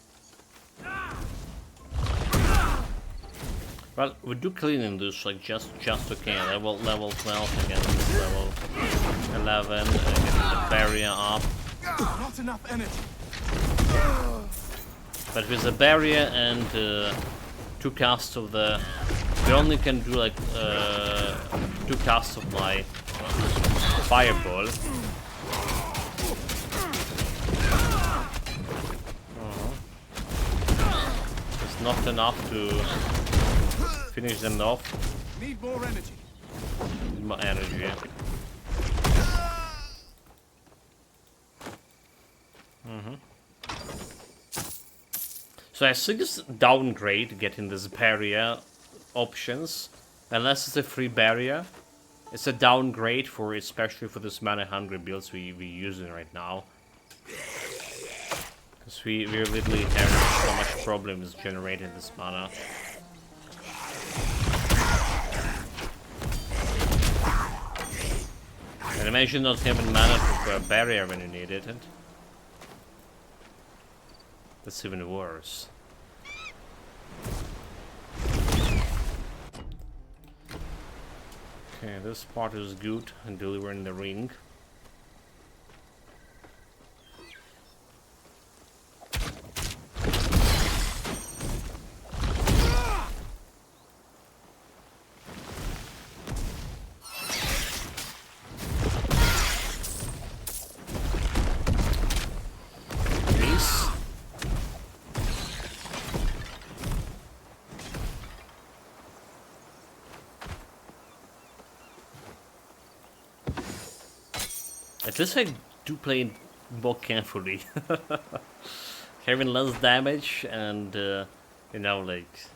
Well, we do cleaning this like just okay. Level 12 against level 11, getting the barrier up. Not enough energy. But with the barrier and 2 casts of the, we only can do like 2 casts of my fireball. It's not enough to finish them off. Need more energy. Need more energy. Yeah. So I think it's downgrade getting this barrier options. Unless it's a free barrier, it's a downgrade for especially for this mana hungry builds we using right now. Because we literally have so much problems generating this mana. And imagine not having mana for a barrier when you need it. That's even worse. Okay, this part is good until we're in the ring. At least I do play it more carefully. Having less damage and, you know, like,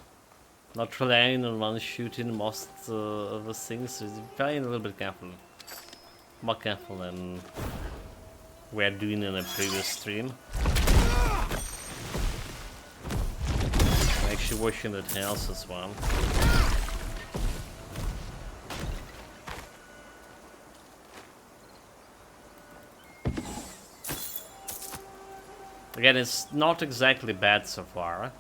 not relying on one shooting most of the things. Playing a little bit careful. More careful than we are doing in a previous stream. I'm actually watching the tails as well. Again, it's not exactly bad so far,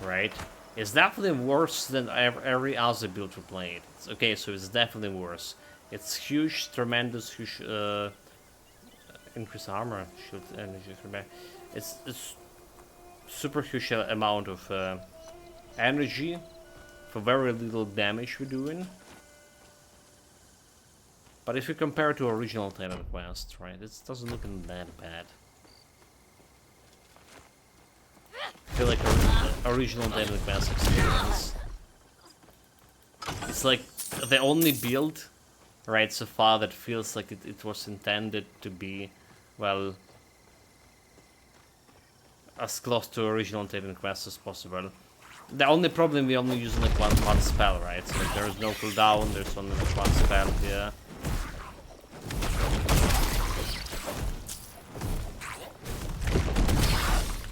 right? It's definitely worse than every other build we played. Okay, so it's definitely worse. It's huge, tremendous, huge increase armor, shield energy. It's super huge amount of energy for very little damage we're doing. But if you compare it to original Titan Quest, right, it doesn't look that bad. I feel like original Titan Quest experience. It's like the only build, right, so far that feels like it was intended to be, well, as close to original Titan Quest as possible. The only problem, we only use like one spell, right? So like, there is no cooldown, there's only like one spell here.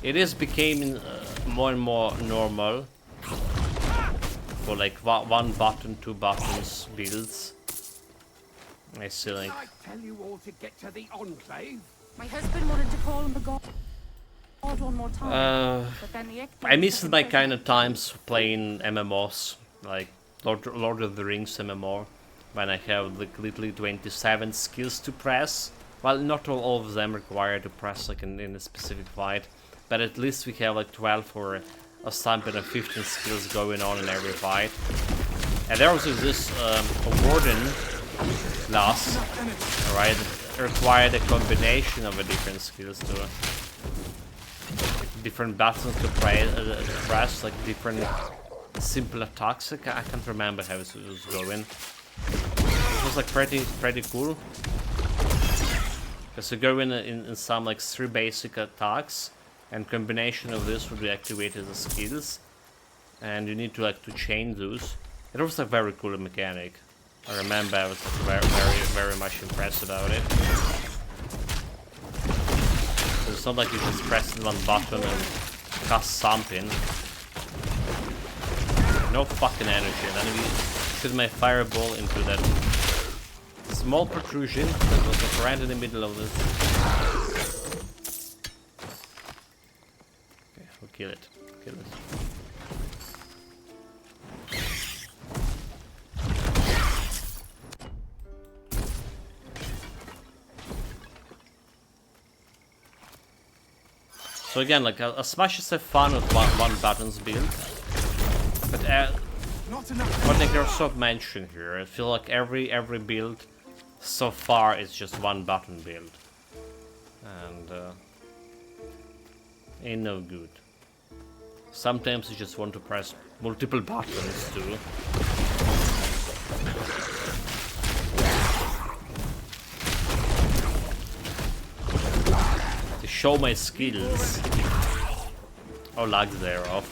It is becoming more and more normal for like one button, two buttons builds. I see like. I tell you all to get to the Enclave. My husband wanted to call him the god one more time. But then the I missed my kind of times playing MMOs, like Lord of the Rings MMO, when I have like literally 27 skills to press. Well, not all of them require to press like in a specific fight. But at least we have like 12 or something of 15 skills going on in every fight. And there also this Warden class, right, required a combination of different skills to different buttons to press, like different simple attacks. I can't remember how it was going. It was like pretty cool. Because you go in some like 3 basic attacks. And combination of this would be activated as skills, and you need to like to chain those. It was a very cool mechanic. I remember I was like, very much impressed about it. So it's not like you just press one button and cast something. No fucking energy. And then we shoot my fireball into that small protrusion that was like right in the middle of this. Kill it. Kill it. So again, like as much as I have fun with one buttons build, but what Microsoft mentioned here, I feel like every build so far is just one button build, and ain't no good. Sometimes you just want to press multiple buttons too. To show my skills. Oh, lags thereof.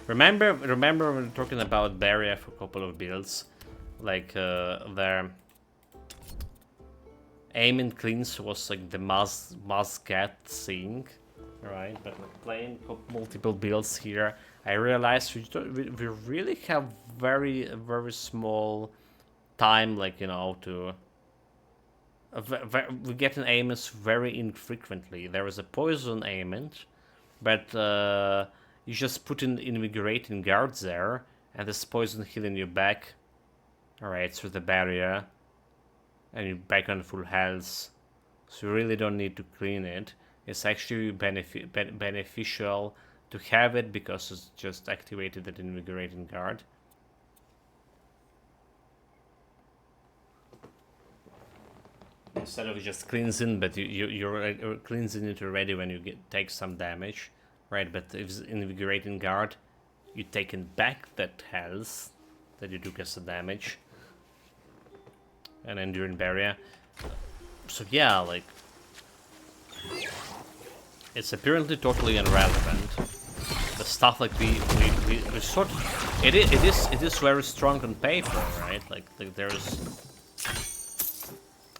Remember when we were talking about barrier for a couple of builds, like their aim and cleanse was like the must get thing, right? But like playing multiple builds here, I realized we really have very small time, like, you know, to we get an aimant very infrequently. There is a poison aimant, but you just put in invigorating guards there, and this poison healing you back. Alright, through the barrier, and you're back on full health. So you really don't need to clean it. It's actually beneficial to have it because it's just activated that invigorating guard. Instead of just cleansing, but you're cleansing it already when you take some damage, right? But if it's invigorating guard, you're taking back that health that you took as a damage, and enduring barrier. So yeah, like, it's apparently totally irrelevant. The stuff like we sort of, it is very strong on paper, right? Like there's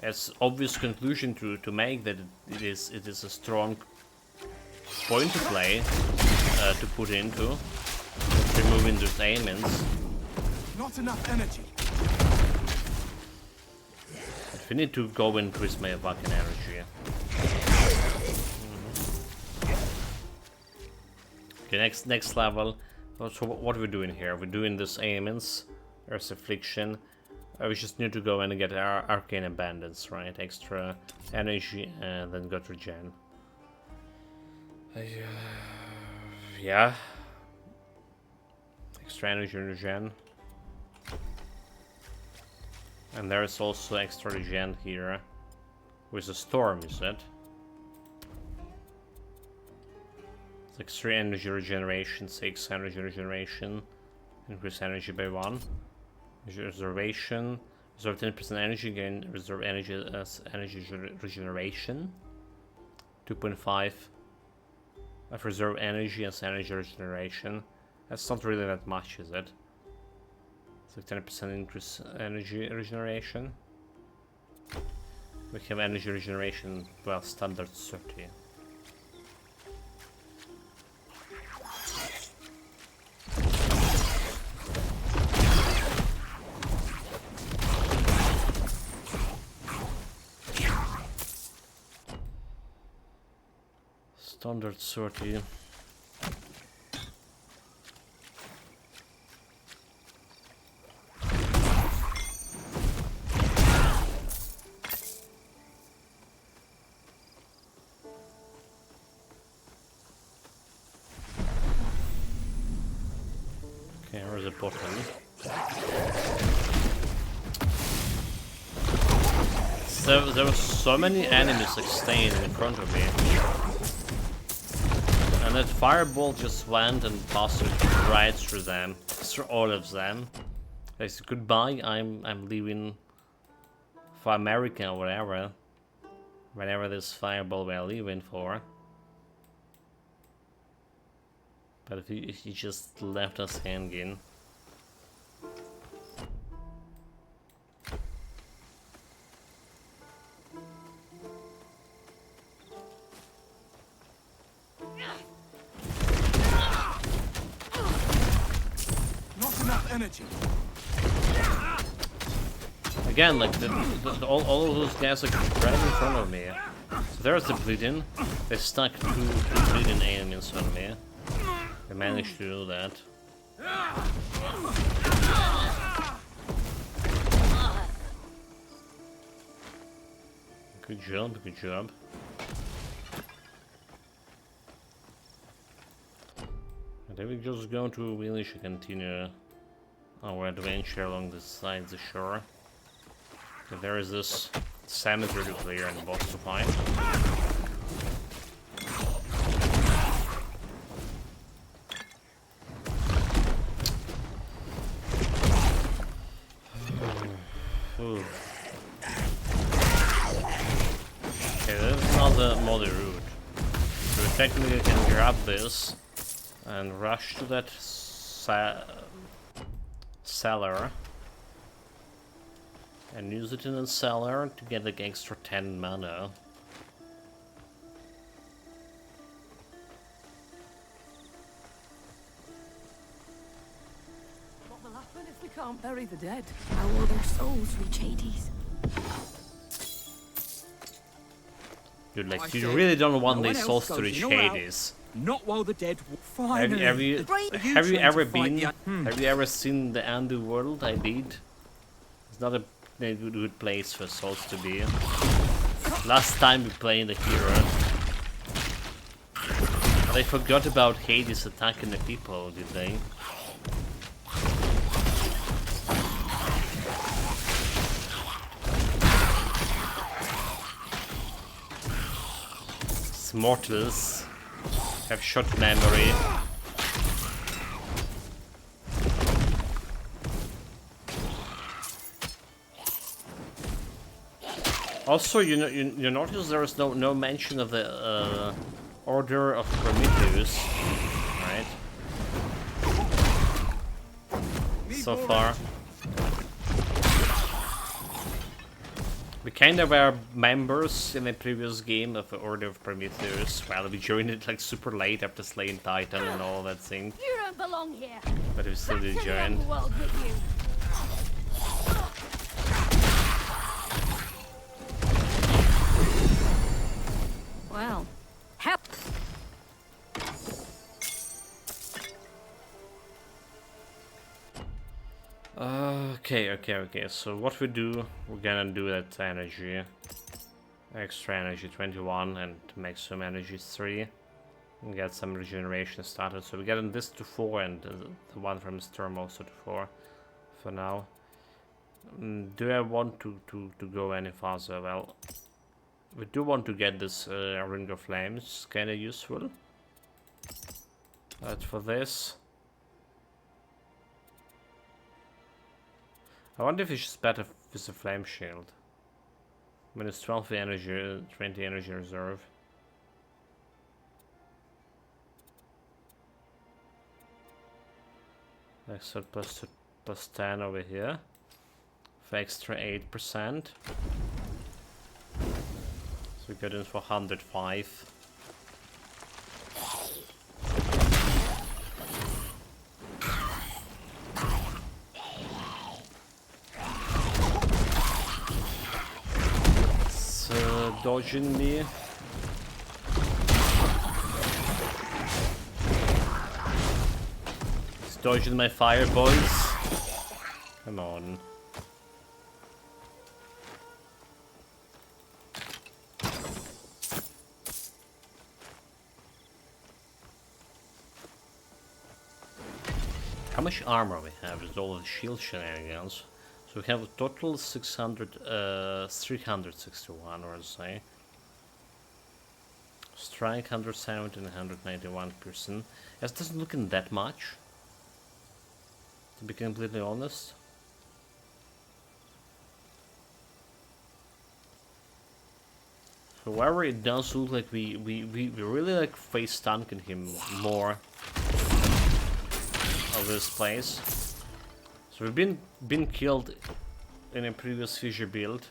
it's obvious conclusion to make that it is a strong point to play to put into removing those aimants. Not enough energy. We need to go and increase my fucking energy. Okay, next level. So what are we doing here? We're doing this aimants. There's affliction. We just need to go and get our arcane abundance, right? Extra energy and then got regen. Yeah. Extra energy and regen. And there is also extra regen here. With a storm, is it? It's like 3 energy regeneration, 6 energy regeneration. Increase energy by 1. Reservation. Reserve 10% energy, gain reserve energy as energy regeneration. 2.5 of reserve energy as energy regeneration. That's not really that much, is it? It's like 10% increase energy regeneration. We have energy regeneration, well, standard 30. Standard 30. Okay, where's the bottom? So there were so many enemies like staying in front of me. And that fireball just went and passed right through them, through all of them. Like, goodbye, I'm leaving for America or whatever. Whenever this fireball we're leaving for. But if he just left us hanging. Energy. Again, like all of those guys are right in front of me. So there's the bleeding. They stuck two bleeding enemies on me. They managed to do that. Good job, good job. And then we're just going to really should continue our adventure along the side of the shore. So there is this cemetery to clear and boss to find. Okay, that's not the muddy route. So we technically can grab this and rush to that cellar and use it in the cellar to get like extra 10 mana. What will happen if we can't bury the dead? How will their souls reach Hades? Dude, like, you really don't want these souls to reach Hades. Not while the dead Have you ever seen the underworld? I did. It's not a good place for souls to be. Last time we played the hero, they forgot about Hades attacking the people, did they? Mortals have short memory. Also, you notice there is no mention of the Order of Prometheus, right? So far. We kind of were members in a previous game of the Order of Prometheus. Well, we joined it like super late after slaying Titan and all that thing. You don't belong here. But we still did join. Well, help. Okay. So what we do, we're gonna do that energy. Extra energy 21 and maximum energy 3. And get some regeneration started. So we're getting this to 4 and the one from Storm also to 4 for now. Do I want to go any farther? Well, we do want to get this Ring of Flames, kinda useful. But for this, I wonder if it's just better with a flame shield. I mean, it's 12 energy, 20 energy reserve. Extra plus 10 over here. For extra 8%. So we got in for 105. Dodging me. It's dodging my fire, boys. Come on. How much armor we have with all the shield shenanigans? So we have a total 361, or say. Strike 170 and 191%. It doesn't look in that much, to be completely honest. However, it does look like we really like face tanking him more of this place. So we've been killed in a previous fissure build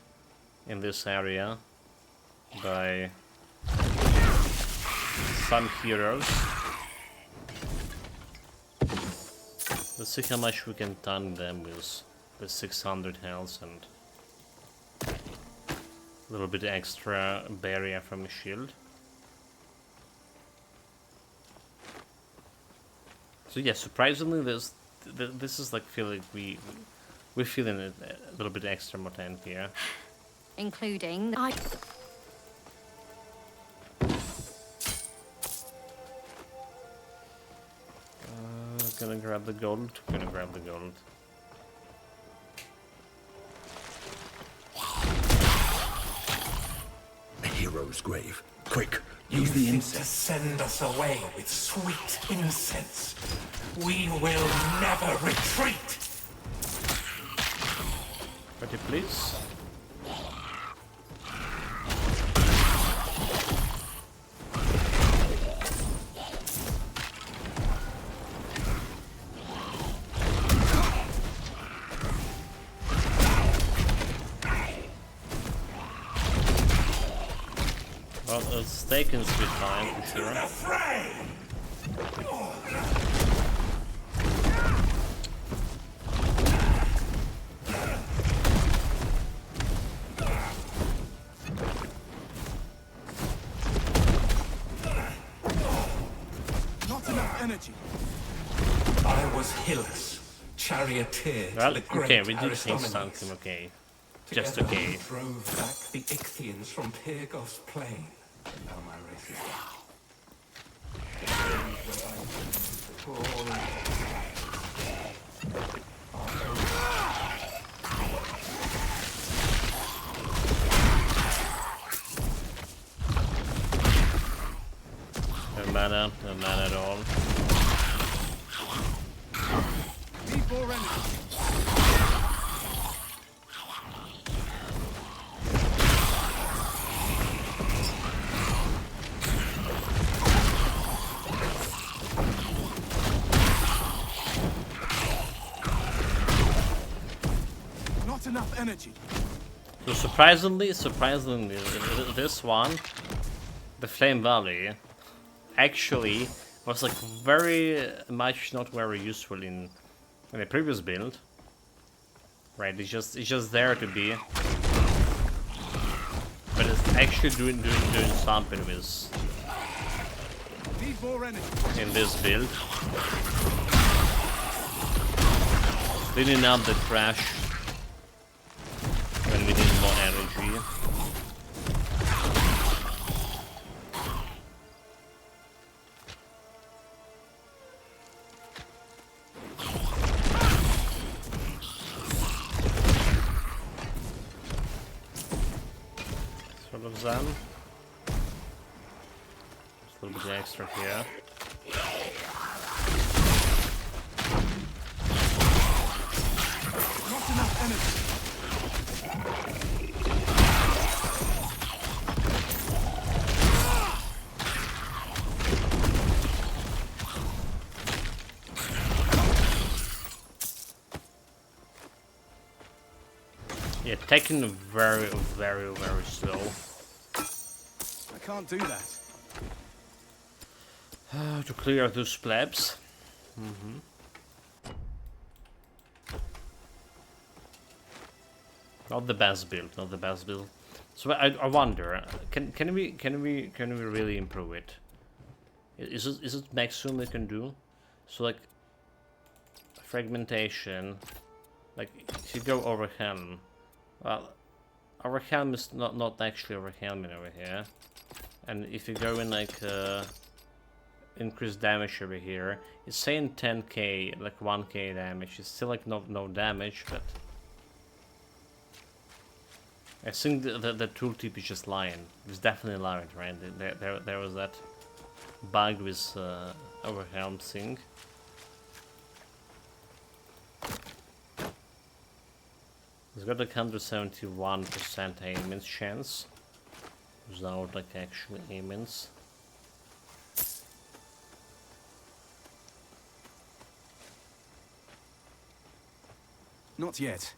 in this area by some heroes. Let's see how much we can tank them with 600 health and a little bit extra barrier from a shield. So yeah, surprisingly, this is like feeling we're feeling a little bit extra mutant here, including gonna grab the gold. A hero's grave. Quick, use the incense. To send us away with sweet incense. We will never retreat. Ready, please. Well, it's taken sweet time, for sure. Not enough energy. I was Hyllus, charioteer Well, to the great okay, we did see Aristomenes. something, okay. Just Together okay. we drove back the Ichthians from Pyrgos Plain. Now my race is No mana at all. Need more energy. Not enough energy. So surprisingly, this one, the Flame Valley, actually was like very much not very useful in the previous build. Right, it's just there to be, but it's actually doing something with Need more energy. in this build. Cleaning up the trash when we need more energy. Sort of them. Just a little bit extra here. Not enough energy. Yeah, taking very slow. I can't do that. To clear those plebs. Not the best build, not the best build. So I wonder, can we really improve it? Is it maximum we can do? So like fragmentation, like if you go over helm, well, our helm is not actually over helming over here, and if you go in like increased damage over here, it's saying 10k, like 1k damage. It's still like no damage, but I think the tooltip is just lying. It's definitely lying, right? There was that bug with our helm thing. It's got like 171% aiming chance without like actual aimings. Not yet.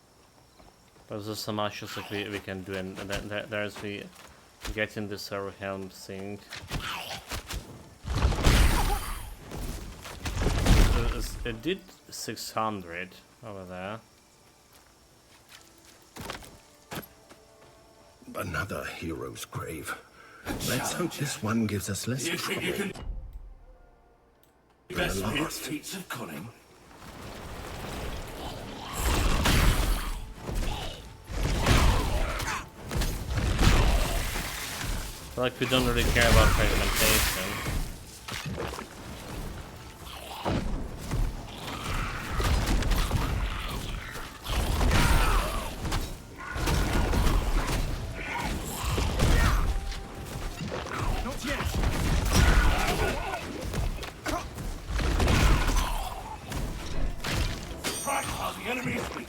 But there's so much as like we can do, and then there's the getting this our helm thing. It did 600 over there. Another hero's grave. Let's hope this one gives us less trouble than the last. feats of cunning. Like we don't really care about fragmentation. Not yet. Strike while the enemy is weak.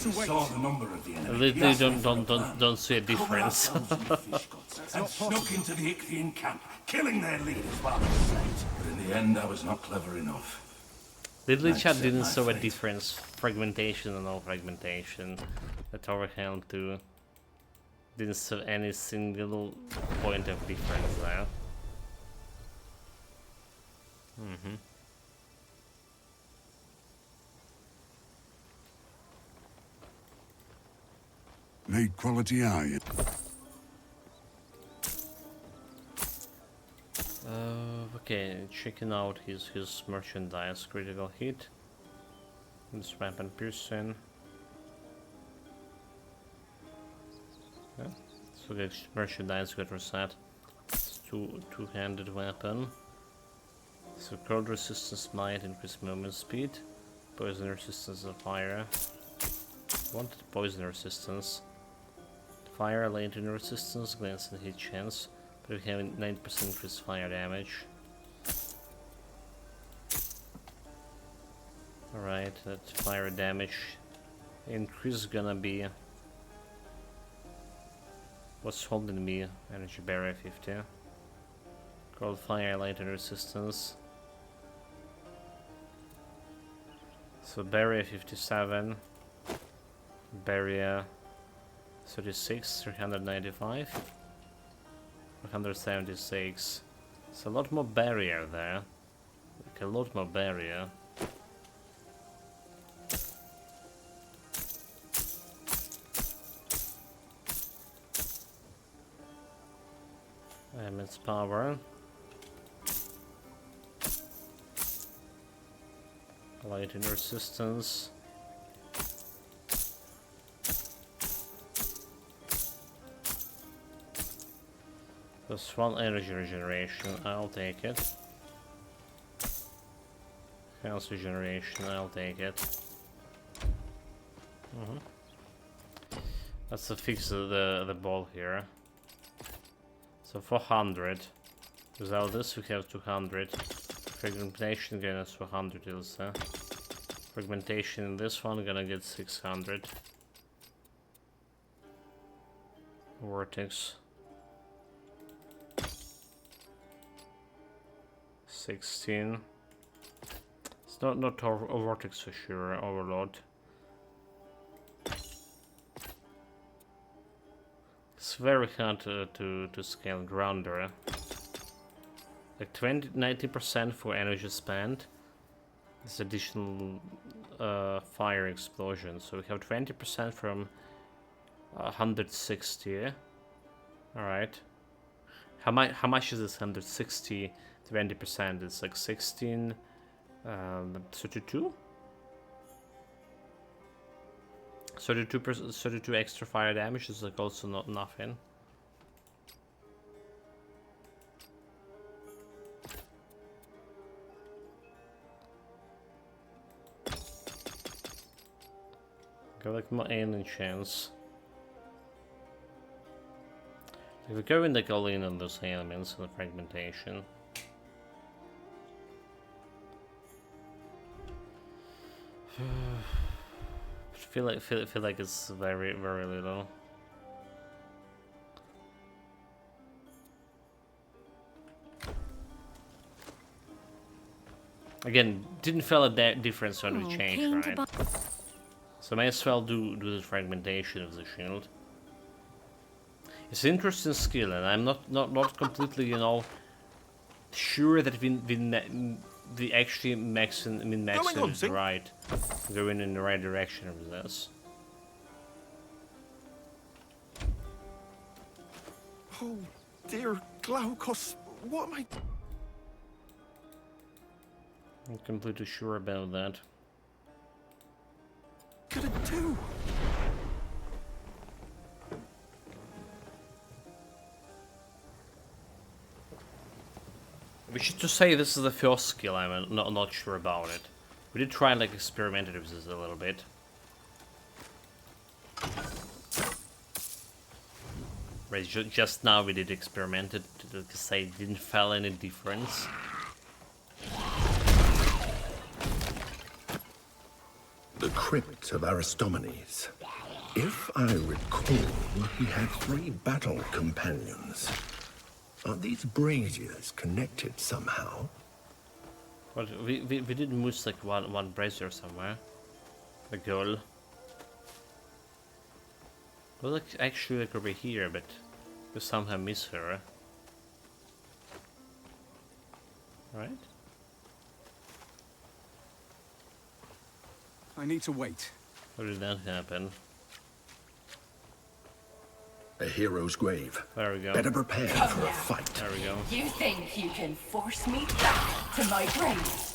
to wait. Saw the number of the enemy. They don't see a difference. And snuck into the Ichthian camp, killing their leaders while they slept. But in the end, I was not clever enough. Literally, chat didn't show a difference. Fragmentation and no fragmentation. The Tower Helm too. Didn't show any single point of difference there. Need quality iron. Okay, checking out his merchandise. Critical hit. This weapon piercing. Yeah. So the merchandise got reset. It's two-handed weapon. So cold resistance might increase movement speed. Poison resistance of fire. Wanted poison resistance. Fire, lightning resistance, glance and hit chance. But we have 9% increased fire damage. Alright, that fire damage increase is gonna be what's holding me. Energy barrier 50. Cold fire, lightning resistance. So barrier 57. Barrier 36, 395. 176. It's a lot more barrier there. Like a lot more barrier. Its power. Lightning resistance. Plus 1 energy regeneration, I'll take it. Health regeneration, I'll take it. Let's fix the ball here. So 400. Without this we have 200. Fragmentation again is 400 also. Fragmentation in this one gonna get 600. Vortex. 16. It's not a vortex for sure, overload. It's very hard to scale grounder. Like 90% for energy spent. This additional fire explosion. So we have 20% from 160. Alright. How much is this 160? 20%, it's like 16, 32? 32 extra fire damage is like also not nothing. Got like more alien chance. If we go in like all in on those elements and the fragmentation. feel like it's very little. Again, didn't feel a difference when we changed, right? So may as well do the fragmentation of the shield. It's an interesting skill, and I'm not completely, you know, sure that we actually maxing is right. Going in the right direction with this. Oh dear Glaukos, what am I? I'm completely sure about that. Could it do? We should just say this is the first skill. I'm not sure about it. We did try and like experiment with this a little bit. Right, just now we did experiment it to say it didn't feel any difference. The crypt of Aristomenes. If I recall, he had 3 battle companions. Are these braziers connected somehow? But we did lose like one brazier somewhere. A girl. Well, like actually like over here, but we somehow miss her. Right? I need to wait. How did that happen? A hero's grave. There we go. Better prepare for a fight. There we go. You think you can force me back to my grave?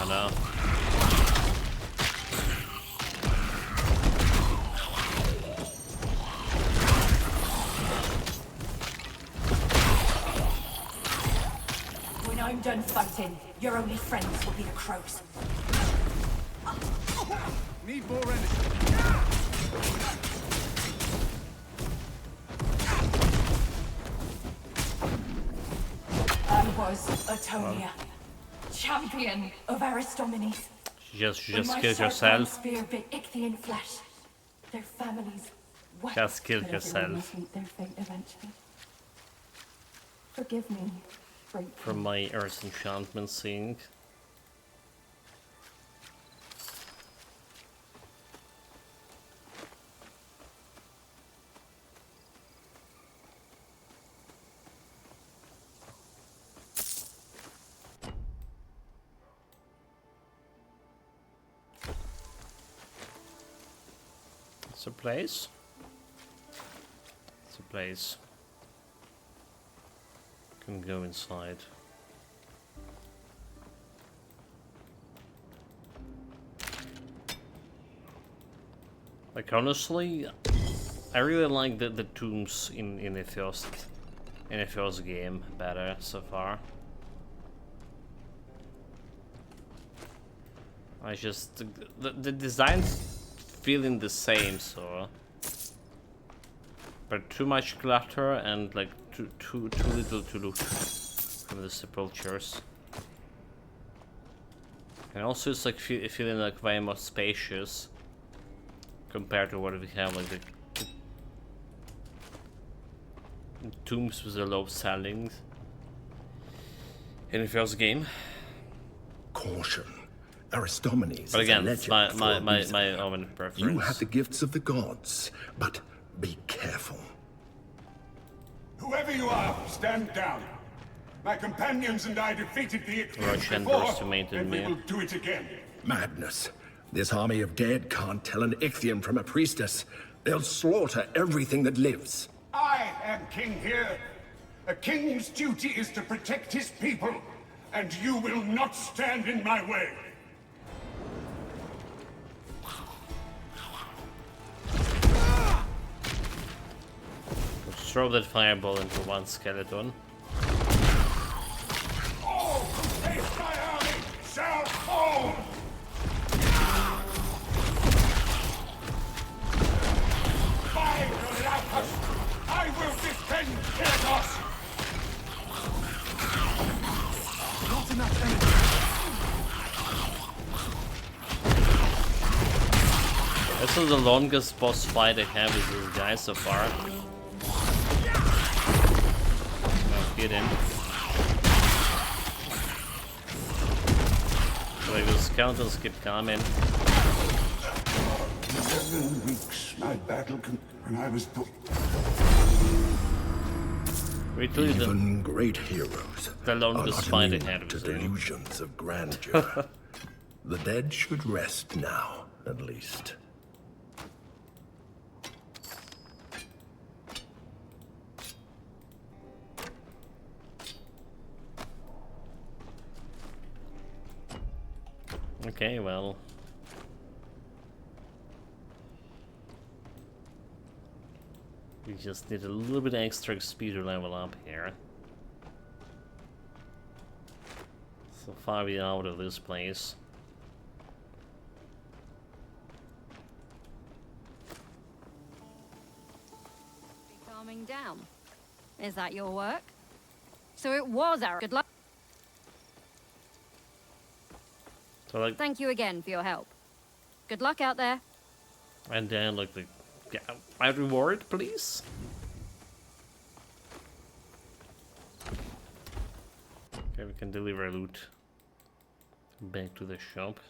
No. When I'm done fighting, your only friends will be the crows. Need more energy. I was Atonia, champion of Aristomenes. She just When my killed sharp herself. spear bit Ichthian flesh, their families wept. Just killed that everyone herself. must meet their fate eventually. Forgive me, great From my Earth enchantment thing. It's a place. It's a place. Can go inside. Like honestly, I really like the tombs in the first game better so far. I just the designs feeling the same, so but too much clutter and like too little to look from the sepulchres. And also it's like feeling like way more spacious compared to what we have, like the tombs with the low ceilings in the first game. Caution. Aristomenes But again, is it's a legend for a reason. my own preference. You have the gifts of the gods, but be careful. Whoever you are, stand down. My companions and I defeated the Ichthians before, underestimated and me. we will do it again. Madness. This army of dead can't tell an Ichthian from a priestess. They'll slaughter everything that lives. I am king here. A king's duty is to protect his people, and you will not stand in my way. Throw that fireball into one skeleton. All who face my army shall fall! By Galactus, I will defend Kyrgos! Not enough energy. This is the longest boss fight I have with this guy so far. Get in. Like the skeletons keep coming. 7 weeks, my when I was put. Even great heroes the are longest not fight I immune had to with him. delusions of grandeur. The dead should rest now, at least. Okay, well. We just need a little bit extra XP to level up here. So far we are out of this place. Is that your work? So it was our good luck. So like, thank you again for your help. Good luck out there. and then like the my reward, please. Okay, we can deliver loot back to the shop.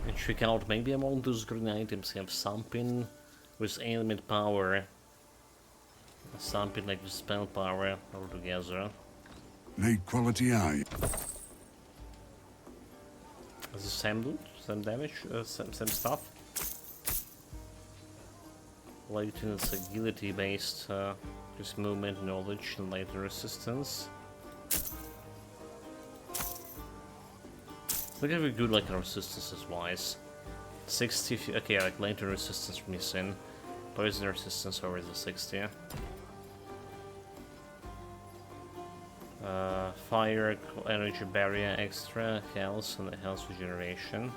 And check out maybe among those green items have something with element power. Something like the spell power altogether. Need quality eye. Is the same loot, same damage, same stuff? Latent agility based, just movement, knowledge, and latent resistance. Look at how good like resistances wise. 60, okay, like latent resistance missing. Poison resistance over the 60. Fire, energy barrier extra, health, and health regeneration.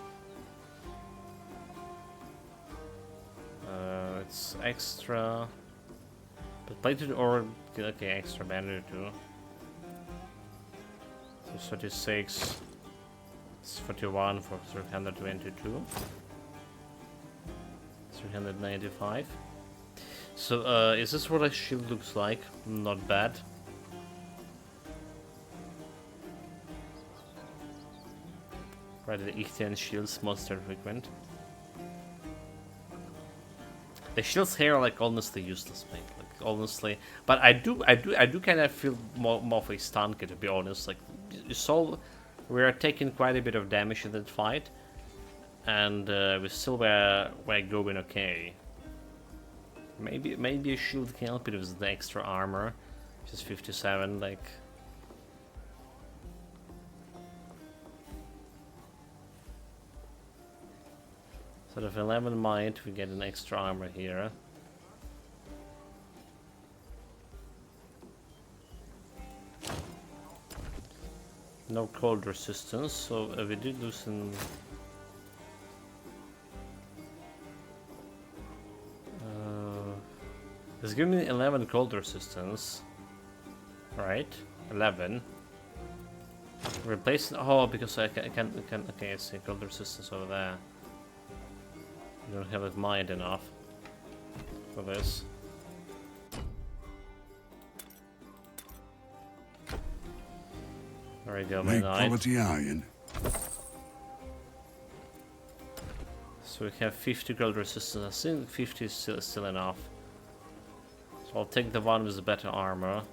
It's extra. But plated or okay, extra banner too. So 36. It's 41 for 322. 395. So is this what a shield looks like? Not bad. Right, the Ichthian shields monster frequent. The shields here are like honestly useless, mate. Like honestly, but I do kind of feel more of a stunker, to be honest. Like you saw, we are taking quite a bit of damage in that fight, and we still were going okay. Maybe a shield can help it with the extra armor, which is 57. Like. Sort of 11 might, we get an extra armor here. No cold resistance, so we did lose some. It's giving me 11 cold resistance. Right, 11. Replace. Oh, because I can. Okay, I see cold resistance over there. You don't have it mind enough for this. There we go, my knight. Quality iron. So we have 50 cold resistance. I think 50 is still enough. So I'll take the one with the better armor.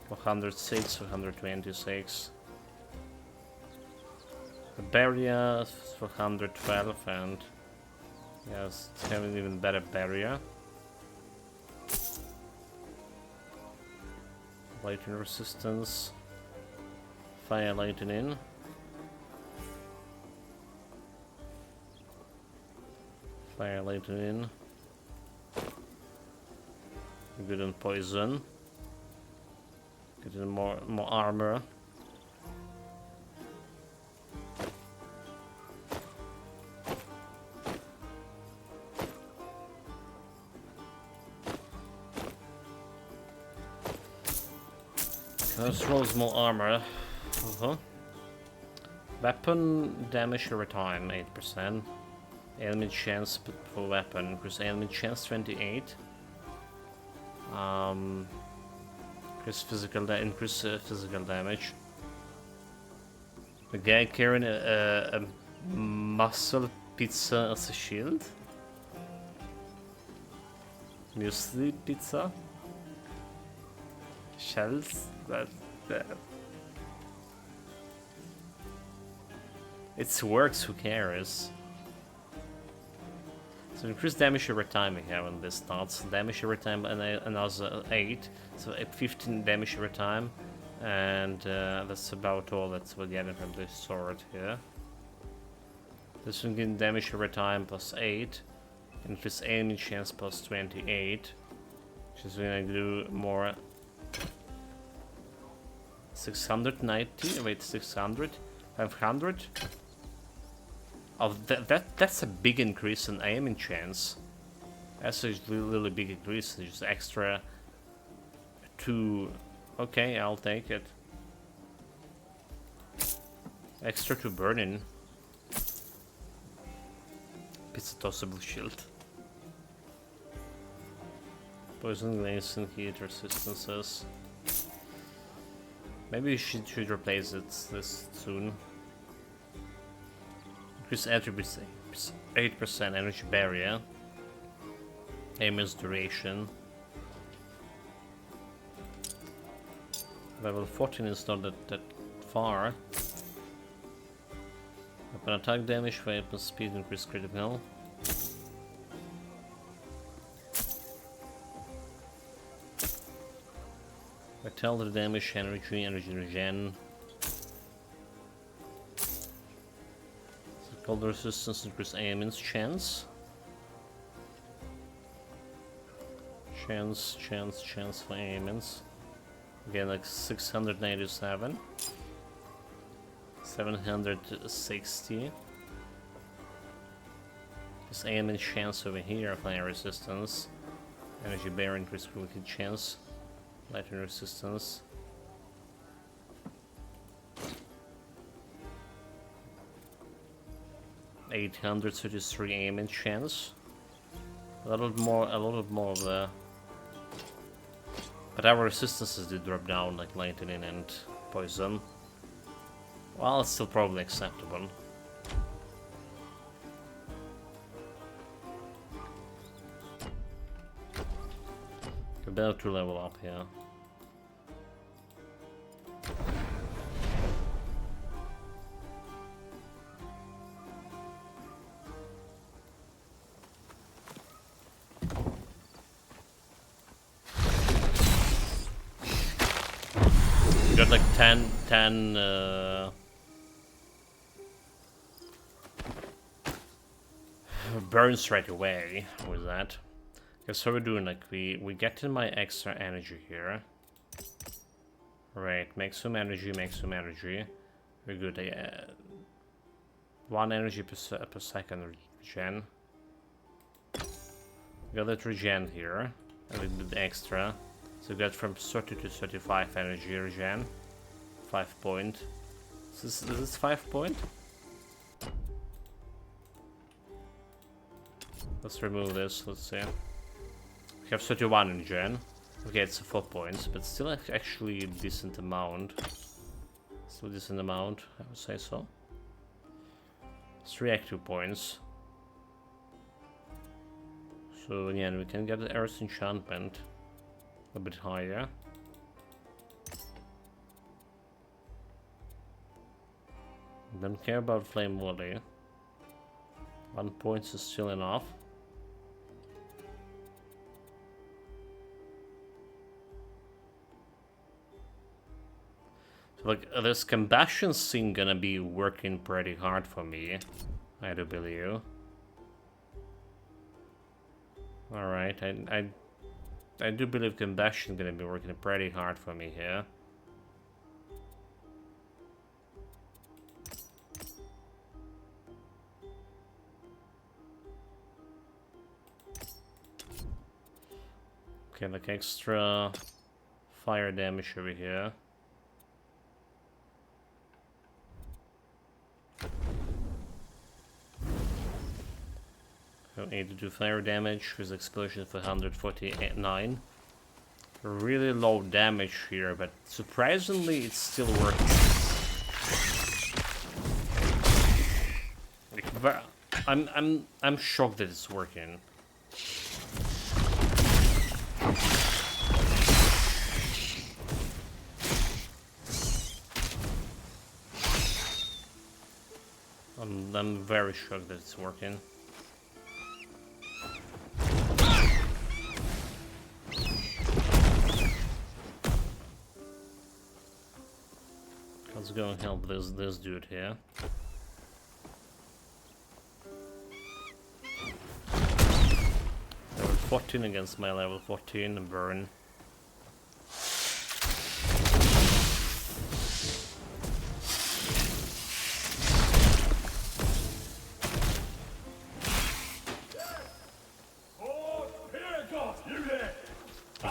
106, 126. The barrier for 112 and yes, it's having even better barrier. Lightning resistance. Fire lightning. Fire lightning. Good on poison. Getting more armor. Let's roll more armor. Weapon damage over time 8%. Element chance for weapon. Increase element chance 28. Increase physical damage. The guy carrying a muscle pizza as a shield. Muesli pizza. Shells. It works, who cares? So increased damage over time we have on this stats. Damage over time and another 8. So 15 damage over time. And that's about all that we're getting from this sword here. This one getting damage over time plus 8. Increased aiming chance plus 28. Which is gonna do more. 690, wait, 600, 500. Oh, that's a big increase in aiming chance. That's a really big increase. Just extra 2. Okay, I'll take it. Extra 2 burning. It's a tossable shield. Poison glaze and heat resistances. Maybe we should replace it this soon. Increase attributes 8% energy barrier. Aim's duration. Level 14 is not that far. Weapon attack damage, weapon speed, increase critical. Vitality damage, energy regen. Cold resistance, increase aim's chance. Chance for aimings. Again, like 687. 760. This aiming chance over here, fire resistance. Energy barrier, increase critical chance. Lightning resistance. $833 aiming chance. A lot more of the. But our resistances did drop down, like lightning and poison. Well, it's still probably acceptable. About to level up here. We got like 10 burns right away with that. Okay, so we're doing like we get in my extra energy here. Right, make some energy. We're good. 1 energy per second regen. We got that regen here, a little bit extra. So we got from 30 to 35 energy regen. 5 point. Is this 5 point? Let's remove this. Let's see. We have 31 in gen. Okay, it's 4 points, but still actually a decent amount. Still a decent amount, I would say so. 3 active points. So again, we can get the Earth Enchantment a bit higher. Don't care about Flame Volley. 1 point is still enough. So like this combustion scene gonna be working pretty hard for me, I do believe. Alright, I do believe combustion gonna be working pretty hard for me here. Okay, like extra fire damage over here. So 82 fire damage with explosion for 149. Really low damage here, but surprisingly it's still working. Like, I'm shocked that it's working. I'm very shocked that it's working. Let's go and help this dude here. Level 14 against my level 14 and burn.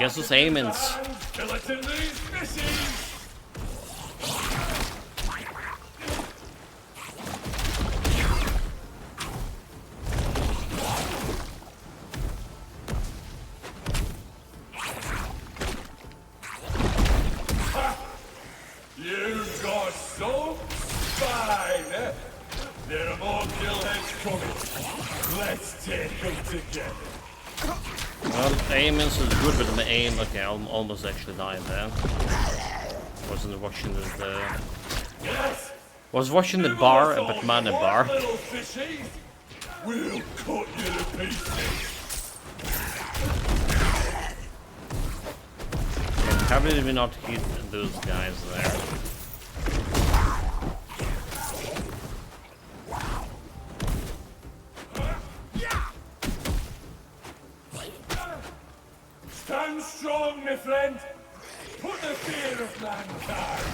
guess those Amens. Skeleton these fishies! You got so fine, eh? There are more gillheads coming. Let's take them together. Well, Amens is good, but my aim, okay, I almost actually died there. Wasn't watching the was watching the bar, but mana bar. Little fishies, we'll cut you to pieces. How did we not hit those guys there? Stand strong, my friend. Put the fear of mankind.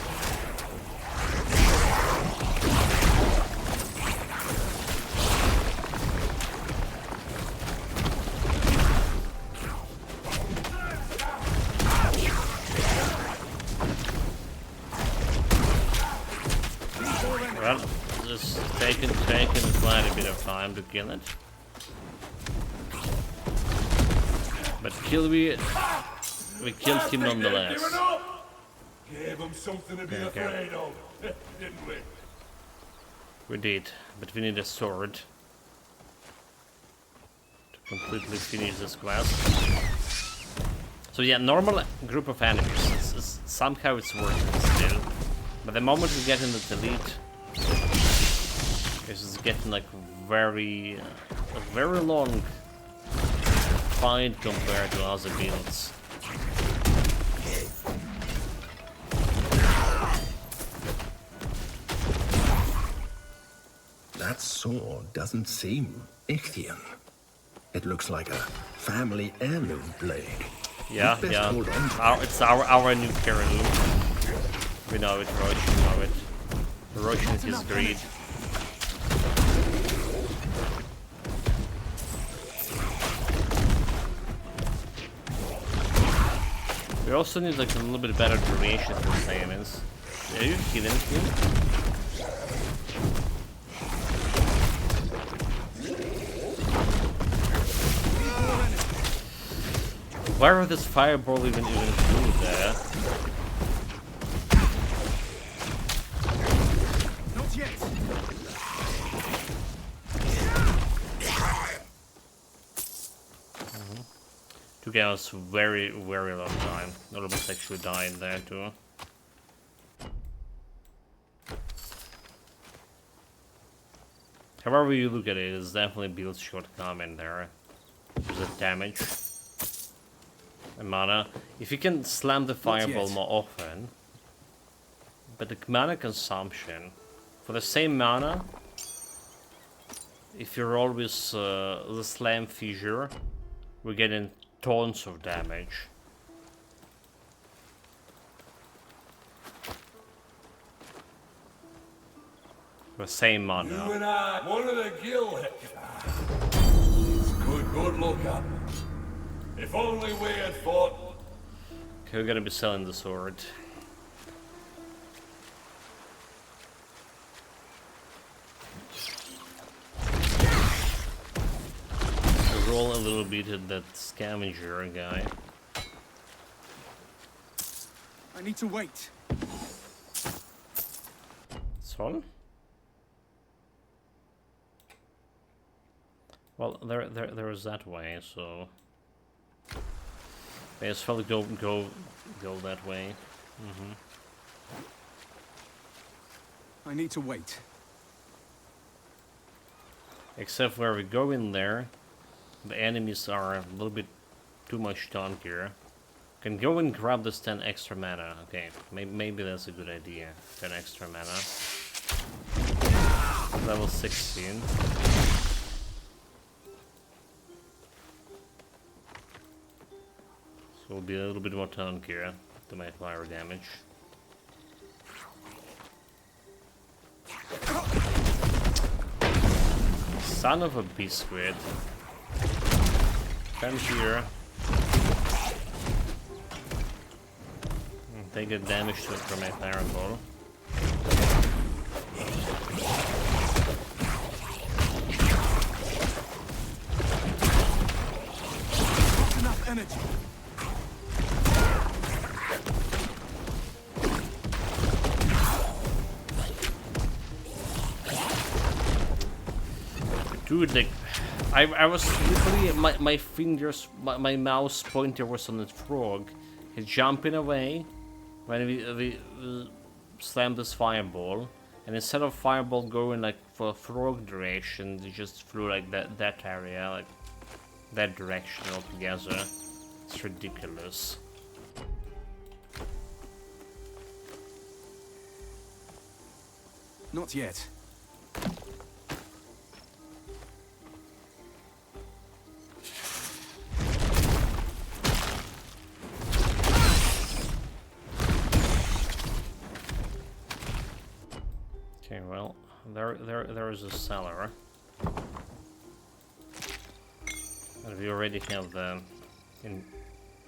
Well, just taking quite a bit of time to kill it. But we killed him nonetheless. Gave him something to be afraid of, didn't we? We did, but we need a sword to completely finish this quest. So yeah, normal group of enemies, somehow it's working still. But the moment we get in the delete, it's getting like a very long fight compared to other builds. That sword doesn't seem Ichthian. It looks like a family heirloom blade. Yeah, You'd best yeah. hold on to It's our new heirloom. We know it, Roiling know it. Roiling is his greed. We also need like a little bit better duration for Saiyans. Are you kidding me? Where would this fireball even do there? Not yet. Took us very long time. Almost actually died there too. However you look at it, it's definitely build shortcoming there. There's a damage. And mana. If you can slam the fireball more often, but the mana consumption for the same mana, if you roll with the slam fissure, we're getting tons of damage. The same mana. You and I, one of the gillheads. It's good look up. If only we had fought. Okay, we're gonna be selling the sword. So roll a little bit at that scavenger guy. I need to wait. This one? Well, there is that way, so may as well go that way. I need to wait. Except where we go in there, the enemies are a little bit too much tankier. Can go and grab this 10 extra mana. Okay, maybe that's a good idea. 10 extra mana. Level 16. So we'll be a little bit more tankier to make fire damage. Son of a biscuit. Come here. take the damage to it from my fireball. Not enough energy. Dude, like, I was literally, my fingers, my mouse pointer was on the frog. He's jumping away when we slammed this fireball. And instead of fireball going like for frog direction, it just flew like that area, like that direction altogether. It's ridiculous. Not yet. Okay, well, there is a cellar. And we already have the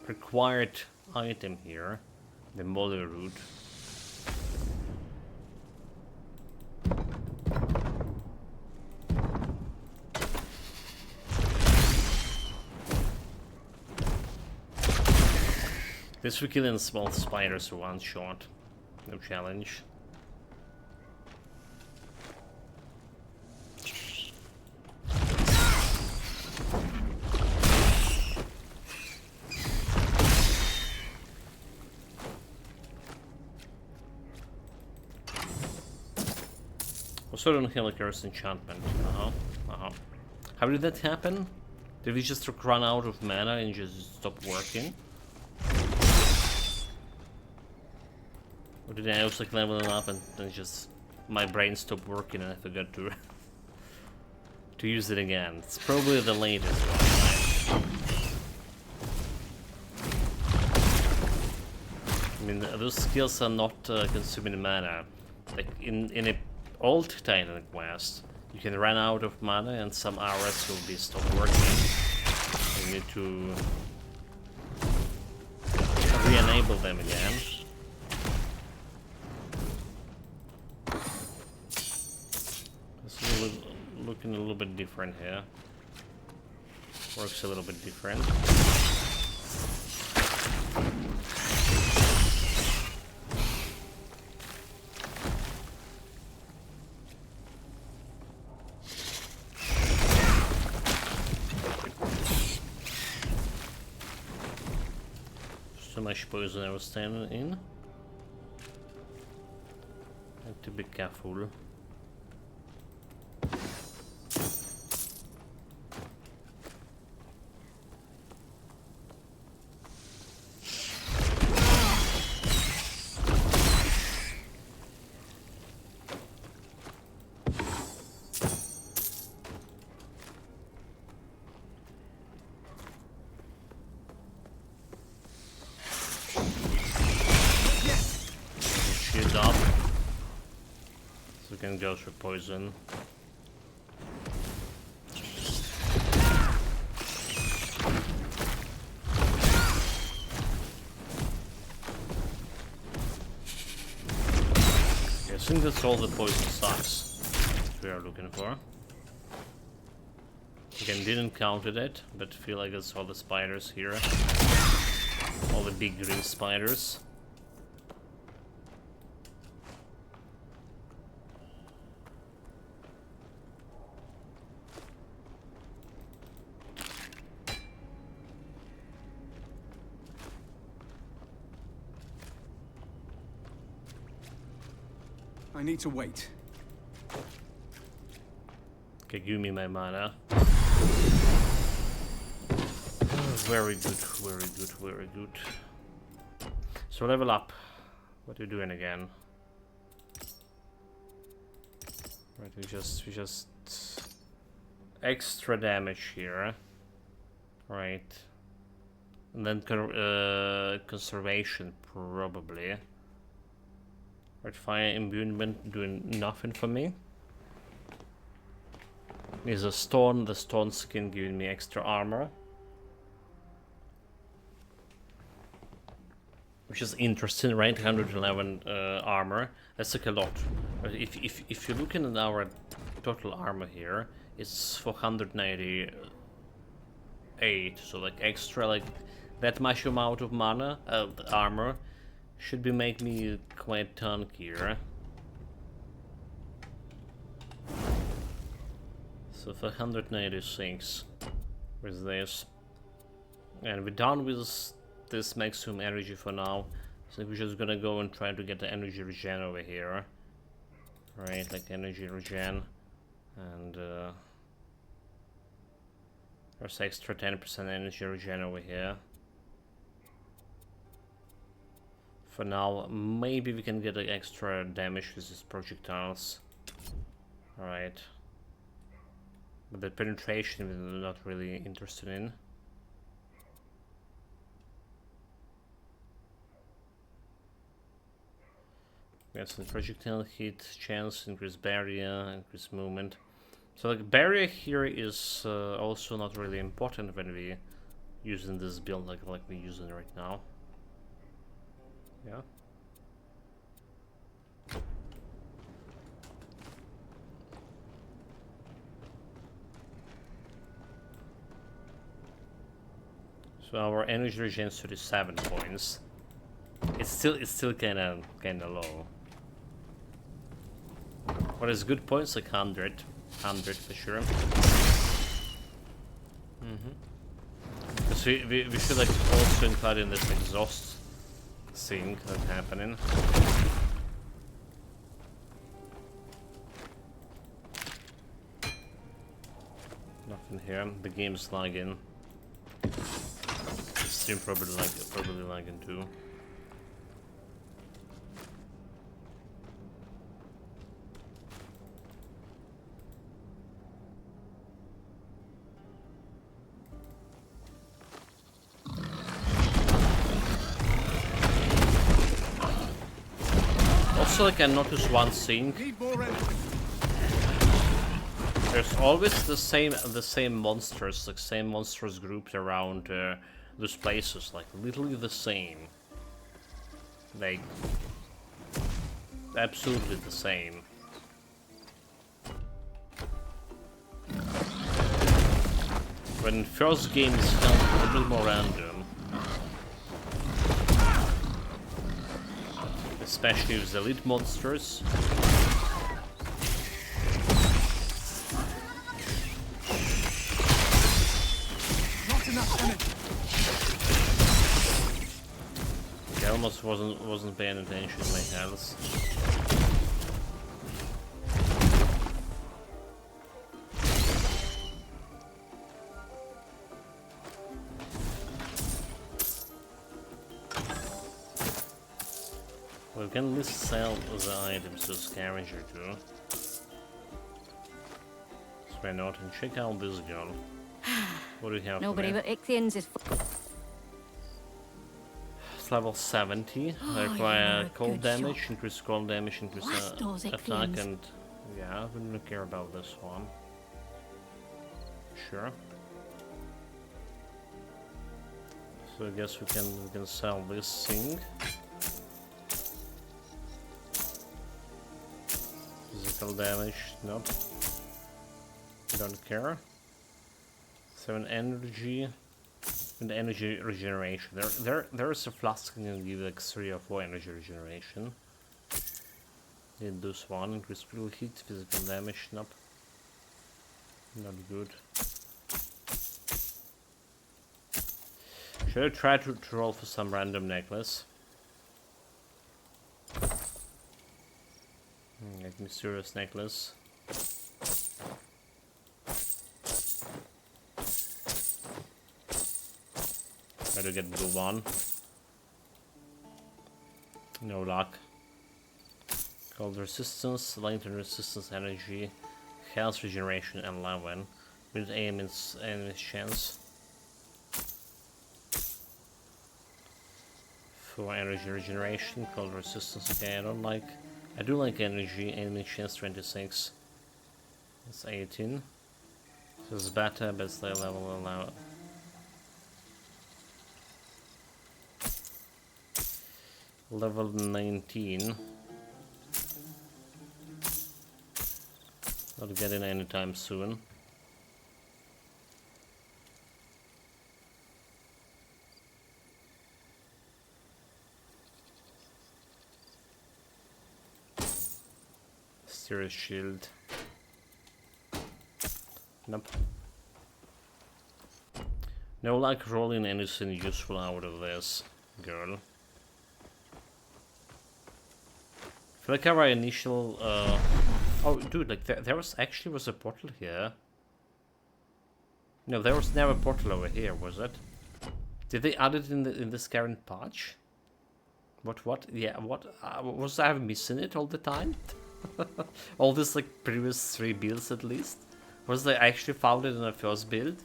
required item here, the molly root. This will kill in small spiders one shot. No challenge. Also don't have like Earth's enchantment. How did that happen? Did we just run out of mana and just stop working? Or did I also like leveling up and then just my brain stopped working and I forgot to to use it again? It's probably the latest one, right? I mean, those skills are not consuming mana. Like in a old Titan quest, you can run out of mana and some hours will be stopped working. You need to re-enable them again. It's looking a little bit different here. Works a little bit different. So much poison I was standing in. Have to be careful. Shield up. So we can go for poison. I think that's all the poison stocks we are looking for. Again, didn't count it, but feel like it's all the spiders here. All the big green spiders. I need to wait. Okay, give me my mana. Very good, very good, very good. So level up. What are you doing again? Right, we just extra damage here. Right. And then conservation probably. Right, fire imbuement doing nothing for me. Is a stone, the stone skin giving me extra armor. which is interesting, right? 111 armor. That's like a lot. But if you're looking at our total armor here, it's 498. So like extra, like that much amount of mana, armor, should be make me quite tankier. So 496 with this, and we're done with this maximum energy for now. So we're just gonna go and try to get the energy regen over here, right? Like energy regen, and there's extra 10% energy regen over here. For now, maybe we can get like extra damage with these projectiles. Alright. But the penetration we're not really interested in. We have some projectile hit, chance, increase barrier, increase movement. So like barrier here is also not really important when we using this build like we're using right now. Yeah. So our energy regen is 37 points. It's still kinda low. What is good points? Like 100 for sure. Because we should like also include in this exhaust thing that's happening. Nothing here. The game's lagging. The stream probably lagging too. Also, like I noticed one thing. There's always the same monsters, like same monsters grouped around those places, like literally the same. Like absolutely the same. When first game is done a little more random. Especially with elite monsters. Not enough energy. I almost wasn't paying attention to my health. We can at least sell the items to scavenger too. So why not? And check out this girl. What do we have? Nobody but Ichthians is. It's level 70. Require cold damage, increase cold damage, increase attack, and yeah, I wouldn't care about this one. Sure. So I guess we can sell this thing. Physical damage, nope. Don't care. 7 energy and energy regeneration. There is a flask that can give like 3 or 4 energy regeneration. Need this one. Increase critical hit, physical damage, nope. Not good. Should I try to roll for some random necklace? Like mysterious necklace. Try to get blue one. No luck. Cold resistance, lantern resistance, energy, health regeneration, and 11. With aim and chance. For energy regeneration, cold resistance. Okay, I do like energy. Aiming chance 26. It's 18. So it's better, but it's the level allowed. Level 19. Not getting anytime soon. Serious shield. Nope. No like rolling anything useful out of this, girl. I feel like our initial oh dude, like there was a portal here. No, there was never a portal over here, was it? Did they add it in this current patch? What? Yeah, what was I missing it all the time? All this like previous 3 builds at least? Was I actually found it in the first build?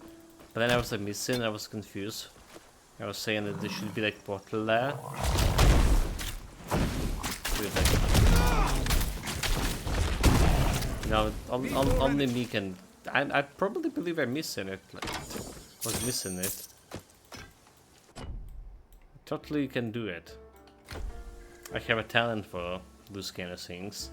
But then I was missing, I was confused. I was saying that there should be like portal there. With, like, no, only me can. I probably believe I'm missing it. Like, was missing it. Totally can do it. I have a talent for those kind of things.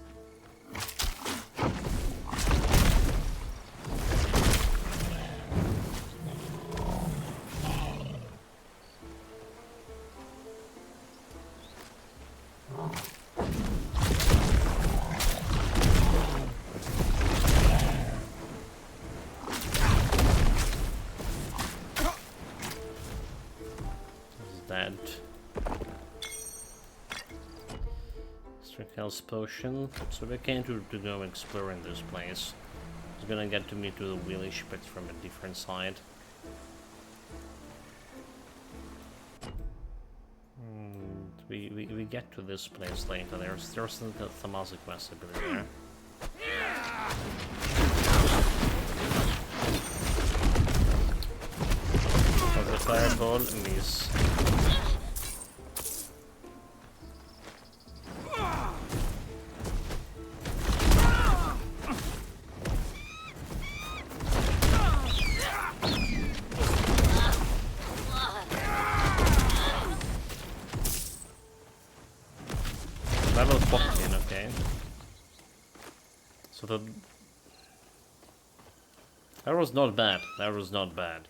Health potion, so we can't to go exploring this place. It's gonna get to me to the village, but from a different side. We get to this place later. There's some other quest ability there. For the fireball, miss. Level 14, okay. So that was not bad. That was not bad.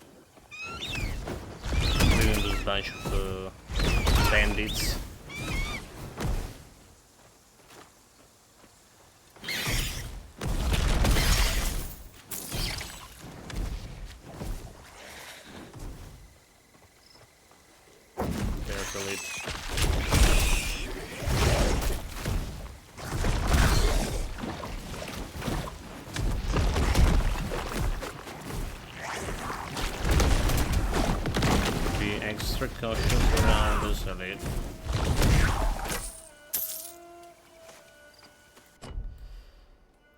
Doing this bunch of bandits. Carefully. Extra cautious around this elite.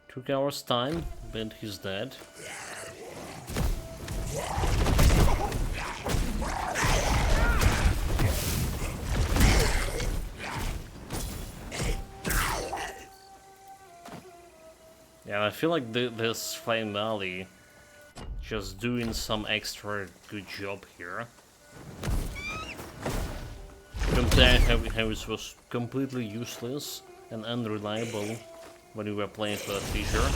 Took hours time, but he's dead. Yeah, I feel like this Flame Valley just doing some extra good job here. Compared how it was completely useless and unreliable when we were playing for the feature.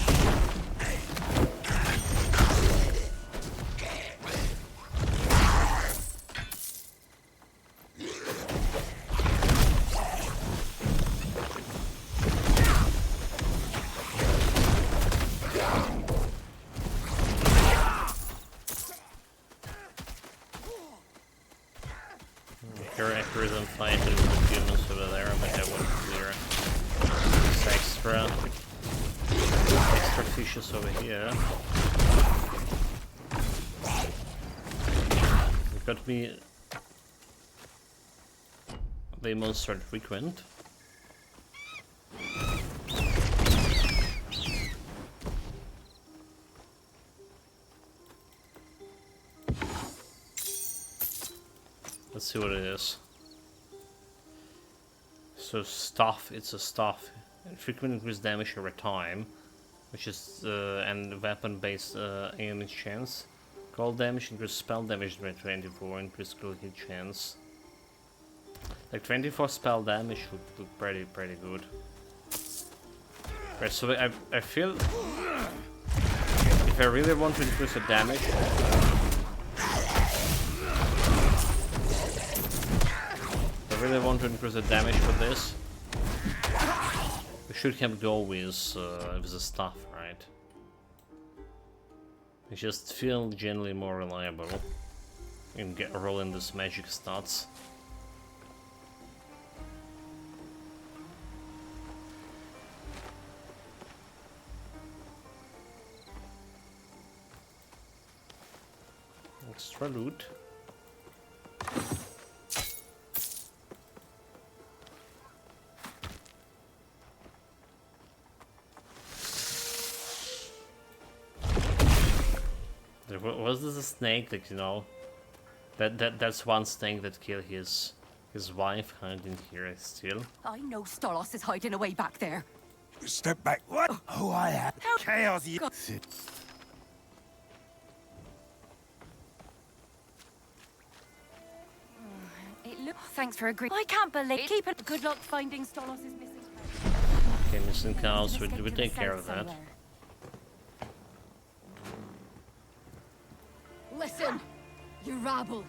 Prison fighting with the humans over there, but I won't clear this extra fishes over here. It got me the monster frequent. Let's see what it is. So stuff, it's a stuff. Frequent increased damage over time, which is and weapon-based aiming chance. Cold damage increased spell damage by 24, increased critical hit chance. Like 24 spell damage would look pretty good. Right, so I feel if I really want to increase the damage, for this, we should have go with the stuff, right? I just feel generally more reliable in rolling this magic stats. Extra loot. Was this a snake that, you know, that's one snake that killed his wife hiding here still? I know Stolos is hiding away back there. Step back. What? Oh, I have chaos. Thanks for agreeing. I can't believe. Keep it. Good luck finding Stolos' missing. Okay, missing cows. We take care of that. Listen, you rabble.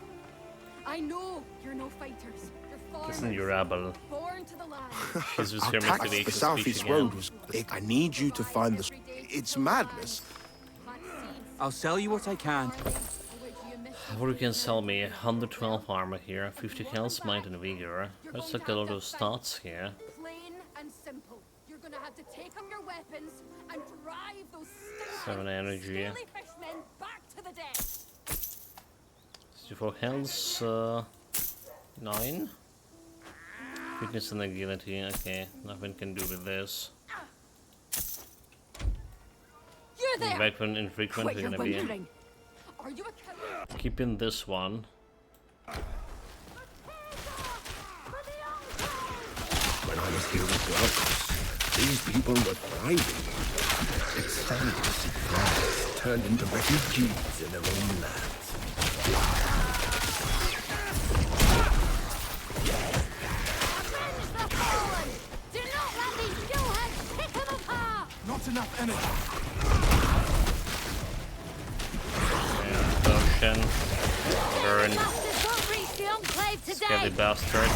I know you're no fighters. You're farmers. Listen, you rabble. Born to the land. She's with Our tax the southeast road was. I need you to find the. It's madness. I'll sell you what I can. What you can sell me? 112 armor here, 50 health, might and vigor. That's like a lot of stats here. Plain and simple. You're gonna have to take up your weapons and drive those 7 energy. fishmen back to the dead. 64 health, 9. Fitness and agility, okay, nothing can do with this. You're there. Weapon infrequent, we're gonna be wondering. Are you a coward? keeping this one. When I was here with Glaucus, these people were thriving. Extended supplies turned into refugees in their own lands. Do not let these skillheads pick them apart! Not enough energy. Potion. Burn. Bastards won't reach the Enclave today! Skelly bastard.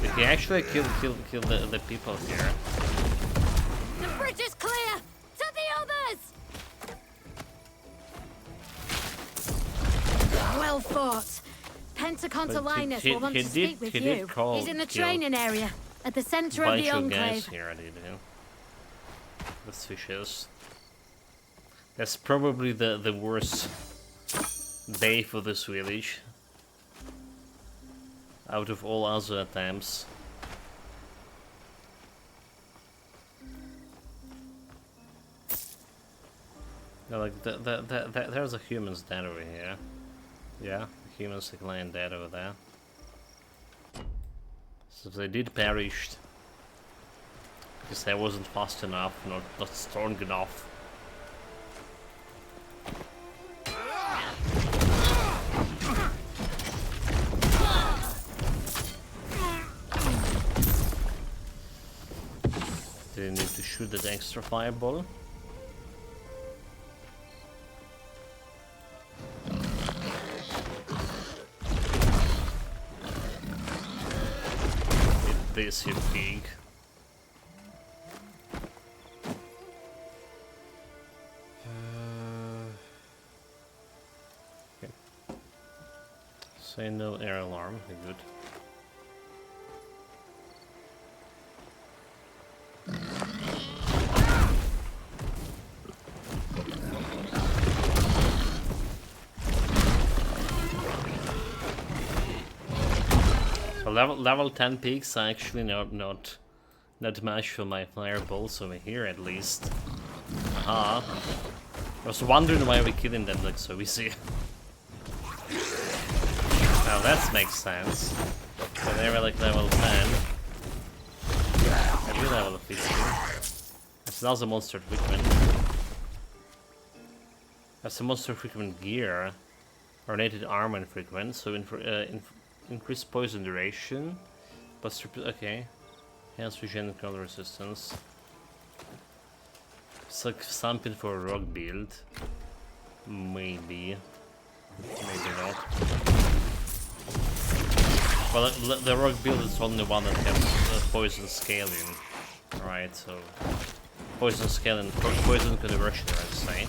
We can actually kill the people here. The bridge is clear! To the others! Well fought. Pentacontalinus will want to speak with you. He's in the training area, at the center of the Enclave. Here, I did, that's fishes. That's probably the worst day for this village. Out of all other attempts. Yeah, like there's a humans dead over here. Yeah, the humans are lying dead over there. So they did perish because I wasn't fast enough, not strong enough. Didn't need to shoot that extra fireball. Hit this, you pig. Okay. Say no air alarm, good. So level 10 peaks are actually not much for my fireballs over here at least. Aha. I was wondering why we're killing them like so easy. Now that makes sense. So they were like level 10. And we level 15. That's now the monster equipment. That's the monster equipment gear. Ornated armor infrequent, so increased poison duration. Plus, okay. Enhanced vision and cold resistance. It's like something for a rock build. Maybe. Maybe not. Well, the rock build is only one that has poison scaling. Right, so... Poison scaling, poison conversion, I'd say.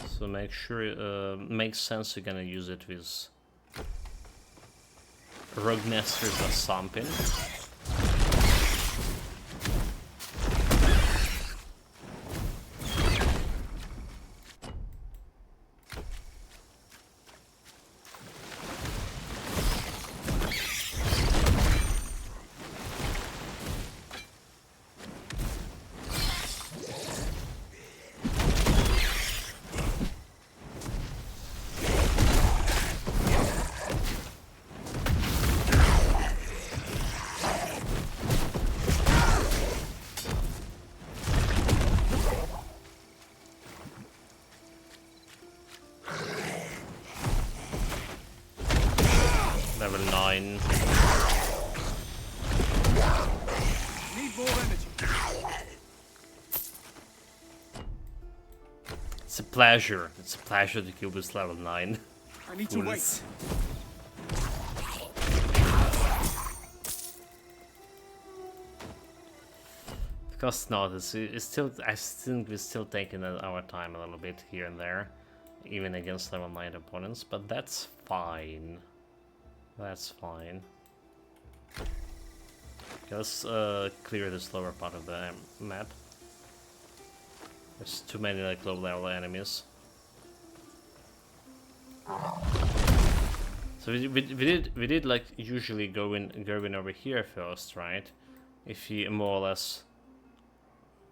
So make sure, makes sense you're gonna use it with Rogue Masteries or something. Level 9. Need more energy. It's a pleasure. It's a pleasure to kill this level 9. I need to wait. Because no, it's still. I think we're still taking our time a little bit here and there, even against level 9 opponents. But that's fine. That's fine. Okay, let's clear this lower part of the map. There's too many like low level enemies. So we did like usually go in over here first, right? If you more or less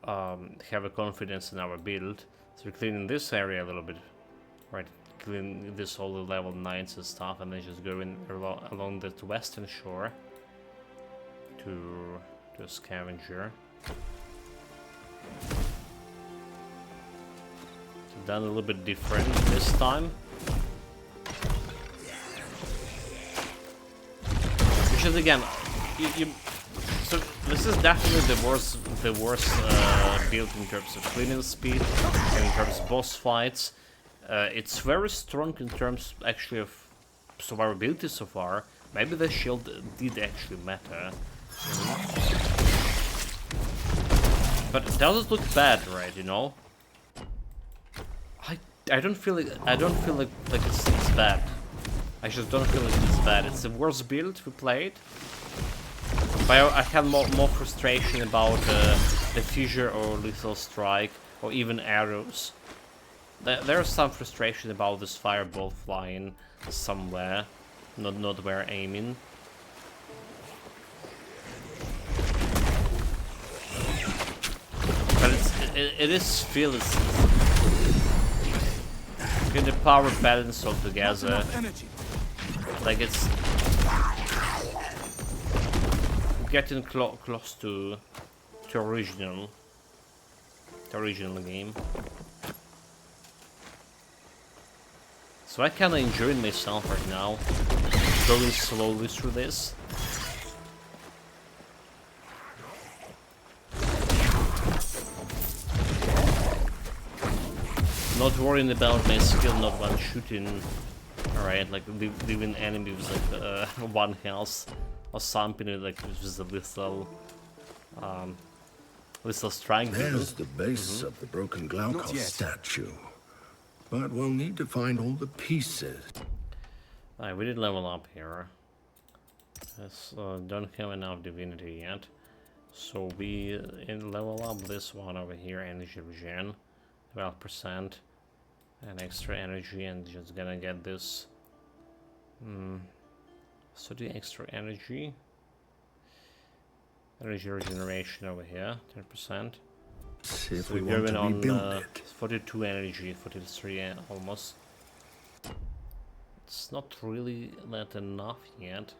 have a confidence in our build. So we're cleaning this area a little bit, right? Clean this all the level 9s and stuff, and then just go in along the western shore to a scavenger. So done a little bit different this time. Which is again, so this is definitely the worst build in terms of cleaning speed and in terms of boss fights. It's very strong in terms actually of survivability so far. Maybe the shield did actually matter. But it doesn't look bad, right? You know. I don't feel like it's bad. I just don't feel like it's bad. It's the worst build we played. But I have more frustration about the fissure or lethal strike or even arrows. There's some frustration about this fireball flying somewhere, not where aiming. But it is feels get the power balance all together. Like it's getting close to original game. So I kinda enjoying myself right now, going slowly through this. Not worrying about my skill, not one shooting. Alright, like leaving enemies with like one health or something like with a lethal strike. There's the base of the broken Glaukos statue. But we'll need to find all the pieces. Alright, we did level up here. Yes, don't have enough divinity yet. So we level up this one over here, energy regen, 12%, and extra energy, and just gonna get this. So the extra energy. Energy regeneration over here, 10%. See if So we we're want going to on rebuild it. 42 energy, 43 almost. It's not really that enough yet.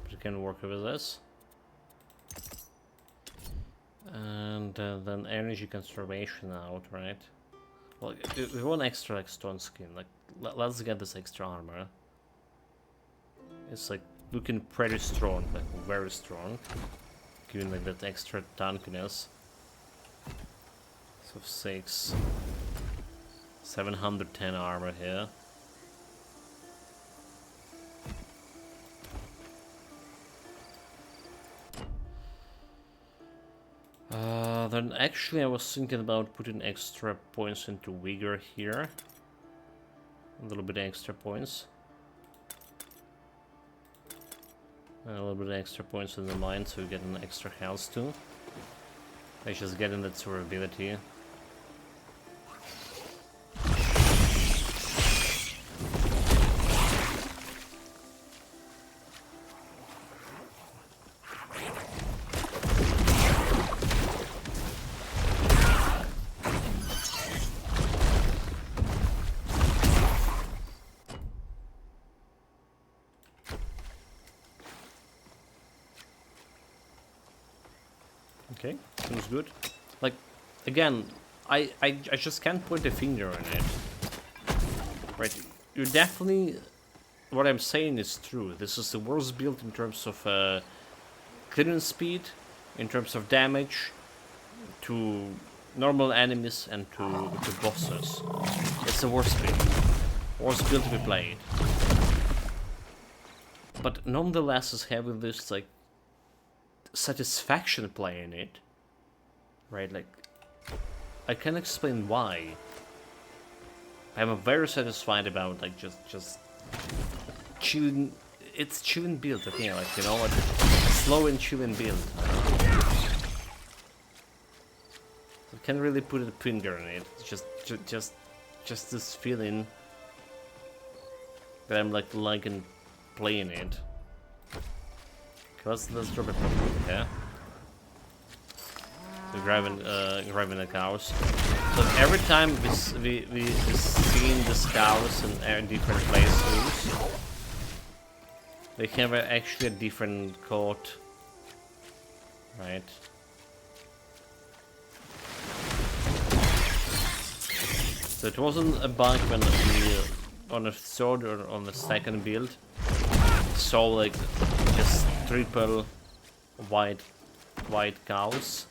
But we can work with this. And then energy conservation out, right? Well, we want extra like stone skin. Like, let's get this extra armor. It's like looking pretty strong, like very strong, giving like that extra tankiness. So 6, 710 armor here. Then actually I was thinking about putting extra points into vigor here. A little bit extra points. And a little bit extra points in the mind, so we get an extra health too. I just getting that survivability. Okay, seems good. Like, again, I just can't point a finger on it. Right, you definitely... What I'm saying is true. This is the worst build in terms of clearance speed, in terms of damage, to normal enemies and to bosses. It's the worst build. Worst build to be played. But nonetheless is having this, like, satisfaction playing it, right? Like, I can't explain why. I'm very satisfied about like just chilling. It's chilling build, I think. Like, you know, like a slow and chilling build. I can't really put a finger on it. It's just this feeling that I'm like liking playing it. Let's drop it properly, yeah? So grabbing the cows. So every time we seen these cows in different places, they have actually a different coat, right? So it wasn't a bug when we on the third or on the second build saw like just triple white cows.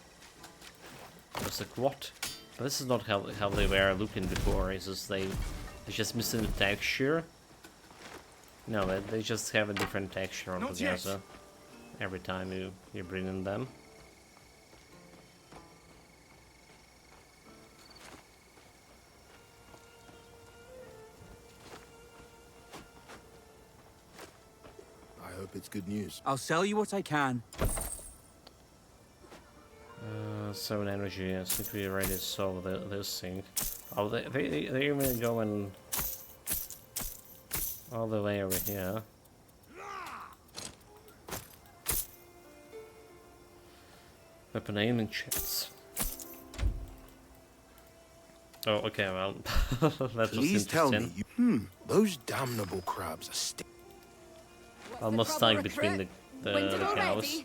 I was like, what? But this is not how they were looking before. It's just they're just missing the texture. No, they just have a different texture altogether every time you bring in them. I hope it's good news. I'll sell you what I can. 7 energy. I think we already saw this thing. Oh, they even going all the way over here. Weapon aiming chats. Oh, okay. Well, that's Please just tell interesting. me. Those damnable crabs are Almost stuck between the cows.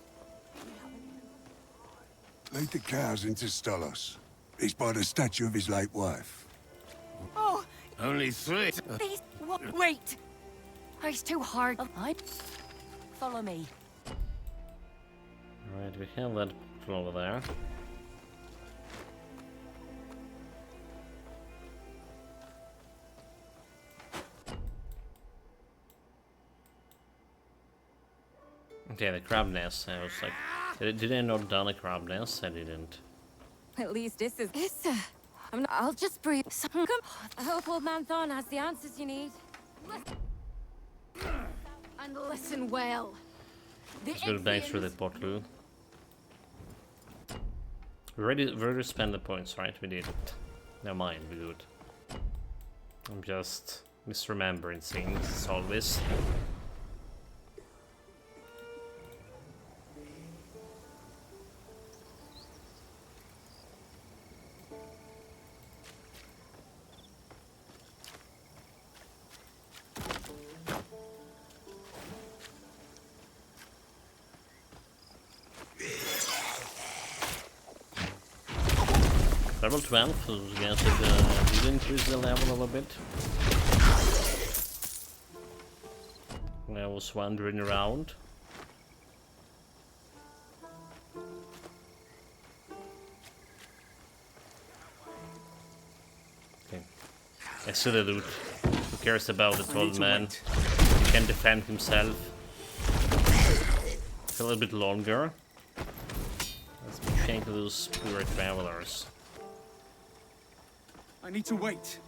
Lead the cows into Stolos. He's by the statue of his late wife. Oh, only 3. please, wait. Oh, it's too hard. Follow me. Alright, we have that over there. Okay, the crab nest. I was like, did I not done a crab nest? I didn't. At least this is... I'll just breathe. I hope old man Thorn has the answers you need. And listen well. Let's go back through the portal. We already spent the points, right? We did it. Never mind, we do it. I'm just misremembering things, as always. level 12, so I guess if we increase the level a little bit. I was wandering around. Okay. I see the loot. Who cares about the tall man? He can defend himself. A little bit longer. Let's be chained to those poor travelers. I need to wait.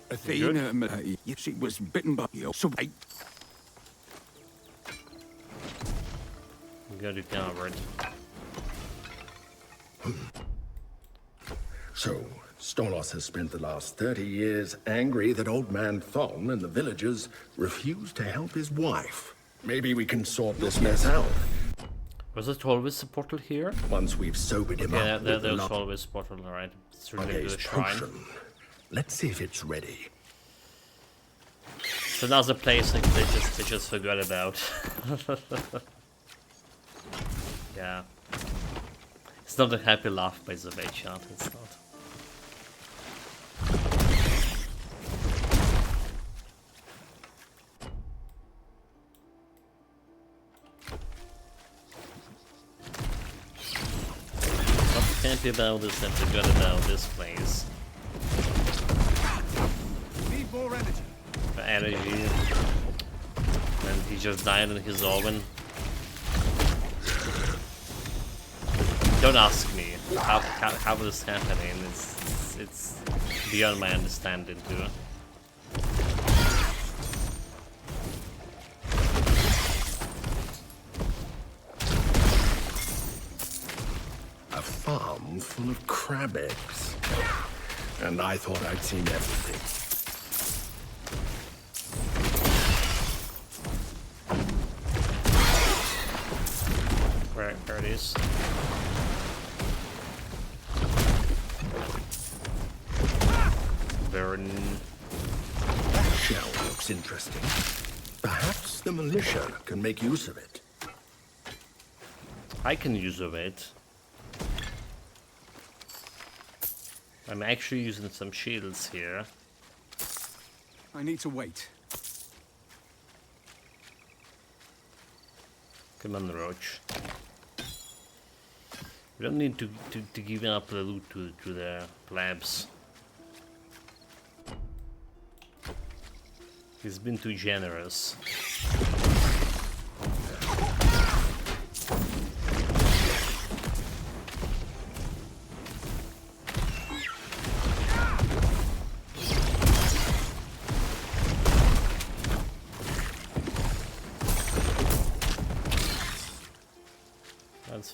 Athena, she was bitten by you, so I... We got it covered. So, Stolos has spent the last 30 years angry that old man Thon and the villagers refused to help his wife. Maybe we can sort this mess out. Was it always a portal here? Once we've sobered him yeah, up. Yeah, there was always a portal, alright. It's related to the shrine. Potion. Let's see if it's ready. So now's a place that they just forgot about. Yeah. It's not a happy laugh by the way, chat, it's not. Not happy about this and forgot about this place. Need more energy. Energy. And he just died in his oven. Don't ask me how this is happening. It's beyond my understanding too. A farm full of crab eggs. And I thought I'd seen everything. Where it is. Burn. That shell looks interesting. Perhaps the militia can make use of it. I can use of it. I'm actually using some shields here. I need to wait. Come on, Roach. We don't need to give up the loot to the plebs. He's been too generous.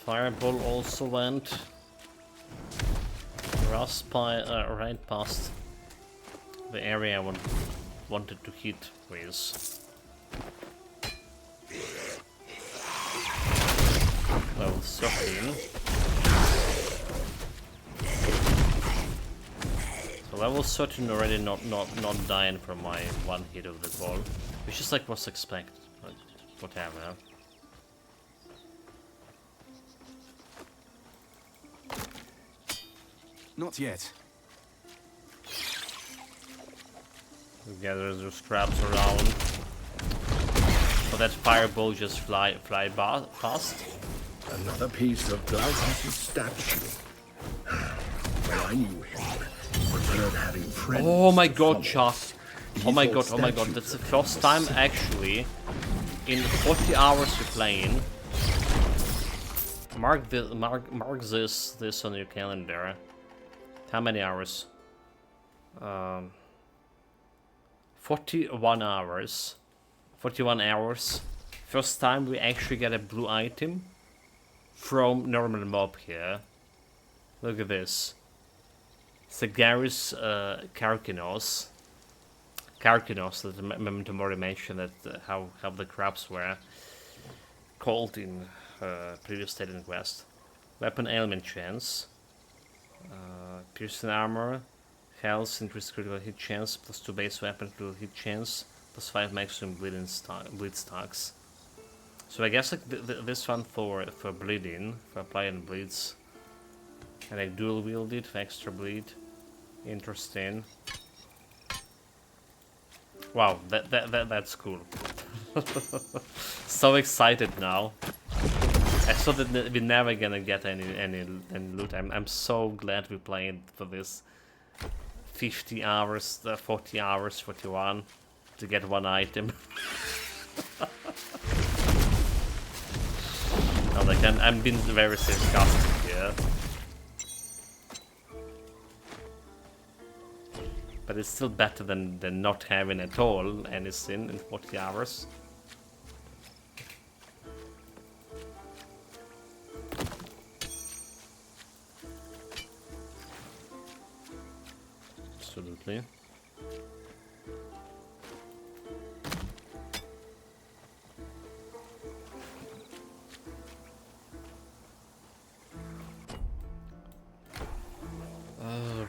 Fireball also went right past the area I wanted to hit with. Level 13. So level 13 already not dying from my one hit of the ball, which is like what's expected. But whatever. Not yet. We gather the scraps around. But that fireball just fly past. Another piece of Glaucus' statue. Well, I knew him. Preferred having friends. Oh my god, chat. Oh my god, that's the first time actually in 40 hours we're playing. Mark this on your calendar. How many hours? 41 hours. 41 hours. First time we actually get a blue item from normal mob here. Look at this. Sagaris Karkinos. Karkinos, that Memento Mori mentioned that how the crabs were called in previous State Quest. Weapon ailment chance. Piercing armor. Health, increased critical hit chance, plus 2 base weapon critical hit chance, plus 5 maximum bleed stacks. So I guess like this one for bleeding, for applying bleeds. And like dual wielded for extra bleed. Interesting. Wow, that's cool. So excited now. I thought that we're never gonna get any loot. I'm so glad we played for this 50 hours, 40 hours, 41 to get one item. I'm being very sarcastic here. But it's still better than not having at all anything in 40 hours. Absolutely.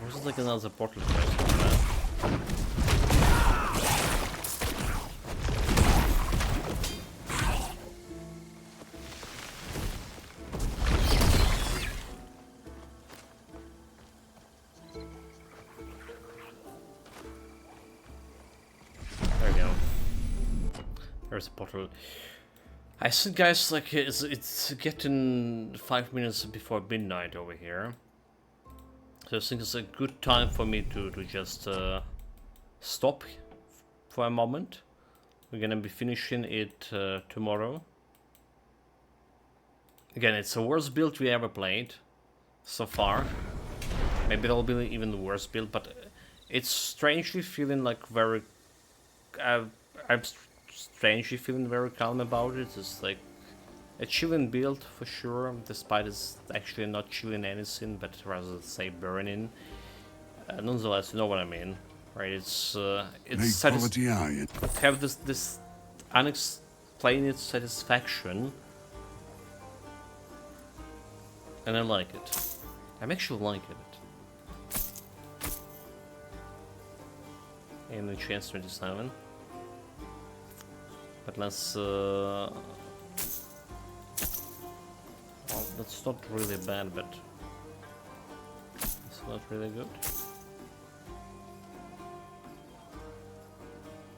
Was it like another portal place? There we go. There's a portal. I think, guys, like it's getting 5 minutes before midnight over here. So I think it's a good time for me to just stop for a moment. We're gonna be finishing it tomorrow. Again, it's the worst build we ever played so far. Maybe there'll be even the worst build, but it's strangely feeling like very... I'm strangely feeling very calm about it. It's like a chilling build for sure, despite it's actually not chilling anything, but rather say burning. Nonetheless, you know what I mean, right? It's quality, are you? Have this unexplained satisfaction, and I like it. I'm actually liking it. And the chance 27. But let's well, that's not really bad, but it's not really good.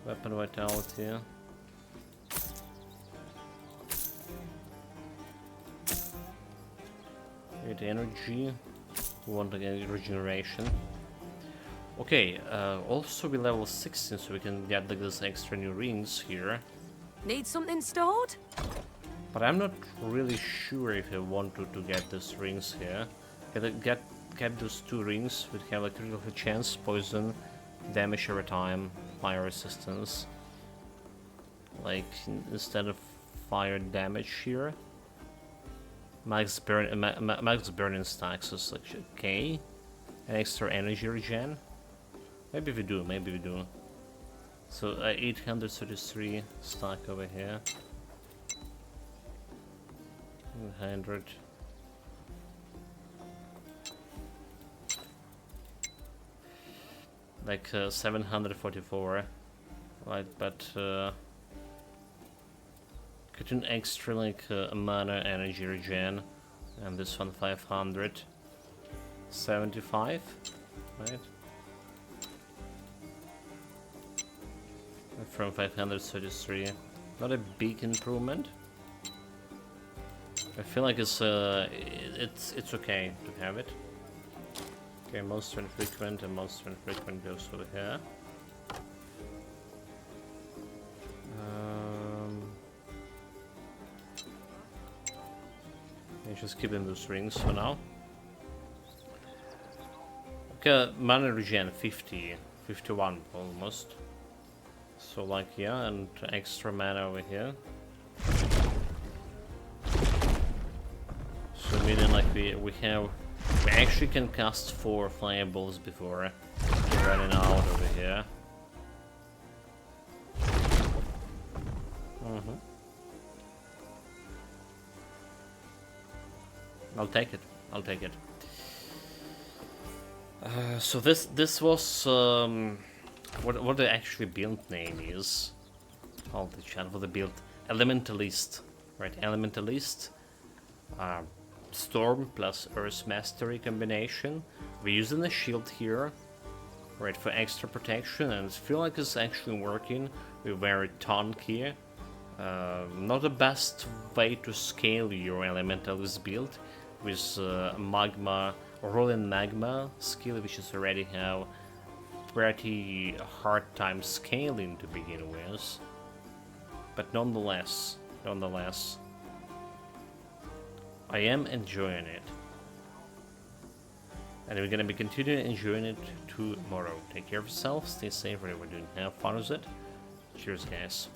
Weapon vitality. 8 energy. We want again regeneration. Okay, also we level 16, so we can get like this extra new rings here. Need something stored? But I'm not really sure if I want to get these rings here. Get those 2 rings which have a critical hit chance, poison, damage every time, fire resistance. Like instead of fire damage here. Max burning stacks is like okay. An extra energy regen. Maybe we do. So 833 stack over here. 100. Like 744, right? But get an extra like mana energy regen, and this one 575, right? From 533, not a big improvement. I feel like it's okay to have it. Okay, most infrequent, and most infrequent goes over here. I'm just keeping those rings for now. Okay, mana regen 50, 51 almost. So like yeah, and extra mana over here. So meaning like we actually can cast 4 fireballs before running out over here. I'll take it. I'll take it. So this was what the actually build name is. Oh, the channel for the build Elementalist, right? Elementalist. Storm plus Earth Mastery combination. We're using the shield here, right, for extra protection, and I feel like it's actually working. We're very tanky. Not the best way to scale your Elementalist build with magma, Roiling magma skill, which is already have pretty hard time scaling to begin with. But nonetheless, I am enjoying it. And we're gonna be continuing enjoying it tomorrow. Take care of yourself, stay safe, whatever you're doing. Have fun with it. Cheers, guys.